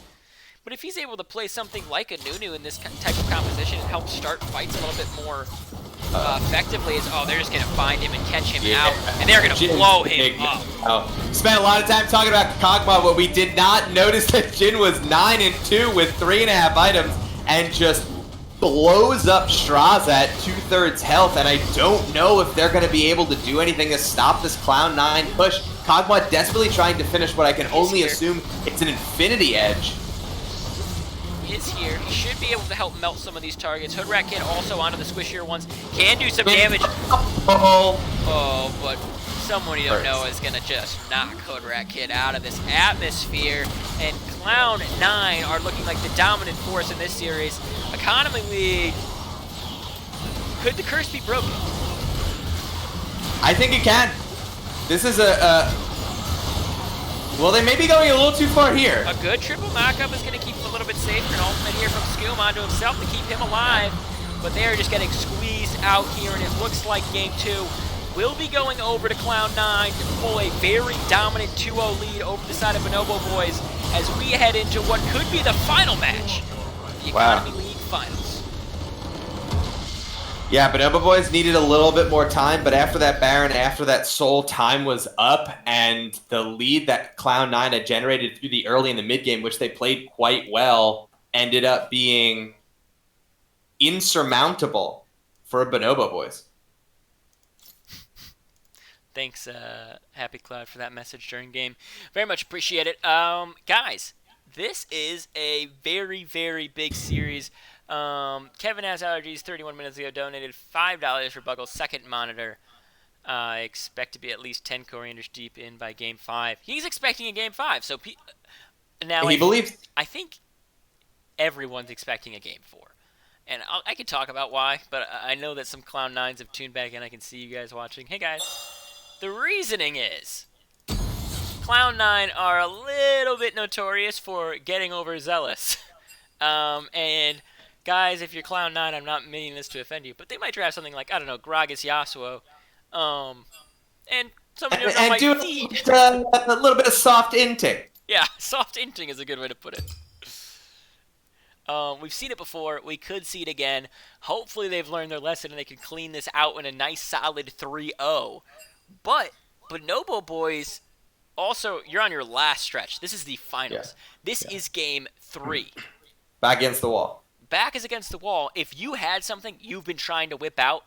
But if he's able to play something like a Nunu in this type of composition and help start fights a little bit more effectively, they're just going to find him and catch him out, and they're going to blow him up. Spent a lot of time talking about Kog'Maw, but we did not notice that Jin was 9-2 with 3.5 items and just blows up Straza at 2/3 health, and I don't know if they're going to be able to do anything to stop this Cloud9 push. Kog'Maw desperately trying to finish what I can only assume it's an Infinity Edge. Is here. He should be able to help melt some of these targets. Hoodrat Kid also onto the squishier ones. Can do some damage. Oh, but someone you don't know is going to just knock Hoodrat Kid out of this atmosphere. And Cloud9 are looking like the dominant force in this series. Economy League. Could the curse be broken? I think it can. This is well, they may be going a little too far here. A good triple knockup is going to keep him a little bit safer. An ultimate here from Skoom onto himself to keep him alive. But they are just getting squeezed out here, and it looks like game 2 will be going over to Cloud9 to pull a very dominant 2-0 lead over the side of Bonobo boys as we head into what could be the final match. The Economy League Finals. Yeah, Bonobo boys needed a little bit more time, but after that Baron, after that Soul, time was up, and the lead that Cloud9 had generated through the early and the mid game, which they played quite well, ended up being insurmountable for Bonobo boys. Thanks, Happy Cloud, for that message during game. Very much appreciate it. Guys, this is a very, very big series. Kevin has allergies 31 minutes ago, donated $5 for Buggle's second monitor. I expect to be at least 10 corianders deep in by game 5. He's expecting a game 5, so now He believes. I think everyone's expecting a game 4. And I could talk about why, but I know that some Cloud9s have tuned back in. I can see you guys watching. Hey guys, the reasoning is Cloud9 are a little bit notorious for getting overzealous. And guys, if you're Cloud9, I'm not meaning this to offend you, but they might draft something like, I don't know, Gragas Yasuo. And someone you don't know might do feed. a little bit of soft intake. Yeah, soft inting is a good way to put it. We've seen it before. We could see it again. Hopefully they've learned their lesson and they can clean this out in a nice solid 3-0. But Bonobo boys, also, you're on your last stretch. This is the finals. This is game 3. Back against the wall. Back is against the wall. If you had something you've been trying to whip out,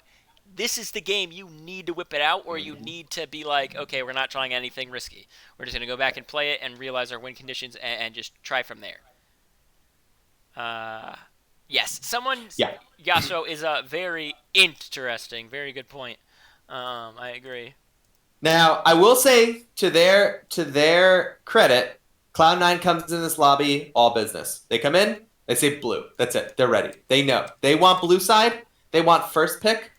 this is the game you need to whip it out, or you need to be like, okay, we're not trying anything risky. We're just going to go back and play it and realize our win conditions and just try from there. Yes, Yasuo is a very interesting, very good point. I agree. Now, I will say, to their credit, Cloud9 comes in this lobby, all business. They come in, they say blue. That's it. They're ready. They know. They want blue side. They want first pick.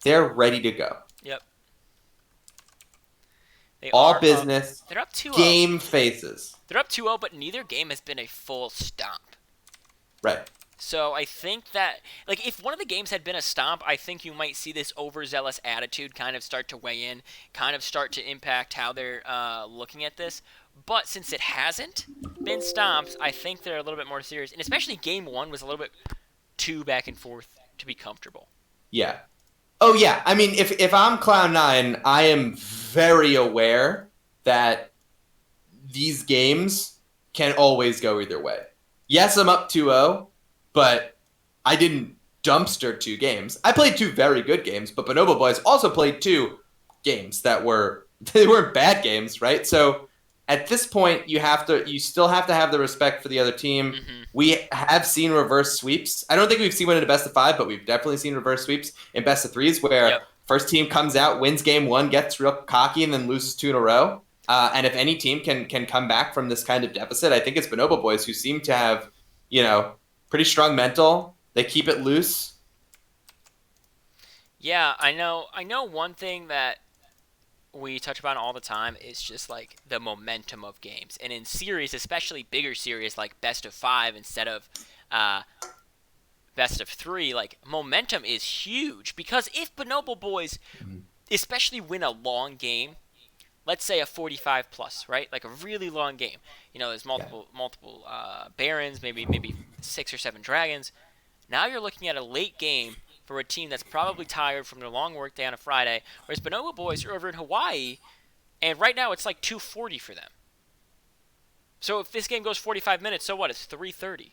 They're ready to go. Yep. They All are business. they're up 2-0. Game faces. They're up 2-0, but neither game has been a full stomp. Right. So I think that, like, if one of the games had been a stomp, I think you might see this overzealous attitude kind of start to weigh in, kind of start to impact how they're looking at this. But since it hasn't been stomps, I think they're a little bit more serious. And especially game one was a little bit too back and forth to be comfortable. Yeah. Oh yeah. I mean, if I'm Cloud9, I am very aware that these games can always go either way. Yes, I'm up 2-0, but I didn't dumpster 2 games. I played 2 very good games, but Bonobo Boys also played 2 games that they weren't bad games, right? So at this point, you still have to have the respect for the other team. Mm-hmm. We have seen reverse sweeps. I don't think we've seen one in a best of 5, but we've definitely seen reverse sweeps in best of 3s where first team comes out, wins game 1, gets real cocky, and then loses 2 in a row. And if any team can come back from this kind of deficit, I think it's Bonobo Boys, who seem to have, pretty strong mental. They keep it loose. Yeah, I know one thing that we touch upon all the time is just like the momentum of games. And in series, especially bigger series like best of 5 instead of best of 3, like momentum is huge. Because if Bonobo Boys especially win a long game, let's say a 45 plus, right? Like a really long game. There's multiple barons, maybe 6 or 7 dragons. Now you're looking at a late game for a team that's probably tired from their long work day on a Friday, whereas Bonobo Boys are over in Hawaii, and right now it's like 2:40 for them. So if this game goes 45 minutes, so what? It's 3:30.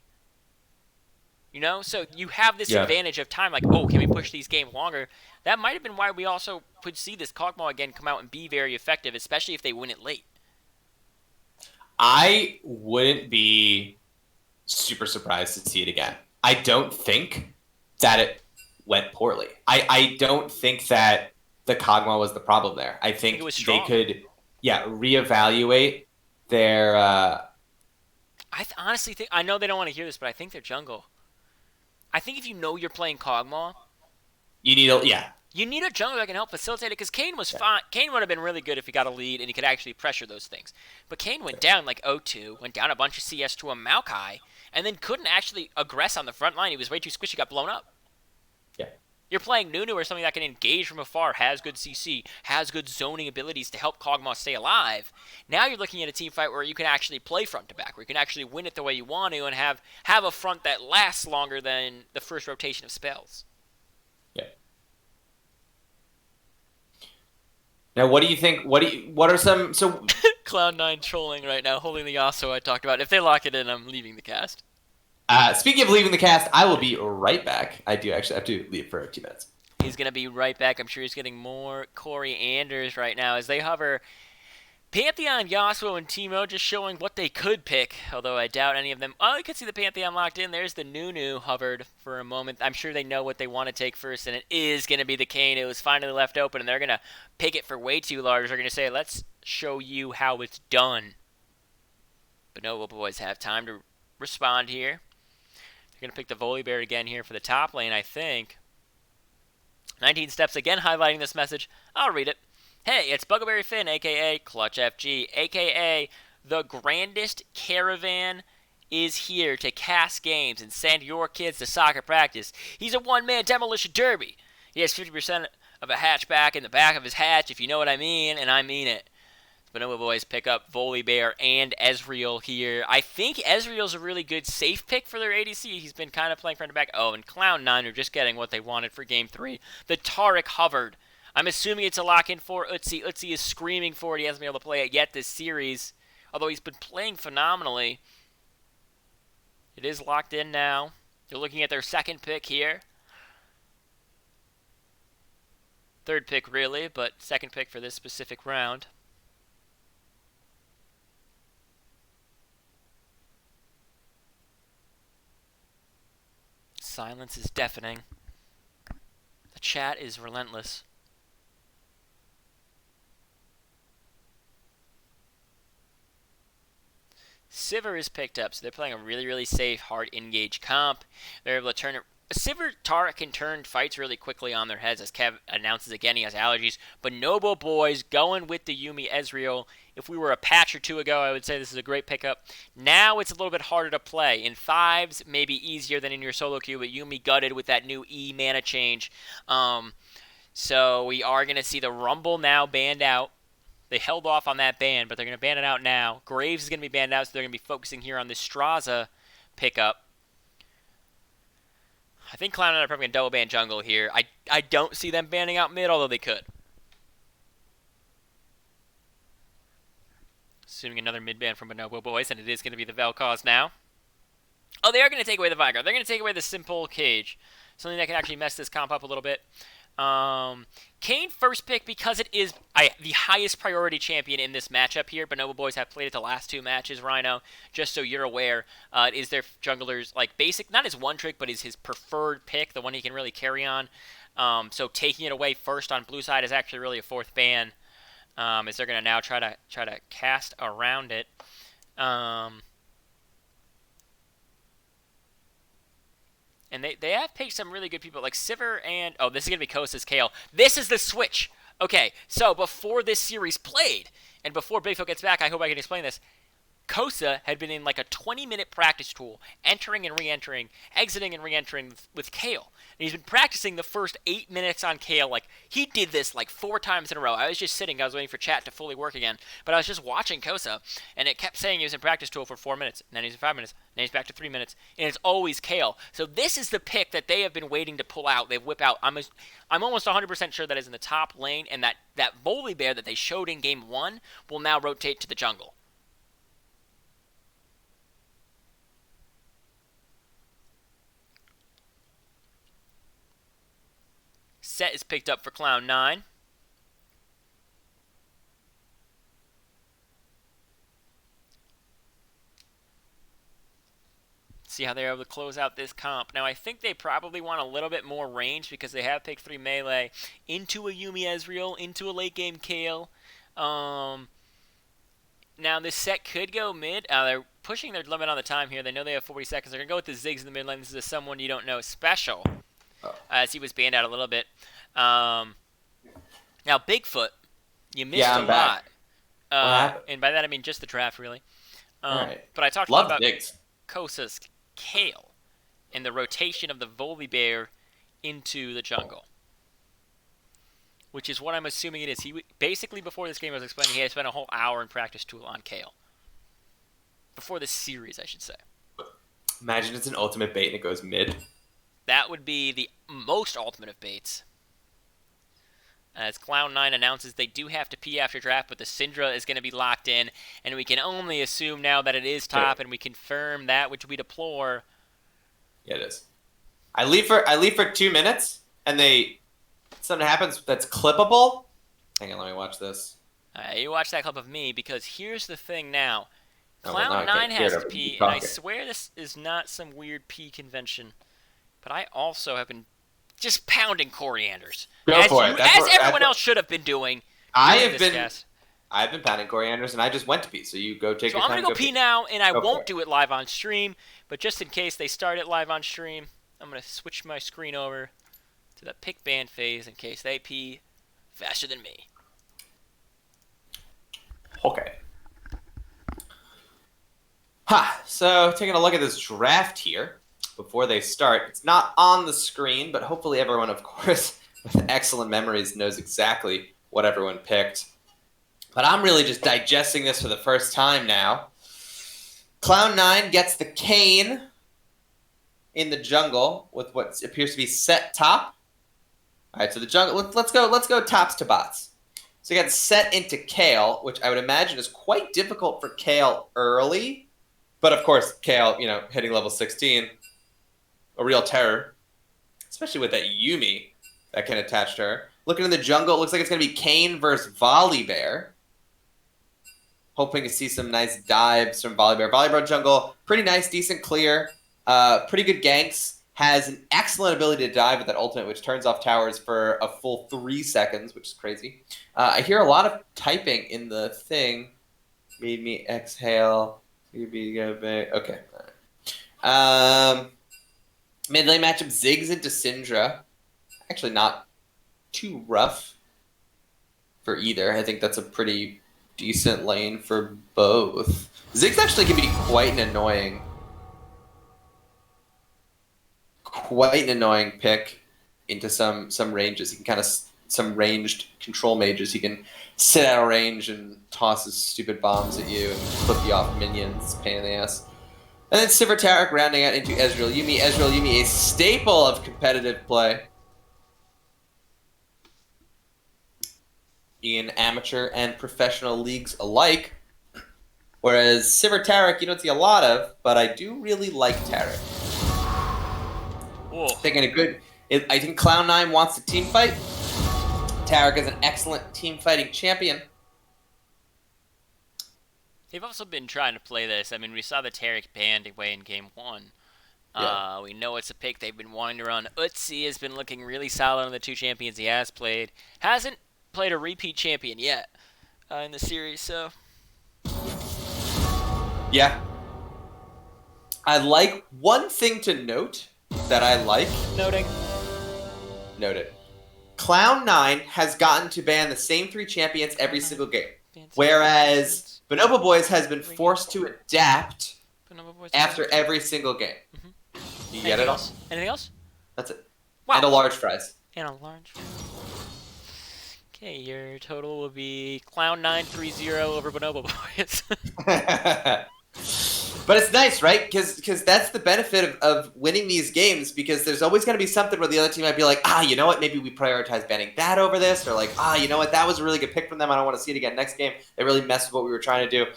So you have this advantage of time, like, oh, can we push these games longer? That might have been why we also could see this Kog'Maw again come out and be very effective, especially if they win it late. I wouldn't be super surprised to see it again. I don't think that it went poorly. I don't think that the Kog'Maw was the problem there. I think it was they strong. could, reevaluate their... honestly think, I know they don't want to hear this, but I think their jungle. I think if you're playing Kog'Maw, you need a jungle that can help facilitate it, because Kane was fine. Kane would have been really good if he got a lead and he could actually pressure those things. But Kane went down like 0-2, went down a bunch of CS to a Maokai, and then couldn't actually aggress on the front line. He was way too squishy, got blown up. Yeah. You're playing Nunu or something that can engage from afar, has good CC, has good zoning abilities to help Kog'Maw stay alive. Now you're looking at a team fight where you can actually play front to back, where you can actually win it the way you want to and have a front that lasts longer than the first rotation of spells. Yeah. Now, what do you think? What are some... So Cloud9 trolling right now, holding the Yasuo I talked about. If they lock it in, I'm leaving the cast. Speaking of leaving the cast, I will be right back. I do actually have to leave for 2 minutes. He's going to be right back. I'm sure he's getting more corianders right now as they hover. Pantheon, Yasuo, and Teemo just showing what they could pick, although I doubt any of them. Oh, you can see the Pantheon locked in. There's the Nunu hovered for a moment. I'm sure they know what they want to take first, and it is going to be the Kayn. It was finally left open, and they're going to pick it for way too large. They're going to say, let's show you how it's done. Bonobo Boys have time to respond here. They're going to pick the Volibear again here for the top lane, I think. 19 steps again highlighting this message. I'll read it. Hey, it's Bugleberry Finn, a.k.a. Clutch FG, a.k.a. the grandest caravan is here to cast games and send your kids to soccer practice. He's a one-man demolition derby. He has 50% of a hatchback in the back of his hatch, if you know what I mean, and I mean it. Bonobo Boys pick up Volibear and Ezreal here. I think Ezreal's a really good safe pick for their ADC. He's been kind of playing front to back. Oh, and Cloud9 are just getting what they wanted for Game 3. The Taric hovered. I'm assuming it's a lock-in for Utsi. Utsi is screaming for it. He hasn't been able to play it yet this series, although he's been playing phenomenally. It is locked in now. They're looking at their second pick here. Third pick, really, but second pick for this specific round. Silence is deafening. The chat is relentless. Sivir is picked up, so they're playing a really, really safe, hard engage comp. They're able to turn it Sivir Tara can turn fights really quickly on their heads, as Kev announces again he has allergies. But Bonobo boys going with the Yuumi Ezreal. If we were a patch or two ago, I would say this is a great pickup. Now it's a little bit harder to play. In fives, maybe easier than in your solo queue, but Yuumi gutted with that new E mana change. So we are going to see the Rumble now banned out. They held off on that ban, but they're going to ban it out now. Graves is going to be banned out, so they're going to be focusing here on this Straza pickup. I think Cloud9 are probably going to double ban jungle here. I don't see them banning out mid, although they could. Assuming another mid ban from Bonobo boys, and it is going to be the Vel'Koz now. Oh, they are going to take away the Vigar. They're going to take away the simple cage. Something that can actually mess this comp up a little bit. Kayn first pick because it is the highest priority champion in this matchup here. Bonobo boys have played it the last 2 matches, Rhino, just so you're aware. It is their jungler's basic, not his one trick, but is his preferred pick, the one he can really carry on. So taking it away first on blue side is actually really a 4th ban, as they're going to now try to cast around it. And they have picked some really good people, like Sivir and... Oh, this is going to be Kosa's Kale. This is the switch. Okay, so before this series played, and before Bigfoot gets back, I hope I can explain this, Kosa had been in like a 20-minute practice tool, entering and re-entering, exiting and re-entering with Kale. And he's been practicing the first 8 minutes on Kale. Like, he did this like 4 times in a row. I was just sitting, I was waiting for chat to fully work again. But I was just watching Kosa, and it kept saying he was in practice tool for 4 minutes, and then he's in 5 minutes, and then he's back to 3 minutes, and it's always Kale. So this is the pick that they have been waiting to pull out. They whip out. I'm almost 100% sure that is in the top lane, and that Volibear that they showed in game 1 will now rotate to the jungle. Set is picked up for Cloud9. See how they're able to close out this comp. Now, I think they probably want a little bit more range because they have picked 3 melee into a Yuumi Ezreal, into a late game Kale. Now, this set could go mid. They're pushing their limit on the time here. They know they have 40 seconds. They're going to go with the Ziggs in the mid lane. This is a someone you don't know special, as he was banned out a little bit. Now, Bigfoot, you missed a lot. And by that I mean just the draft, really. Right. But I talked about Diggs. Kosa's Kale and the rotation of the Volibear into the jungle, which is what I'm assuming it is. He basically, before this game, I was explaining, he had spent a whole hour in practice tool on Kale. Before this series, I should say. Imagine it's an ultimate bait and it goes mid. That would be the most ultimate of baits. As Cloud9 announces they do have to pee after draft, but the Syndra is going to be locked in, and we can only assume now that it is top, and we confirm that which we deplore. Yeah, it is. I leave for 2 minutes, and something happens that's clippable. Hang on, let me watch this. You watch that clip of me, because here's the thing now. Oh, well, Cloud9 has to pee, pee, and I swear this is not some weird pee convention, but I also have been just pounding corianders. As everyone else should have been doing. I've been pounding corianders, and I just went to pee. So you go take your time. So I'm gonna go pee now, and I won't do it live on stream. But just in case they start it live on stream, I'm gonna switch my screen over to the pick ban phase in case they pee faster than me. Okay. So taking a look at this draft here. Before they start, it's not on the screen, but hopefully everyone, of course, with excellent memories knows exactly what everyone picked. But I'm really just digesting this for the first time now. Cloud9 gets the Kayn in the jungle with what appears to be set top. All right, so the jungle. Let's go tops to bots. So you got set into Kale, which I would imagine is quite difficult for Kale early. But of course, Kale, hitting level 16. A real terror, especially with that Yuumi that can attach to her. Looking in the jungle, it looks like it's going to be Kayn versus Volibear. Hoping to see some nice dives from Volibear. Volibear jungle, pretty nice, decent clear, pretty good ganks. Has an excellent ability to dive with that ultimate, which turns off towers for a full 3 seconds, which is crazy. I hear a lot of typing in the thing. Made me exhale. Okay, all right. Mid lane matchup, Ziggs into Syndra. Actually, not too rough for either. I think that's a pretty decent lane for both. Ziggs actually can be quite an annoying pick into some ranges. He can kind of some ranged control mages. He can sit out of range and toss his stupid bombs at you and flip you off minions. Pain in the ass. And then Sivir Tarik rounding out into Ezreal Yuumi. Ezreal Yuumi, a staple of competitive play in amateur and professional leagues alike. Whereas Sivir Tarik, you don't see a lot of, but I do really like Tarik. Whoa. I think Cloud9 wants to team fight. Tarik is an excellent team fighting champion. They've also been trying to play this. I mean, we saw the Tarik banned away in game 1. Yeah. We know it's a pick they've been wanting to run. Utsi has been looking really solid on the 2 champions he has played. Hasn't played a repeat champion yet in the series, so... Yeah. I like one thing to note that I like. Noted. Cloud9 has gotten to ban the same 3 champions every single game. Whereas Bonobo Boys has been forced to adapt after every single game. You get it all? Anything else? That's it. Wow. And a large prize. And a large. Okay, your total will be Cloud9 3-0 over Bonobo Boys. But it's nice, right? Because that's the benefit of winning these games, because there's always going to be something where the other team might be like, you know what, maybe we prioritize banning that over this, or like, you know what, that was a really good pick from them, I don't want to see it again next game. They really messed with what we were trying to do.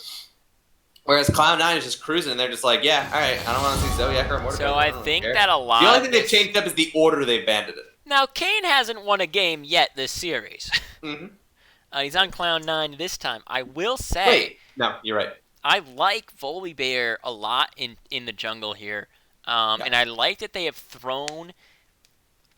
Whereas Cloud9 is just cruising, and they're just like, yeah, alright, I don't want to see Zodiac or Mordecai. So I think that a lot The only of thing they've changed up is the order they've banded it. Now, Kane hasn't won a game yet this series. Mm-hmm. He's on Cloud9 this time. I will say... Wait, no, you're right. I like Volibear a lot in the jungle here. And I like that they have thrown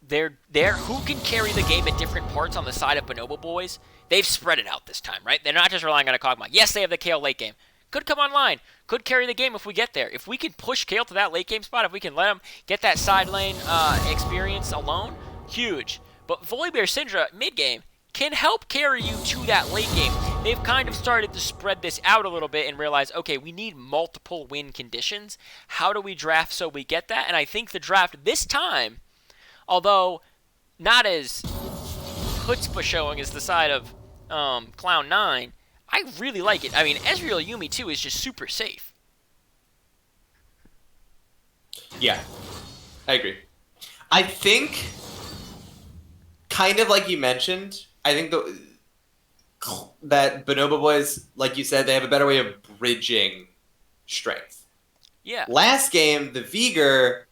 their who can carry the game at different parts on the side of Bonobo Boys. They've spread it out this time, right? They're not just relying on a Kog'Maw. Yes, they have the Kayle late game. Could come online. Could carry the game if we get there. If we can push Kayle to that late game spot, if we can let him get that side lane experience alone, huge. But Volibear Syndra, mid game, can help carry you to that late game. They've kind of started to spread this out a little bit and realize, okay, we need multiple win conditions. How do we draft so we get that? And I think the draft this time, although not as chutzpah showing as the side of Cloud9, I really like it. I mean, Ezreal Yuumi, too, is just super safe. Yeah, I agree. I think, kind of like you mentioned, I think that Bonobo Boys, like you said, they have a better way of bridging strength. Yeah. Last game, the Veigar,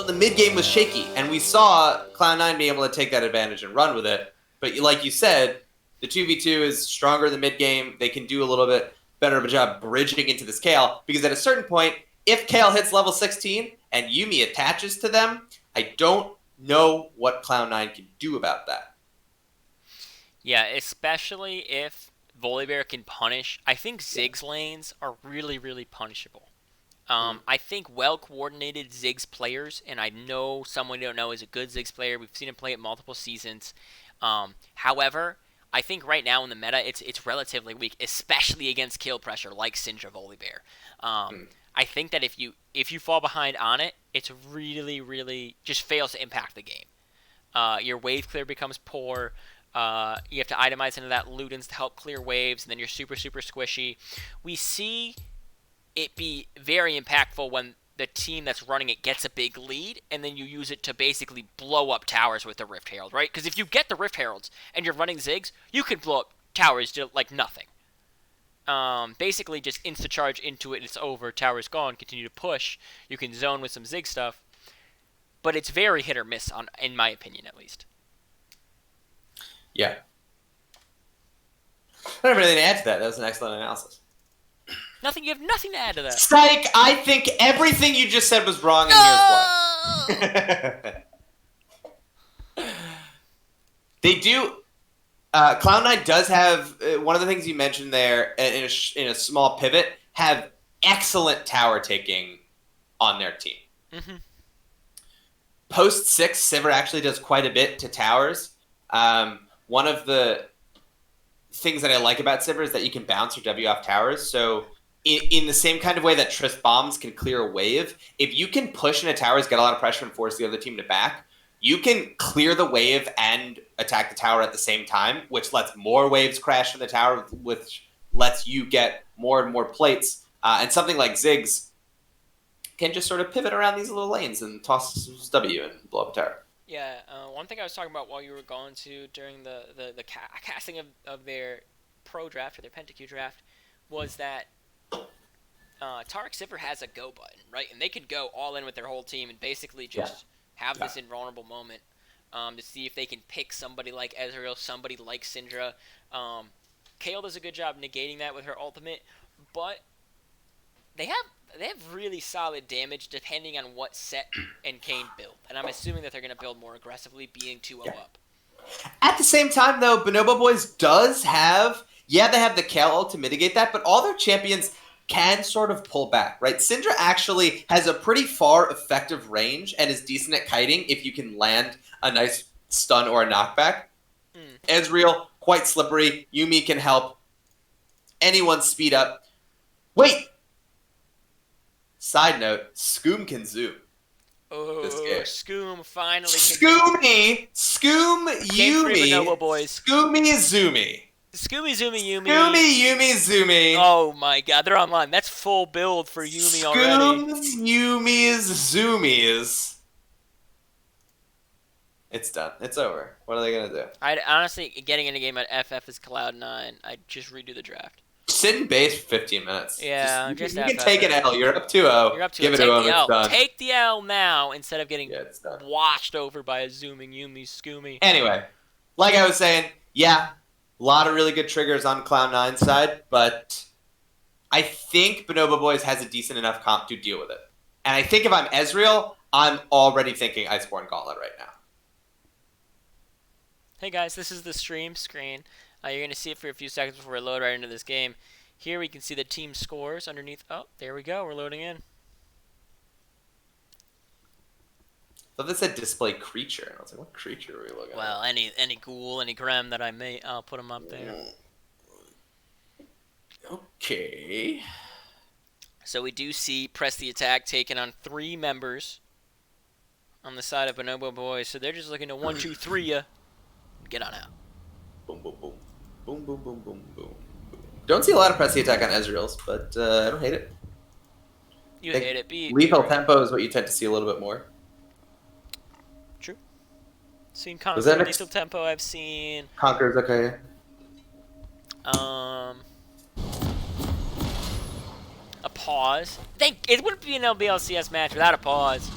the mid game was shaky, and we saw Cloud9 be able to take that advantage and run with it. But like you said, the 2v2 is stronger in the mid game. They can do a little bit better of a job bridging into this Kayle, because at a certain point, if Kayle hits level 16 and Yuumi attaches to them, I don't know what Cloud9 can do about that. Yeah, especially if Volibear can punish. I think Ziggs lanes are really, really punishable. I think well-coordinated Ziggs players, and I know someone you don't know is a good Ziggs player. We've seen him play it multiple seasons. However, I think right now in the meta, it's relatively weak, especially against kill pressure like Syndra Volibear. I think that if you fall behind on it, it's really, really just fails to impact the game. Your wave clear becomes poor. You have to itemize into that Ludens to help clear waves, and then you're super, super squishy. We see it be very impactful when the team that's running it gets a big lead, and then you use it to basically blow up towers with the Rift Herald, right? Because if you get the Rift Heralds and you're running Ziggs, you can blow up towers to like nothing. Basically just insta-charge into it and it's over, tower's gone, continue to push. You can zone with some Ziggs stuff. But it's very hit or miss, in my opinion at least. Yeah. I don't have anything to add to that. That was an excellent analysis. You have nothing to add to that. Psych! I think everything you just said was wrong, and here's why. They do... Cloud9 does have, one of the things you mentioned there, in a small pivot, have excellent tower taking on their team. Mm-hmm. Post 6, Sivir actually does quite a bit to towers. One of the things that I like about Sivir is that you can bounce or W off towers. So in the same kind of way that Triss bombs can clear a wave, if you can push into towers, get a lot of pressure, and force the other team to back, you can clear the wave and attack the tower at the same time, which lets more waves crash from the tower, which lets you get more and more plates. And something like Ziggs can just sort of pivot around these little lanes and toss W and blow up a tower. Yeah, one thing I was talking about while you were gone to during the casting of their pro draft or their PentaQ draft was that Tarek Sivir has a go button, right? And they could go all in with their whole team and basically just have this invulnerable moment to see if they can pick somebody like Ezreal, somebody like Syndra. Kayle does a good job negating that with her ultimate, but they have really solid damage depending on what set and Kayn build. And I'm assuming that they're going to build more aggressively, being 2-0 up. At the same time, though, Bonobo Boys does have... Yeah, they have the Kayle ult to mitigate that, but all their champions can sort of pull back, right? Syndra actually has a pretty far effective range and is decent at kiting if you can land a nice stun or a knockback. Ezreal, quite slippery. Yuumi can help anyone speed up. Wait! Side note, Scoom can zoom. Oh, Scoom finally can Scoom Yuumi. Bonobo Boys. Scoomy Zoomy. Scoomy Zoomy Yuumi. Scoomy Yuumi Zoomy. Oh my god, they're online. That's full build for Yuumi already. Scooms Yuumi's Zoomies. It's done. It's over. What are they going to do? Honestly, getting in a game at FF is Cloud9. I'd just redo the draft. Sit in base for 15 minutes. Yeah, you just can take an L. You're up 2-0. You're up 2-0. Give it to him. It's done. Take the L now instead of getting it's done. washed over by a zooming Yuumi Scoomy. Anyway, like I was saying, yeah, a lot of really good triggers on Cloud9's side, but I think Bonobo Boys has a decent enough comp to deal with it. And I think if I'm Ezreal, I'm already thinking Iceborne Gauntlet right now. Hey guys, this is the stream screen. You're going to see it for a few seconds before we load right into this game. Here we can see the team scores underneath. Oh, there we go. We're loading in. So this said display creature. And I was like, what creature are we looking at? Well, any ghoul, any grem that I'll put them up there. Okay. So we do see Press the Attack taking on 3 members on the side of Bonobo Boys. So they're just looking to 1-2-3 ya. Get on out. Boom, boom, boom. Boom, boom, boom, boom, boom. Don't see a lot of press the attack on Ezreal's, but I don't hate it. You hate it. Lethal tempo is what you tend to see a little bit more. True. Seen Conquer, lethal tempo. I've seen Conquer's okay. A pause. It wouldn't be an LBLCS match without a pause.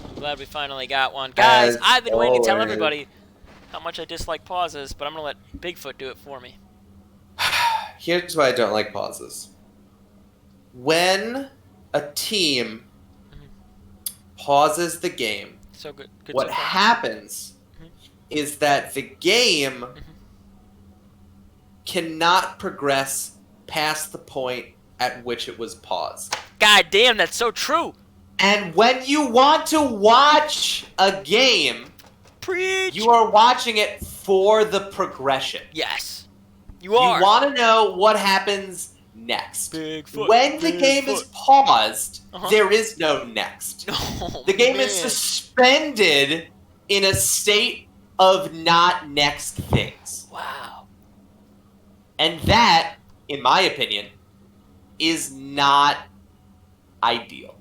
I'm glad we finally got one. Guys, I've been waiting to tell everybody how much I dislike pauses, but I'm going to let Bigfoot do it for me. Here's why I don't like pauses. When a team pauses the game, so good what so happens is that the game cannot progress past the point at which it was paused. God damn, that's so true. And when you want to watch a game, Preach. You are watching it for the progression. Yes. You are. You want to know what happens next. Bigfoot, when the game is paused, there is no next. Oh, the game is suspended in a state of not next things. Wow. And that, in my opinion, is not ideal.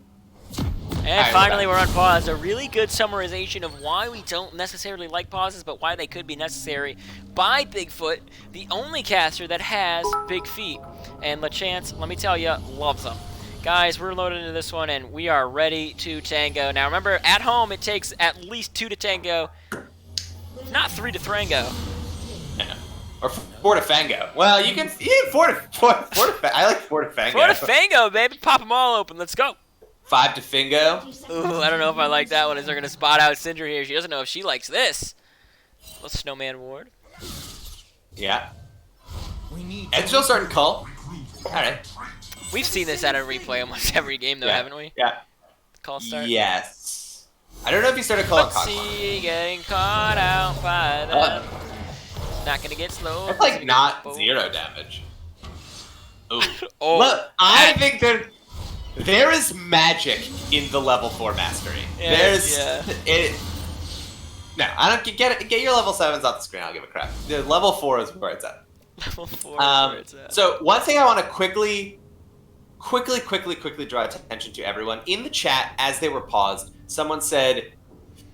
And finally, we're on pause. A really good summarization of why we don't necessarily like pauses, but why they could be necessary by Bigfoot, the only caster that has big feet. And LeChance, let me tell you, loves them. Guys, we're loaded into this one, and we are ready to tango. Now, remember, at home, it takes at least 2 to tango, not 3 to thrango. Yeah. Or 4 to fango. Well, you can 4 to I like 4 to fango. 4 to fango, baby. Pop them all open. Let's go. 5 to Fingo. Ooh, I don't know if I like that one. Is they're going to spot out Syndra here. She doesn't know if she likes this. Let's Snowman Ward. Yeah. Ezreal starting Cull. Alright. We've seen this at a replay almost every game, though, haven't we? Yeah. call start? Yes. I don't know if he started calling Let's Conquest. see, getting caught out by them. Not gonna get slow. That's like not 0 damage. Ooh. Oh, Look, I think there is magic in the level 4 mastery. Yeah, It. No, I don't get it. Get your level 7s off the screen. I'll give a crap. The level 4 is where it's at. Level 4 is where it's at. So one thing I want to quickly draw attention to everyone in the chat as they were paused. Someone said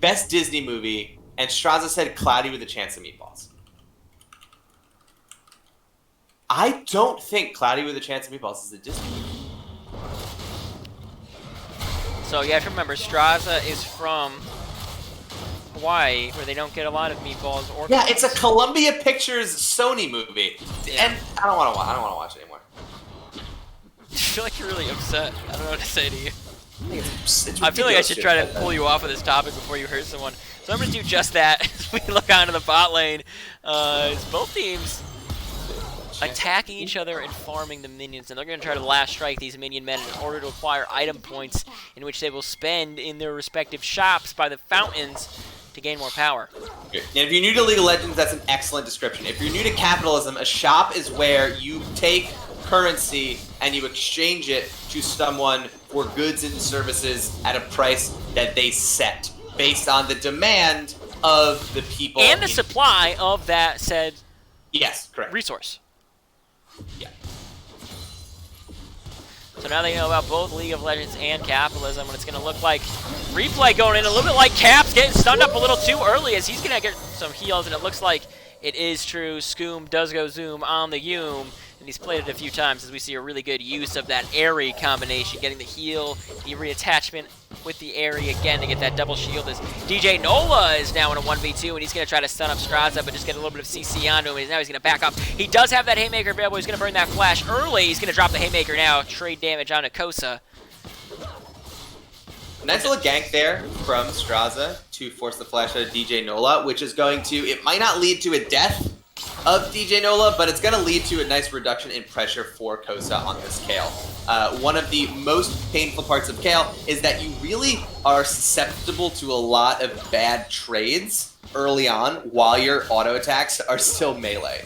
best Disney movie, and Straza said Cloudy with a Chance of Meatballs. I don't think Cloudy with a Chance of Meatballs is a Disney movie. So you have to remember, Straza is from Hawaii, where they don't get a lot of meatballs or. Yeah, it's a Columbia Pictures Sony movie, and I don't want to watch it anymore. I feel like you're really upset. I don't know what to say to you. It's I feel like I should try to ridiculous. pull you off of this topic before you hurt someone. So I'm going to do just that as we look onto the bot lane. It's both teams attacking each other and farming the minions, and they're going to try to last strike these minion men in order to acquire item points in which they will spend in their respective shops by the fountains to gain more power. And if you're new to League of Legends, that's an excellent description. If you're new to capitalism, a shop is where you take currency and you exchange it to someone for goods and services at a price that they set based on the demand of the people. And the supply of that said Yes, correct. resource. Yeah. So now they know about both League of Legends and capitalism, what it's going to look like. Replay going in a little bit like Caps, getting stunned up a little too early as he's going to get some heals, and it looks like it is true. Scoom does go zoom on the Yume, and he's played it a few times as we see a really good use of that Airy combination, getting the heal, the reattachment with the Airy again to get that double shield as DJ Nola is now in a 1v2, and he's going to try to stun up Straza, but just get a little bit of CC onto him, and now he's going to back up. He does have that Haymaker available. He's going to burn that flash early. He's going to drop the Haymaker now, trade damage onto Kosa. Nice little gank there from Straza to force the flash out of DJ Nola, which is going to, it might not lead to a death of DJ Nola, but it's going to lead to a nice reduction in pressure for Kosa on this Kayle. One of the most painful parts of Kayle is that you really are susceptible to a lot of bad trades early on while your auto attacks are still melee,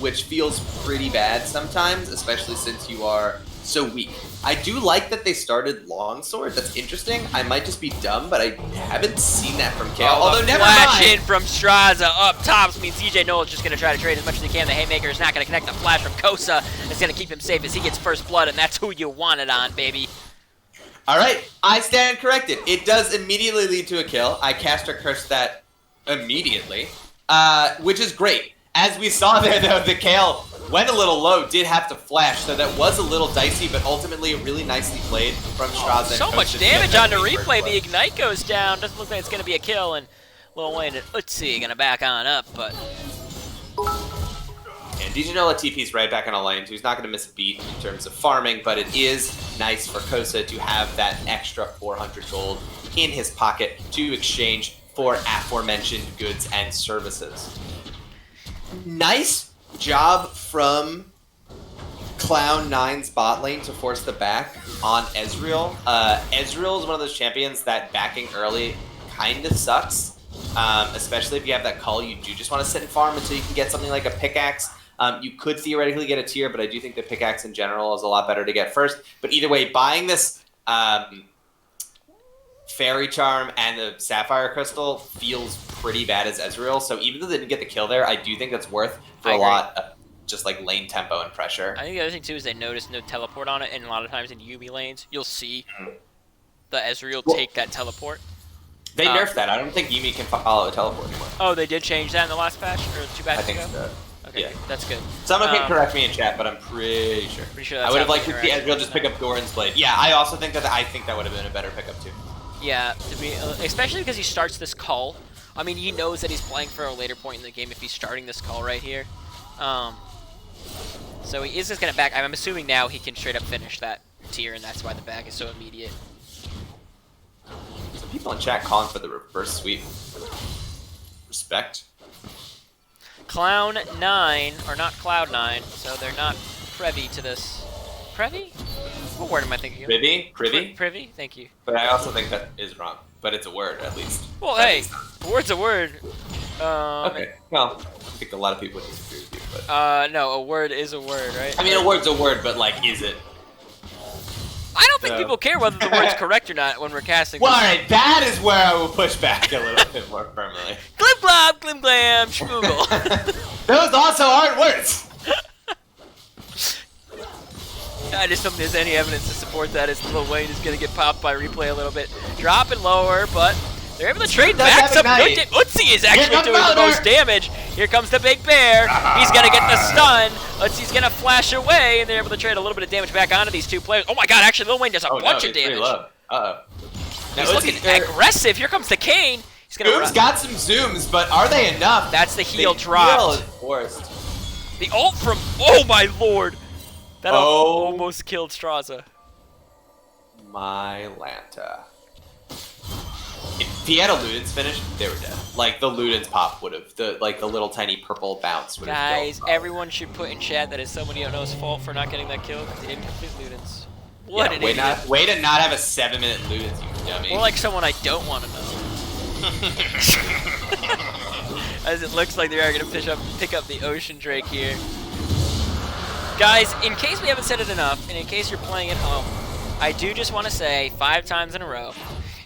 which feels pretty bad sometimes, especially since you are so weak. I do like that they started longsword. That's interesting. I might just be dumb, but I haven't seen that from Kayle. Although never flash mind. in from Straza up top means DJ Noel's just going to try to trade as much as he can. The Haymaker is not going to connect. The flash from Kosa is going to keep him safe as he gets first blood, and that's who you want it on, baby. All right, I stand corrected. It does immediately lead to a kill. I cast or curse that immediately, which is great. As we saw there, though, the Kayle went a little low, did have to flash, so that was a little dicey, but ultimately really nicely played from Straza. So much damage on the replay. The Ignite goes down. Doesn't look like it's going to be a kill, and Lil Wayne and Utsi going to back on up, but... And DJ Nola TP's right back on a lane, so he's not going to miss a beat in terms of farming, but it is nice for Kosa to have that extra 400 gold in his pocket to exchange for aforementioned goods and services. Nice job from Cloud9's bot lane to force the back on Ezreal. Ezreal is one of those champions that backing early kind of sucks, especially if you have that call. You do just want to sit and farm until you can get something like a pickaxe. You could theoretically get a tier, but I do think the pickaxe in general is a lot better to get first. But either way, buying this Fairy Charm and the Sapphire Crystal feels pretty bad as Ezreal. So even though they didn't get the kill there, I do think that's worth for a lot of just like lane tempo and pressure. I think the other thing too is they noticed no teleport on it, and a lot of times in UB lanes, you'll see the Ezreal take that teleport. They nerfed that. I don't think Yuumi can follow a teleport anymore. Oh, they did change that in the last patch, or 2 patches I think ago? so. Okay, Yeah. that's good. Someone can correct me in chat, but I'm pretty sure. That's I would have liked to see happening, Ezreal just pick up Doran's Blade. Yeah, I also think that would have been a better pickup too. Yeah, to be, especially because he starts this call. I mean, he knows that he's playing for a later point in the game if he's starting this call right here. So he is just going to back. I'm assuming now he can straight up finish that tier, and that's why the back is so immediate. Some people in chat calling for the reverse sweep. Respect. Clown9, or not Cloud9, so they're not privy to this. Privy? What word am I thinking of? Privy? Privy? Thank you. But I also think that is wrong. But it's a word, at least. Well, That hey, is- a word's a word. Okay. Well, I think a lot of people would disagree with you, but... No, a word is a word, right? I mean, a word's a word, but, like, is it? I don't think So- people care whether the word's correct or not when we're casting. Well, alright, that is where I will push back a little bit more firmly. Glim glob, glim glam, schmoogle. Those also aren't words! I just don't think there's any evidence to support that as Lil Wayne is going to get popped by replay a little bit. Dropping lower, but they're able to trade Does back have some Ignite. good Utsi is actually comes doing the Mother. most damage. Here comes the Big Bear. He's going to get the stun. Utsi's going to flash away, and they're able to trade a little bit of damage back onto these two players. Oh my god, actually Lil Wayne does a bunch of damage. Uh-oh. Now, He's looking aggressive. Here comes the Kane. He's going to Goom's got some zooms, but are they enough? That's the heal The dropped. heal is forced. The ult from, oh my lord. That ult Oh. almost killed Straza. My Lanta. If he had a Luden's finish, they were dead. Like, the Luden's pop would have, the little tiny purple bounce would have Guys, killed. everyone should put in chat that it's somebody you don't know's fault for not getting that kill because he didn't complete Ludens. What an idiot. Way to not have a 7-minute Luden's, you dummy. More like someone I don't want to know. As it looks like they are going to pick up the Ocean Drake here. Guys, in case we haven't said it enough, and in case you're playing at home, I do just want to say 5 times in a row,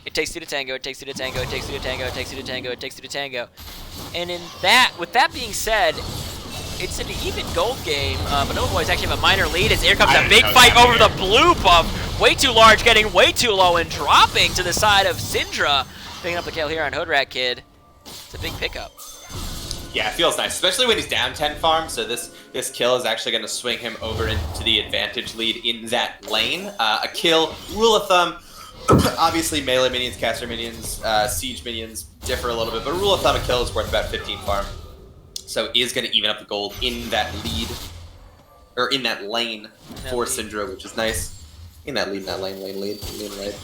it takes 2 to tango, it takes 2 to tango, it takes 2 to tango, it takes 2 to tango, it takes 2 to tango. And with that being said, it's an even gold game. Bonobo boys actually have a minor lead as here comes a big fight over the blue buff. Way too large, getting way too low, and dropping to the side of Syndra. Picking up the kill here on Hoodrat Kid. It's a big pickup. Yeah, it feels nice, especially when he's down 10 farm, so this kill is actually going to swing him over into the advantage lead in that lane. A kill, rule of thumb, obviously melee minions, caster minions, siege minions differ a little bit, but rule of thumb, a kill is worth about 15 farm. So is going to even up the gold in that lead, or in that lane for Syndra, which is nice. In that lead, lane right.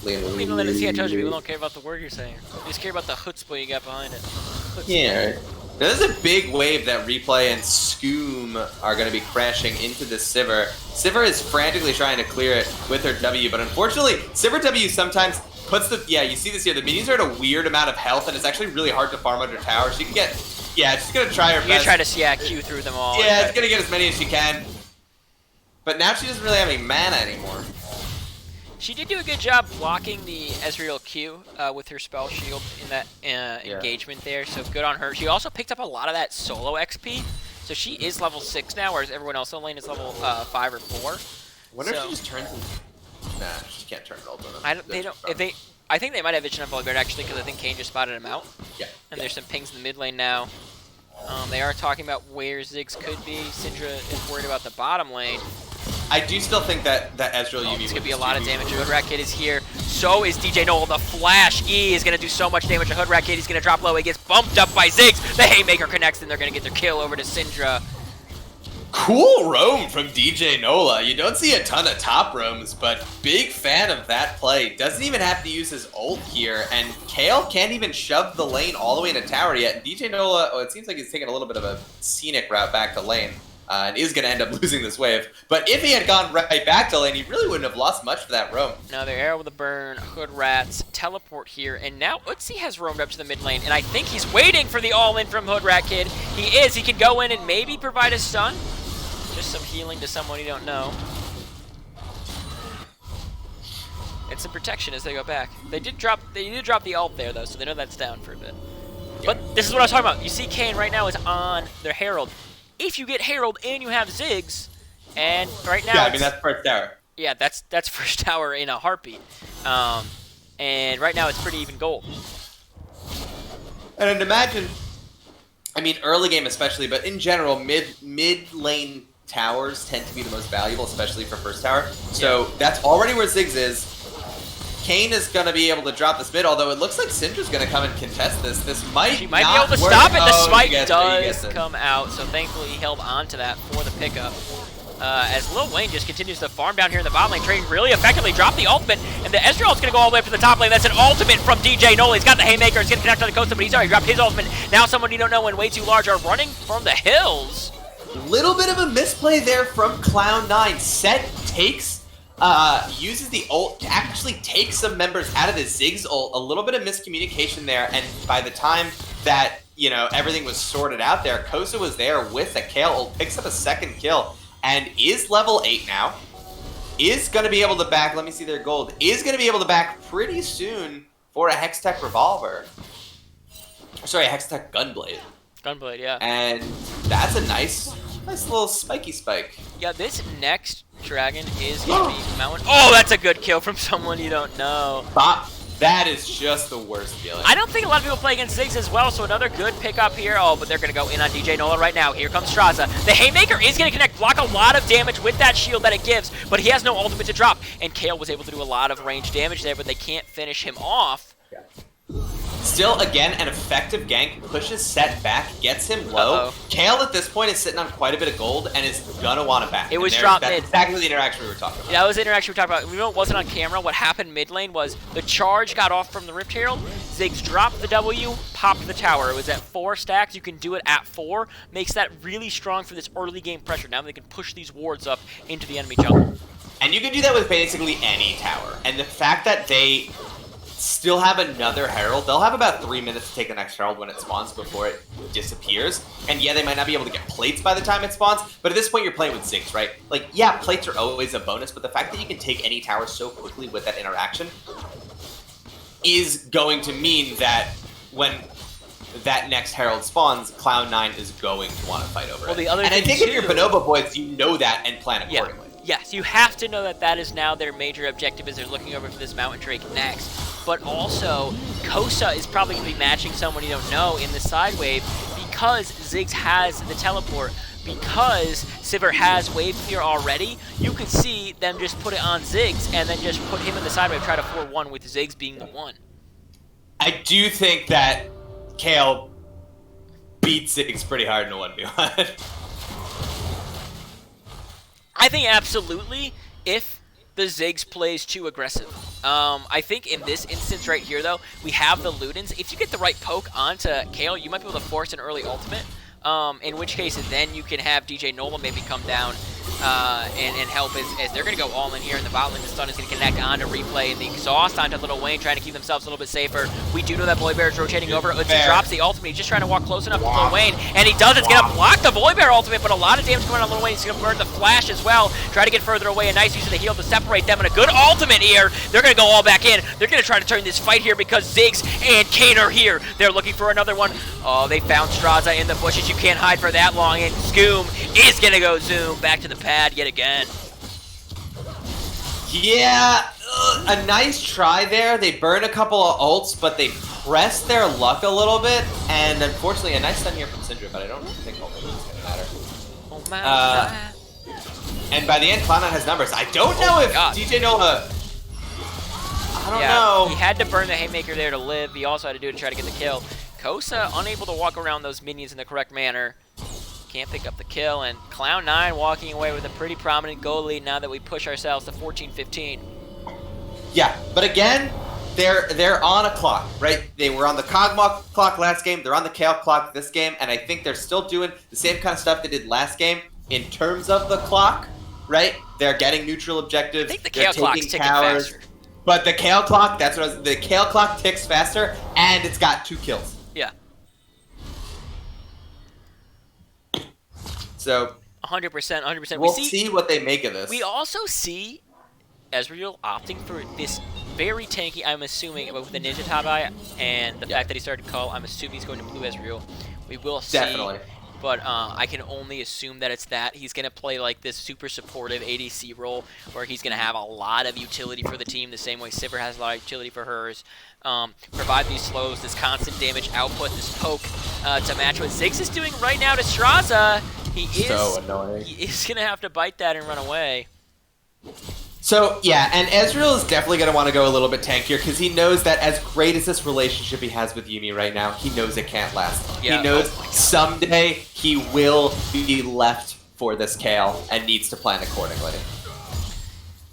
People let us see, I told you, people don't care about the word you're saying. They just care about the chutzpah you got behind it. Chutzpah. Yeah, right. Now, there's a big wave that Replay and Scoom are going to be crashing into this Sivir. Sivir is frantically trying to clear it with her W, but unfortunately, Sivir W sometimes puts the... Yeah, you see this here. The minions are at a weird amount of health, and it's actually really hard to farm under tower. She can get... Yeah, she's going to try her You're best. going to try to Q through them all. Yeah, she's going to get as many as she can. But now she doesn't really have any mana anymore. She did do a good job blocking the Ezreal Q with her spell shield in that engagement there, so good on her. She also picked up a lot of that solo XP, so she is level 6 now, whereas everyone else in the lane is level 5 or 4. I wonder if she just turns... Nah, she can't turn gold on them. I think they might have Vision on Vulgar actually, because I think Kane just spotted him out. Yeah. And there's some pings in the mid lane now. They are talking about where Ziggs could be. Syndra is worried about the bottom lane. I do still think that Ezreal UV It's going to be a lot of damage. Hoodrat Kid is here. So is DJ Noel. The Flash E is going to do so much damage to Hoodrat Kid. He's going to drop low. He gets bumped up by Ziggs. The Haymaker connects, and they're going to get their kill over to Syndra. Cool roam from DJ Nola. You don't see a ton of top roams, but big fan of that play. Doesn't even have to use his ult here, and Kale can't even shove the lane all the way into tower yet. And DJ Nola, it seems like he's taking a little bit of a scenic route back to lane. And is going to end up losing this wave. But if he had gone right back to lane, he really wouldn't have lost much for that roam. Now they're arrow with a burn, Hood Rats, teleport here, and now Utsi has roamed up to the mid lane, and I think he's waiting for the all-in from Hood Rat Kid. He is. He can go in and maybe provide a stun. Just some healing to someone you don't know. And some protection as they go back. They did drop the ult there though, so they know that's down for a bit. But this is what I was talking about. You see Kane right now is on their Herald. If you get Herald and you have Ziggs, and right now... Yeah, I mean, that's first tower. Yeah, that's first tower in a heartbeat. And right now it's pretty even gold. And imagine, I mean, early game especially, but in general, mid lane towers tend to be the most valuable, especially for first tower. So that's already where Ziggs is. Kane is going to be able to drop this mid, although it looks like Syndra's going to come and contest this. This might She might be not able to work. stop it. The Oh, smite you guessed does it. come out, so thankfully he held on to that for the pickup. As Lil Wayne just continues to farm down here in the bottom lane, trading really effectively, drop the ultimate, and the Ezreal is going to go all the way up to the top lane. That's an ultimate from DJ Nola. He's got the Haymaker, he's going to connect on the coast, but he's already dropped his ultimate. Now someone you don't know and way too large are running from the hills. Little bit of a misplay there from Cloud9. Set takes uses the ult to actually take some members out of the Ziggs ult. A little bit of miscommunication there, and by the time that, you know, everything was sorted out there, Kosa was there with a Kale ult, picks up a second kill, and is level 8 now. Is going to be able to back, let me see their gold, is going to be able to back pretty soon for a Hextech Revolver. Sorry, a Hextech Gunblade. Gunblade, yeah. And that's a nice little spiky spike. Yeah, this next dragon is going to be Mountain. Oh, that's a good kill from someone you don't know. That is just the worst feeling. I don't think a lot of people play against Ziggs as well, so another good pickup here. Oh, but they're going to go in on DJ Nola right now. Here comes Straza. The Haymaker is going to connect, block a lot of damage with that shield that it gives, but he has no ultimate to drop. And Kale was able to do a lot of range damage there, but they can't finish him off. Yeah. Still, again, an effective gank, pushes Set back, gets him low. Kale at this point is sitting on quite a bit of gold and is gonna want it back. It was dropped mid. That's exactly the interaction we were talking about. Yeah, that was the interaction we were talking about. We know it wasn't on camera. What happened mid lane was the charge got off from the Rift Herald. Ziggs dropped the W, popped the tower. It was at 4 stacks. You can do it at 4. Makes that really strong for this early game pressure. Now they can push these wards up into the enemy jungle. And you can do that with basically any tower. And the fact that they still have another Herald. They'll have about 3 minutes to take the next Herald when it spawns before it disappears. And yeah, they might not be able to get plates by the time it spawns, but at this point you're playing with Ziggs, right? Like, yeah, plates are always a bonus, but the fact that you can take any tower so quickly with that interaction is going to mean that when that next Herald spawns, Cloud9 is going to want to fight over it. The other and I thing think if you're Bonobo boys, you know that and plan accordingly. Yes, you have to know that that is now their major objective as they're looking over for this Mountain Drake next. But also, Kosa is probably going to be matching someone you don't know in the side wave because Ziggs has the teleport. Because Sivir has wave clear already, you could see them just put it on Ziggs and then just put him in the side wave, try to 4-1 with Ziggs being the one. I do think that Kale beat Ziggs pretty hard in a 1v1. I think absolutely if the Ziggs plays too aggressive. I think in this instance right here, though, we have the Ludens. If you get the right poke onto Kale, you might be able to force an early ultimate, in which case then you can have DJ Nola maybe come down and help as they're going to go all in here in the bot lane. The stun is going to connect onto Replay and the exhaust onto Little Wayne, trying to keep themselves a little bit safer. We do know that Void Bear is rotating over. Utsi drops the ultimate. He's just trying to walk close enough to Little Wayne, and he does. It's going to block the Void Bear ultimate, but a lot of damage coming on Little Wayne. He's going to burn the flash as well. Try to get further away. A nice use of the heal to separate them, and a good ultimate here. They're going to go all back in. They're going to try to turn this fight here because Ziggs and Kane are here. They're looking for another one. Oh, they found Straza in the bushes. You can't hide for that long, and Scoom is going to go zoom back to the pad yet again. Yeah, a nice try there. They burn a couple of ults, but they press their luck a little bit, and unfortunately a nice stun here from Syndra, but I don't think ultimate is going to matter. Oh my and by the end, Cloud9 has numbers. I don't know if DJ Nola... I don't know. He had to burn the Haymaker there to live. He also had to do it to try to get the kill. Kosa unable to walk around those minions in the correct manner. Can't pick up the kill, and Cloud9 walking away with a pretty prominent goal lead now that we push ourselves to 14-15. Yeah, but again, they're on a clock, right? They were on the Kog'Maw clock last game, they're on the Kale clock this game, and I think they're still doing the same kind of stuff they did last game in terms of the clock, right? They're getting neutral objectives. I think the Kale clock's ticking faster. But the Kale clock, the Kale clock ticks faster, and it's got 2 kills. Yeah. So 100%, 100%. We'll see what they make of this. We also see Ezreal opting for this very tanky, I'm assuming, with the Ninja Tabi and the fact that he started Call, I'm assuming he's going to blue Ezreal. We will see. Definitely. But I can only assume that it's that. He's going to play like this super supportive ADC role where he's going to have a lot of utility for the team, the same way Sivir has a lot of utility for hers. Provide these slows, this constant damage output, this poke to match what Ziggs is doing right now to Straza. He is going to have to bite that and run away. So, yeah, and Ezreal is definitely going to want to go a little bit tankier because he knows that as great as this relationship he has with Yuumi right now, he knows it can't last. Yeah. He knows someday he will be left for this Kale and needs to plan accordingly.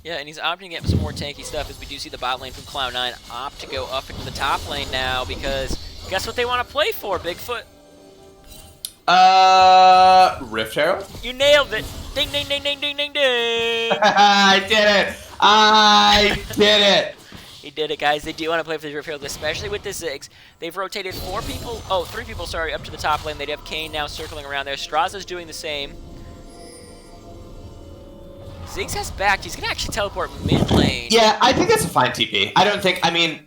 Yeah, and he's opting to get some more tanky stuff as we do see the bot lane from Cloud9 opt to go up into the top lane now because guess what they want to play for, Bigfoot? Rift Herald? You nailed it. Ding, ding, ding, ding, ding, ding, ding. I did it! I did it! He did it, guys. They do want to play for the Rift Herald, especially with the Ziggs. They've rotated 3 people, sorry, up to the top lane. They have Kane now circling around there. Straza's doing the same. Ziggs has backed. He's going to actually teleport mid lane. Yeah, I think that's a fine TP.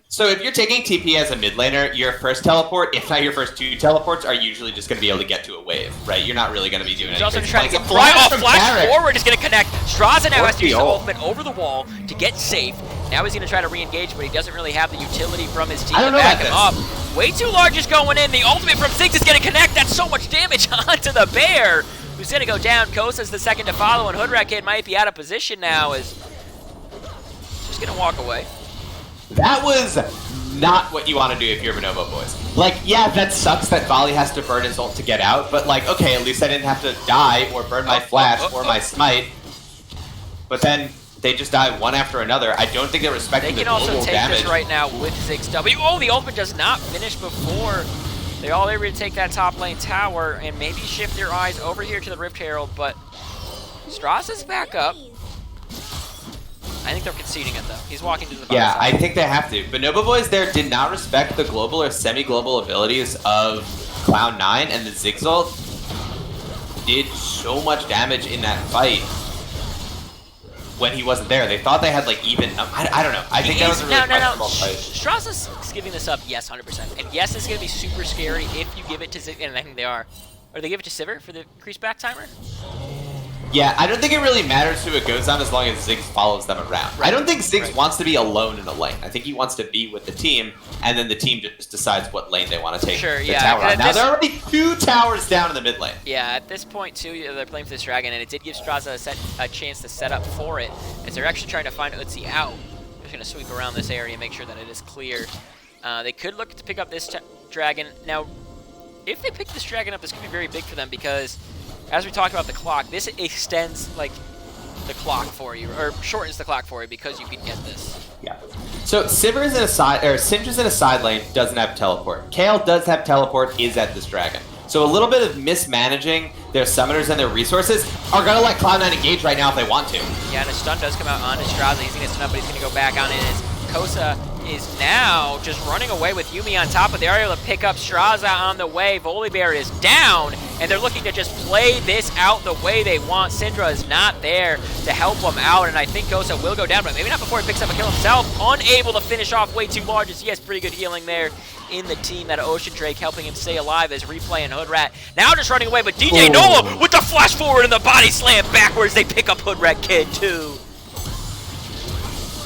So if you're taking TP as a mid laner, your first teleport, if not your first 2 teleports, are usually just going to be able to get to a wave, right? You're not really going to be doing He's anything. also trying to get from flash Carrick. forward is going to connect. Straza now has to use the Ordeal. ultimate over the wall to get safe. Now he's going to try to re-engage, but he doesn't really have the utility from his team I to don't know back about him up. Way too large is going in. The ultimate from Ziggs is going to connect. That's so much damage onto the bear, who's going to go down. Kosa's the second to follow, and Hoodrat Kid might be out of position now as just going to walk away. That was not what you want to do if you're Bonobo boys. Like, yeah, that sucks that Volley has to burn his ult to get out, but like, okay, at least I didn't have to die or burn my flash or my smite. But then they just die one after another. I don't think they're respecting They the can also global take damage. this right now with Ziggs W. Oh, the ultimate does not finish before they all able to take that top lane tower and maybe shift their eyes over here to the Rift Herald, but Straza's back up. I think they're conceding it, though. He's walking to the bottom Yeah, side. I think they have to. Bonobo boys there did not respect the global or semi-global abilities of Cloud9, and the Ziggs ult did so much damage in that fight when he wasn't there. They thought they had like even. I don't know. I think that was a really questionable fight. Straza's giving this up, yes, 100%. And yes, it's going to be super scary if you give it to Ziggs, and I think they are. Or they give it to Sivir for the increased back timer? Yeah, I don't think it really matters who it goes on as long as Ziggs follows them around. Right. I don't think Ziggs Right. wants to be alone in a lane. I think he wants to be with the team, and then the team just decides what lane they want to take Sure, the yeah, tower on. Now, this- there are already 2 towers down in the mid lane. Yeah, at this point, too, they're playing for this dragon, and it did give Straza a chance to set up for it, as they're actually trying to find Utsi out. They're just going to sweep around this area and make sure that it is clear. They could look to pick up this dragon. Now, if they pick this dragon up, this could be very big for them, because as we talked about the clock, this extends, like, the clock for you, or shortens the clock for you, because you can get this. Yeah. So Syndra's in a side lane, doesn't have teleport. Kale does have teleport, is at this dragon. So a little bit of mismanaging their summoners and their resources are gonna let Cloud9 engage right now if they want to. Yeah, and a stun does come out on Straza. He's going to stun up, but he's going to go back on it as Kosa is now just running away with Yuumi on top, but they are able to pick up Straza on the way. Volibear is down, and they're looking to just play this out the way they want. Syndra is not there to help them out, and I think Kosa will go down, but maybe not before he picks up a kill himself. Unable to finish off way too large, as he has pretty good healing there in the team. That Ocean Drake helping him stay alive as Replay and Hoodrat now just running away, but DJ Ooh. Nola with the flash forward and the body slam backwards. They pick up Hoodrat Kid too.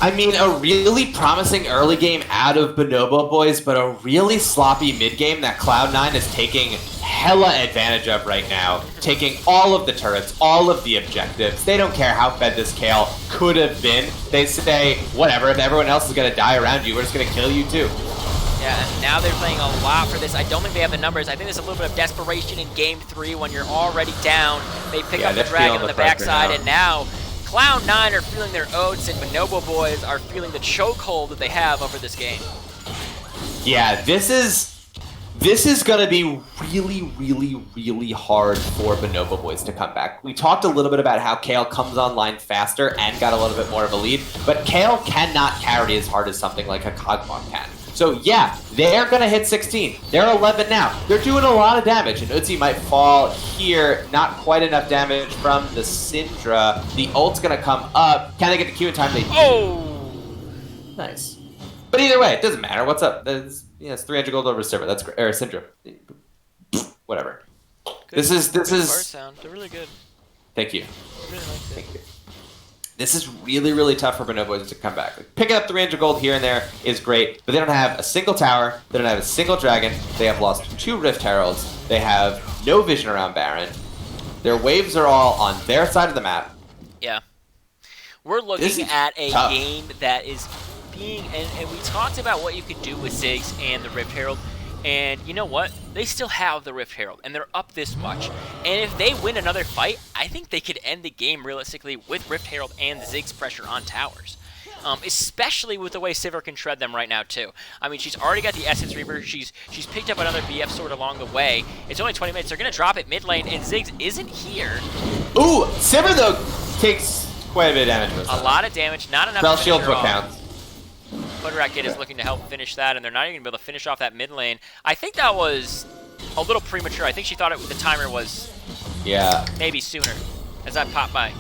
I mean, a really promising early game out of Bonobo boys, but a really sloppy mid game that Cloud9 is taking hella advantage of right now. Taking all of the turrets, all of the objectives. They don't care how fed this Kale could have been. They say, whatever, if everyone else is going to die around you, we're just going to kill you too. Yeah, and now they're playing a lot for this. I don't think they have the numbers. I think there's a little bit of desperation in Game 3 when you're already down. They pick up the they're dragon feeling on the the pressure backside, now. and now Cloud9 are feeling their oats, and Bonobo boys are feeling the chokehold that they have over this game. Yeah, this is gonna be really hard for Bonobo boys to come back. We talked a little bit about how Kale comes online faster and got a little bit more of a lead, but Kale cannot carry as hard as something like a Kog'Maw can. So yeah, they're gonna hit 16. They're 11 now. They're doing a lot of damage, and Utsi might fall here. Not quite enough damage from the Syndra. The ult's gonna come up. Can they get the Q in time? They do. Oh! Nice. But either way, it doesn't matter. What's up? It's 300 gold over Syndra. That's great. Or Syndra. Whatever. Good. This is. Bar sound. They're really good. Thank you. I really like it. Thank you. This is really tough for Bonobos to come back. Like, picking up 300 gold here and there is great, but they don't have a single tower. They don't have a single dragon. They have lost 2 Rift Heralds. They have no vision around Baron. Their waves are all on their side of the map. Yeah. We're This looking is at a tough. game that is being, and we talked about what you could do with Ziggs and the Rift Herald, and you know what? They still have the Rift Herald, and they're up this much. And if they win another fight, I think they could end the game realistically with Rift Herald and Ziggs pressure on towers. especially with the way Sivir can shred them right now, too. I mean, she's already got the Essence Reaver. She's picked up another BF sword along the way. It's only 20 minutes. They're going to drop it mid lane, and Ziggs isn't here. Ooh, Sivir, though, takes quite a bit of damage. A lot of damage, not enough Spell to shield finish her what off. counts. Footracket is looking to help finish that, and they're not even going to be able to finish off that mid lane. I think that was a little premature. I think she thought the timer was maybe sooner, as that popped by.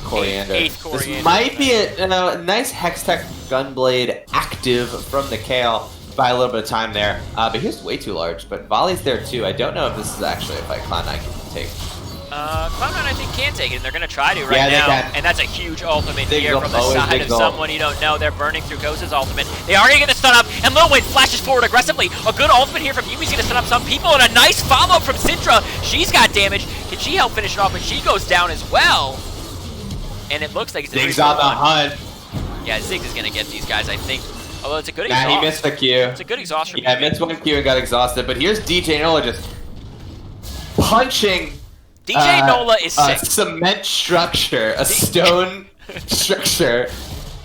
Coriander. Eighth Coriander. This might be a nice Hextech Gunblade active from the Kale. By a little bit of time there. But here's way too large. But Volley's there too. I don't know if this is actually a fight Cloud9 can take. Cloud9 I think can take it, and they're going to try to right Yeah, they now. can. And that's a huge ultimate Big here goal, from the always side big of goal. someone you don't know. They're burning through Ghost's ultimate. They are going to get the stun up, and Lil Wayne flashes forward aggressively. A good ultimate here from Yumi's going to stun up some people, and a nice follow-up from Syndra. She's got damage. Can she help finish it off? But she goes down as well. And it looks like it's a Ziggs on the 3-1. hunt. Yeah, Ziggs is going to get these guys, I think. Although it's a good Nah, exhaust. he missed the Q. It's a good exhaust from Yeah, Yumi. missed one Q and got exhausted. But here's DJ Nola just punching DJ Nola is a sick. cement structure, a stone structure,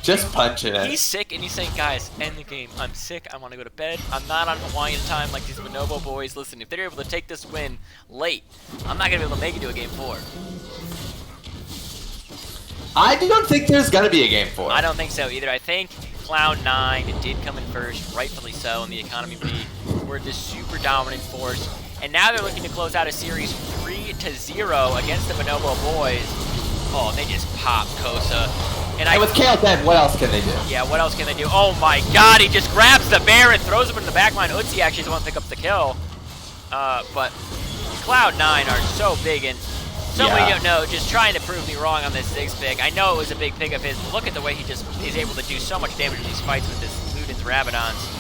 just punching it. He's sick, and he's saying, guys, end the game. I'm sick. I want to go to bed. I'm not on Hawaiian time like these Bonobo boys. Listen, if they're able to take this win late, I'm not going to be able to make it to a game 4. I don't think there's going to be a game 4. I don't think so either. I think Cloud9 did come in first, rightfully so, in the Economy League. We're this super dominant force. And now they're looking to close out a series 3-0 against the Bonobo boys. Oh, they just popped Kosa. And with Kale dead, what else can they do? Yeah, what else can they do? Oh my god, he just grabs the bear and throws him into the back line. Utsi actually is the one to pick up the kill. But Cloud9 are so big, and someone you don't know just trying to prove me wrong on this Ziggs pick. I know it was a big pick of his, but look at the way he just is able to do so much damage in these fights with his Luden's Rabadons.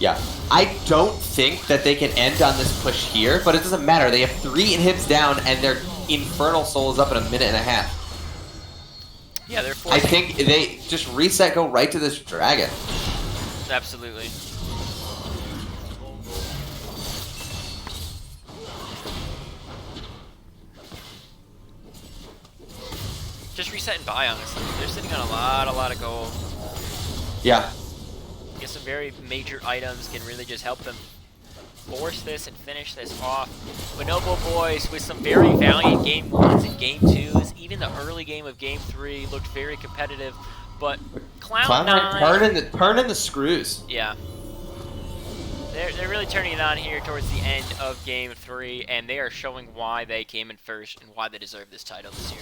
Yeah. I don't think that they can end on this push here, but it doesn't matter. They have 3 inhibs down, and their Infernal Soul is up in a minute and a half. Yeah, they're I forcing. think they just reset, go right to this dragon. Absolutely. Just reset and buy, honestly. They're sitting on a lot of gold. Yeah. Get some very major items can really just help them force this and finish this off. Bonobo boys with some very valiant game 1s and game 2s. Even the early game of game 3 looked very competitive, but Cloud9 turning the screws. Yeah. They're really turning it on here towards the end of game 3, and they are showing why they came in first and why they deserve this title this year.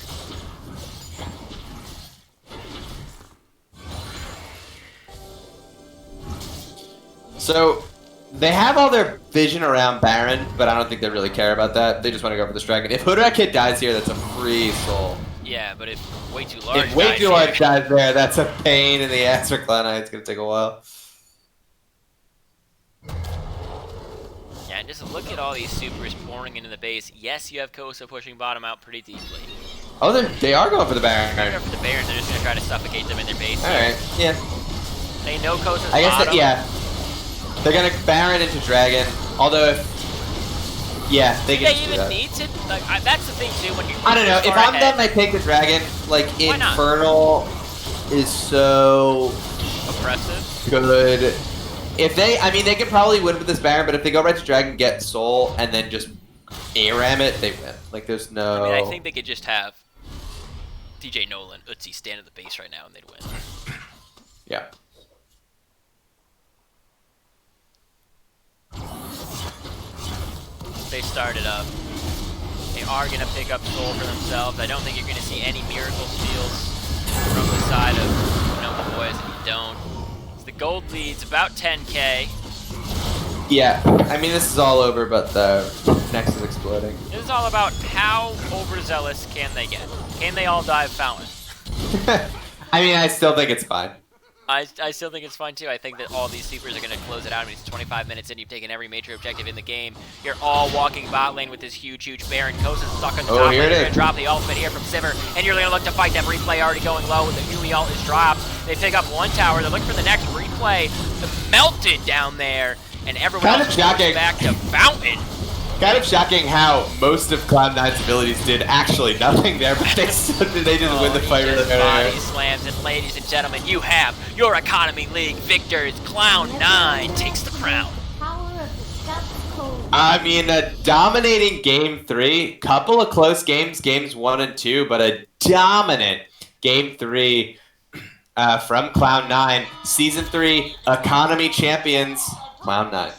So, they have all their vision around Baron, but I don't think they really care about that. They just want to go for this dragon. If Hoodrat Kid dies here, that's a free soul. Yeah, but if way too large If way dies too here- large dies there, that's a pain in the ass for Cloud9. It's going to take a while. Yeah, and just look at all these supers pouring into the base. Yes, you have Kosa pushing bottom out pretty deeply. Oh, they are going for the Baron. They're going for the Baron. They're just going to try to suffocate them in their base. Alright, yeah. They know Kosa's I guess bottom. that, yeah. They're going to Baron into Dragon, although if... Yeah, they Do can they do even that. need to? Like, that's the thing, too. When you I don't know. If I'm them, I take the Dragon. Like, Why not? Infernal is so oppressive. good. If they, I mean, they could probably win with this Baron, but if they go right to Dragon, get Soul, and then just ARAM it, they win. Like, there's no... I mean, I think they could just have DJ Nolan, Utsi stand at the base right now, and they'd win. Yeah. They started up. They are going to pick up Soul for themselves. I don't think you're going to see any miracle steals from the side of Bonobo boys if you don't. So the gold lead's about 10k. Yeah. I mean, this is all over, but the next is exploding. This is all about how overzealous can they get. Can they all dive Fountain? I mean, I still think it's fine. I still think it's fun too. I think that all these supers are going to close it out. I mean, it's 25 minutes in. You've taken every major objective in the game. You're all walking bot lane with this huge Baron. Kosa's stuck on the top lane. Here it You're going is. to drop the ultimate here from Sivir, and you're going to look to fight them. Replay already going low with the Yumi ult is dropped. They pick up one tower. They're looking for the next replay. Melted down there, and everyone Kinda else goes shocking. back to Fountain. Kind of shocking how most of Cloud9's abilities did actually nothing there, but they just win the fight with body slams. And ladies and gentlemen, you have your Economy League victors. Cloud9 takes the crown. Power of the South Pole. I mean, a dominating Game 3, couple of close games, Games 1 and 2, but a dominant Game 3 from Cloud9. Season 3, Economy Champions, Cloud9.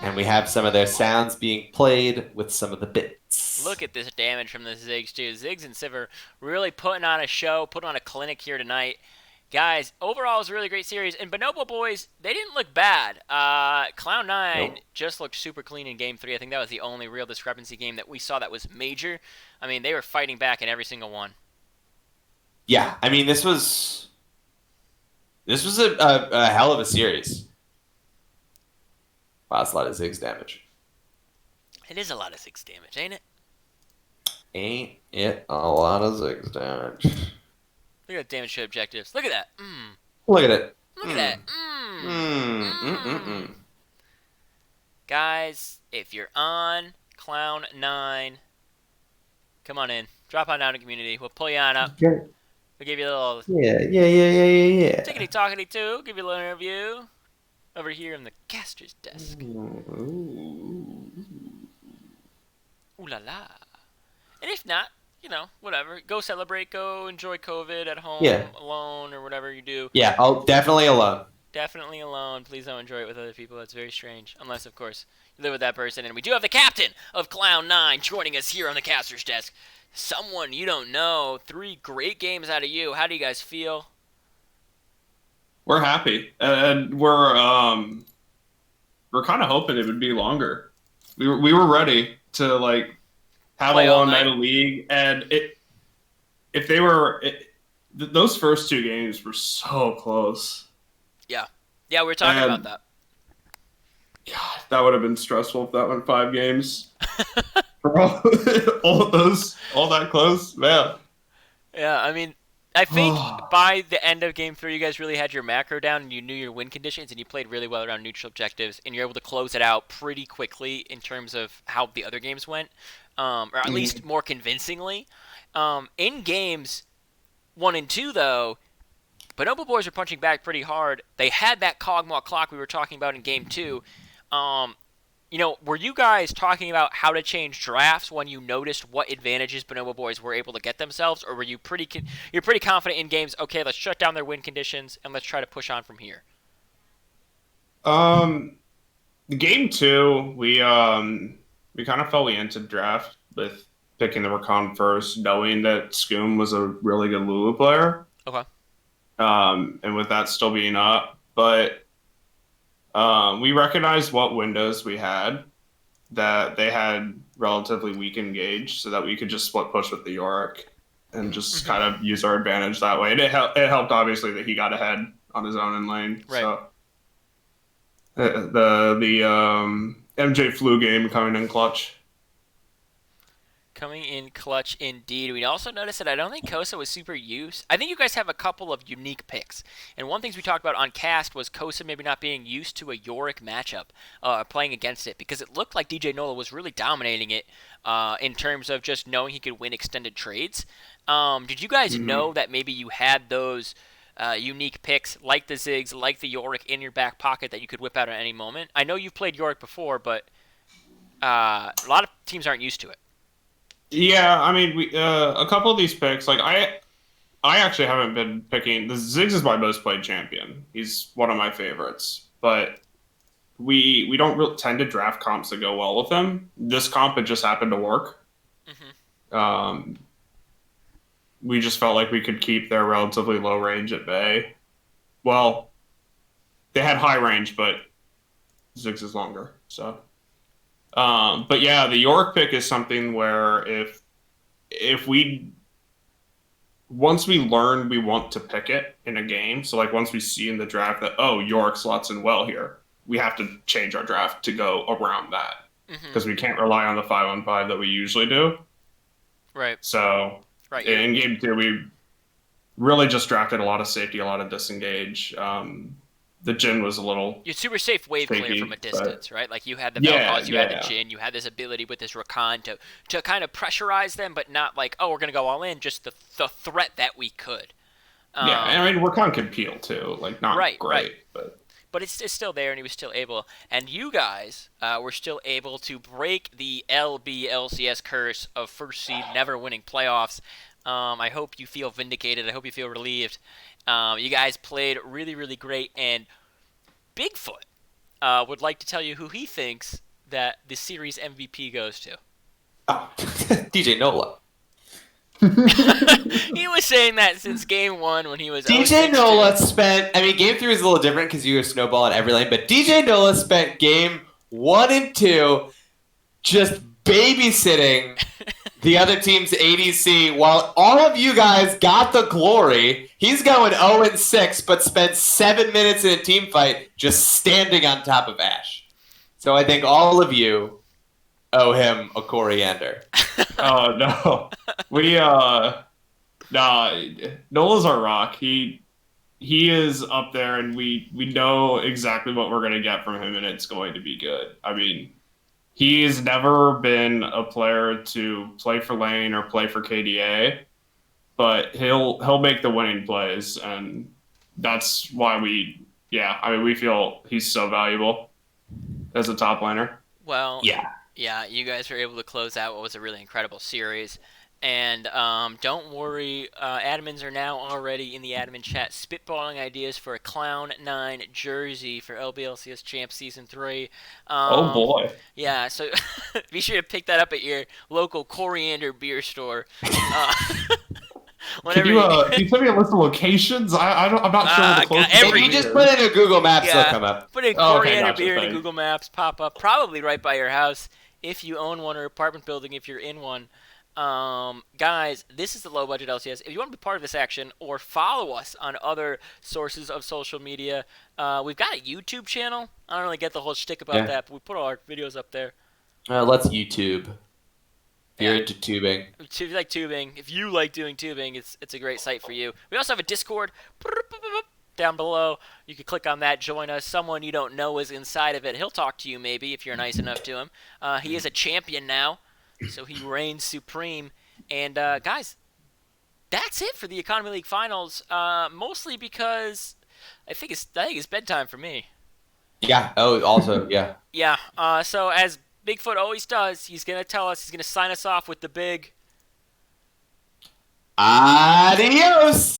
And we have some of their sounds being played with some of the bits. Look at this damage from the Ziggs, too. Ziggs and Sivir really putting on a show, putting on a clinic here tonight. Guys, overall, it was a really great series. And Bonobo boys, they didn't look bad. Cloud9 just looked super clean in Game 3. I think that was the only real discrepancy game that we saw that was major. I mean, they were fighting back in every single one. Yeah, I mean, this was a hell of a series. Wow, that's a lot of Ziggs damage. It is a lot of Ziggs damage, ain't it? Ain't it a lot of Ziggs damage? Look at that damage to objectives. Look at that. Look at it. Look at that. Guys, if you're on Cloud9, come on in. Drop on down to community. We'll pull you on up. Okay. We'll give you a little Yeah. tickety-talkity too. Give you a little interview over here in the caster's desk. Ooh la la. And if not, you know, whatever. Go celebrate. Go enjoy COVID at home, alone, or whatever you do. Yeah, definitely alone. Definitely alone. Please don't enjoy it with other people. That's very strange. Unless, of course, you live with that person. And we do have the captain of Cloud9 joining us here on the caster's desk. Someone you don't know. 3 great games out of you. How do you guys feel? We're happy, and we're kind of hoping it would be longer. We were ready to like have Play a all long night. night of league, and those first 2 games were so close. Yeah, we were talking about that. God, that would have been stressful if that went 5 games. For all that close, man. Yeah, I mean, I think by the end of Game 3, you guys really had your macro down, and you knew your win conditions, and you played really well around neutral objectives, and you're able to close it out pretty quickly in terms of how the other games went, or at least more convincingly. In Games 1 and 2, though, Bonobo boys are punching back pretty hard. They had that Cogmaw clock we were talking about in Game 2. You know, were you guys talking about how to change drafts when you noticed what advantages Bonobo boys were able to get themselves, or were you you're pretty confident in games? Okay, let's shut down their win conditions and let's try to push on from here. Game 2, we kind of fell into draft with picking the Recon first, knowing that Scoom was a really good Lulu player. Okay. And with that still being up, but we recognized what windows we had, that they had relatively weak engage, so that we could just split push with the Yorick and just kind of use our advantage that way. And it helped obviously that he got ahead on his own in lane. Right. So the MJ flu game coming in clutch. Coming in clutch indeed. We also noticed that I don't think Kosa was super used. I think you guys have a couple of unique picks. And one thing we talked about on cast was Kosa maybe not being used to a Yorick matchup, playing against it, because it looked like DJ Nola was really dominating it in terms of just knowing he could win extended trades. Did you guys know that maybe you had those unique picks like the Ziggs, like the Yorick in your back pocket that you could whip out at any moment? I know you've played Yorick before, but a lot of teams aren't used to it. Yeah, I mean, we a couple of these picks, like I actually haven't been picking. The Ziggs is my most played champion. He's one of my favorites, but we don't really tend to draft comps that go well with him. This comp, it just happened to work. We just felt like we could keep their relatively low range at bay. Well, they had high range, but Ziggs is longer, so. But yeah, the Yorick pick is something where if we once we learn we want to pick it in a game, so like once we see in the draft that Yorick slots in well here, we have to change our draft to go around that because we can't rely on the 5-on-5 that we usually do. Right. So in game 2 we really just drafted a lot of safety, a lot of disengage. the Jin was a little You're super safe wave clear shaky, from a but distance, right? Like you had the yeah, Vel'Koz, you had the yeah, Jhin, you had this ability with this Rakan to kind of pressurize them, but not like, oh, we're gonna go all in. Just the threat that we could. yeah. And I mean, Rakan can peel too, like not Right, right. great, but But it's still there, and he was still able. And you guys were still able to break the LBLCS curse of first seed never winning playoffs. I hope you feel vindicated. I hope you feel relieved. You guys played really, really great, and Bigfoot would like to tell you who he thinks that the series MVP goes to. Oh, DJ Nola. He was saying that since game one when he was DJ 0-16. Nola spent. I mean, game 3 is a little different because you were snowball at every lane, but DJ Nola spent game 1 and 2 just babysitting the other team's ADC while all of you guys got the glory. He's going 0 and 6, but spent 7 minutes in a team fight just standing on top of Ashe. So I think all of you owe him a coriander. oh no, we nah, Nola's our rock. He is up there, and we know exactly what we're gonna get from him, and it's going to be good. I mean, he's never been a player to play for lane or play for KDA, but he'll make the winning plays, and that's why we feel he's so valuable as a top laner. Well, Yeah. yeah, you guys were able to close out what was a really incredible series. And don't worry, admins are now already in the admin chat spitballing ideas for a Clown 9 jersey for LBLCS Champ Season 3. Oh boy. Yeah, so be sure to pick that up at your local coriander beer store. Can you send me a list of locations? I'm not sure where the closest every- If one you just is. put it in Google Maps, Yeah. it'll come up. Put in Oh, okay, coriander gotcha, beer into thanks. Google Maps, pop up, probably right by your house if you own one, or apartment building if you're in one. Guys, this is the Low Budget LCS. If you want to be part of this action or follow us on other sources of social media, we've got a YouTube channel. I don't really get the whole shtick about Yeah. that, but we put all our videos up there. Let's YouTube. If you're Yeah. into tubing. If you like tubing, if you like doing tubing, it's a great site for you. We also have a Discord down below. You can click on that, join us. Someone you don't know is inside of it. He'll talk to you maybe if you're nice enough to him. He is a champion now, so he reigns supreme. And guys, that's it for the Economy League Finals. Mostly because I think it's bedtime for me. Yeah. Oh, also, yeah. Yeah. So as Bigfoot always does, he's gonna tell us. He's gonna sign us off with the big. Adios!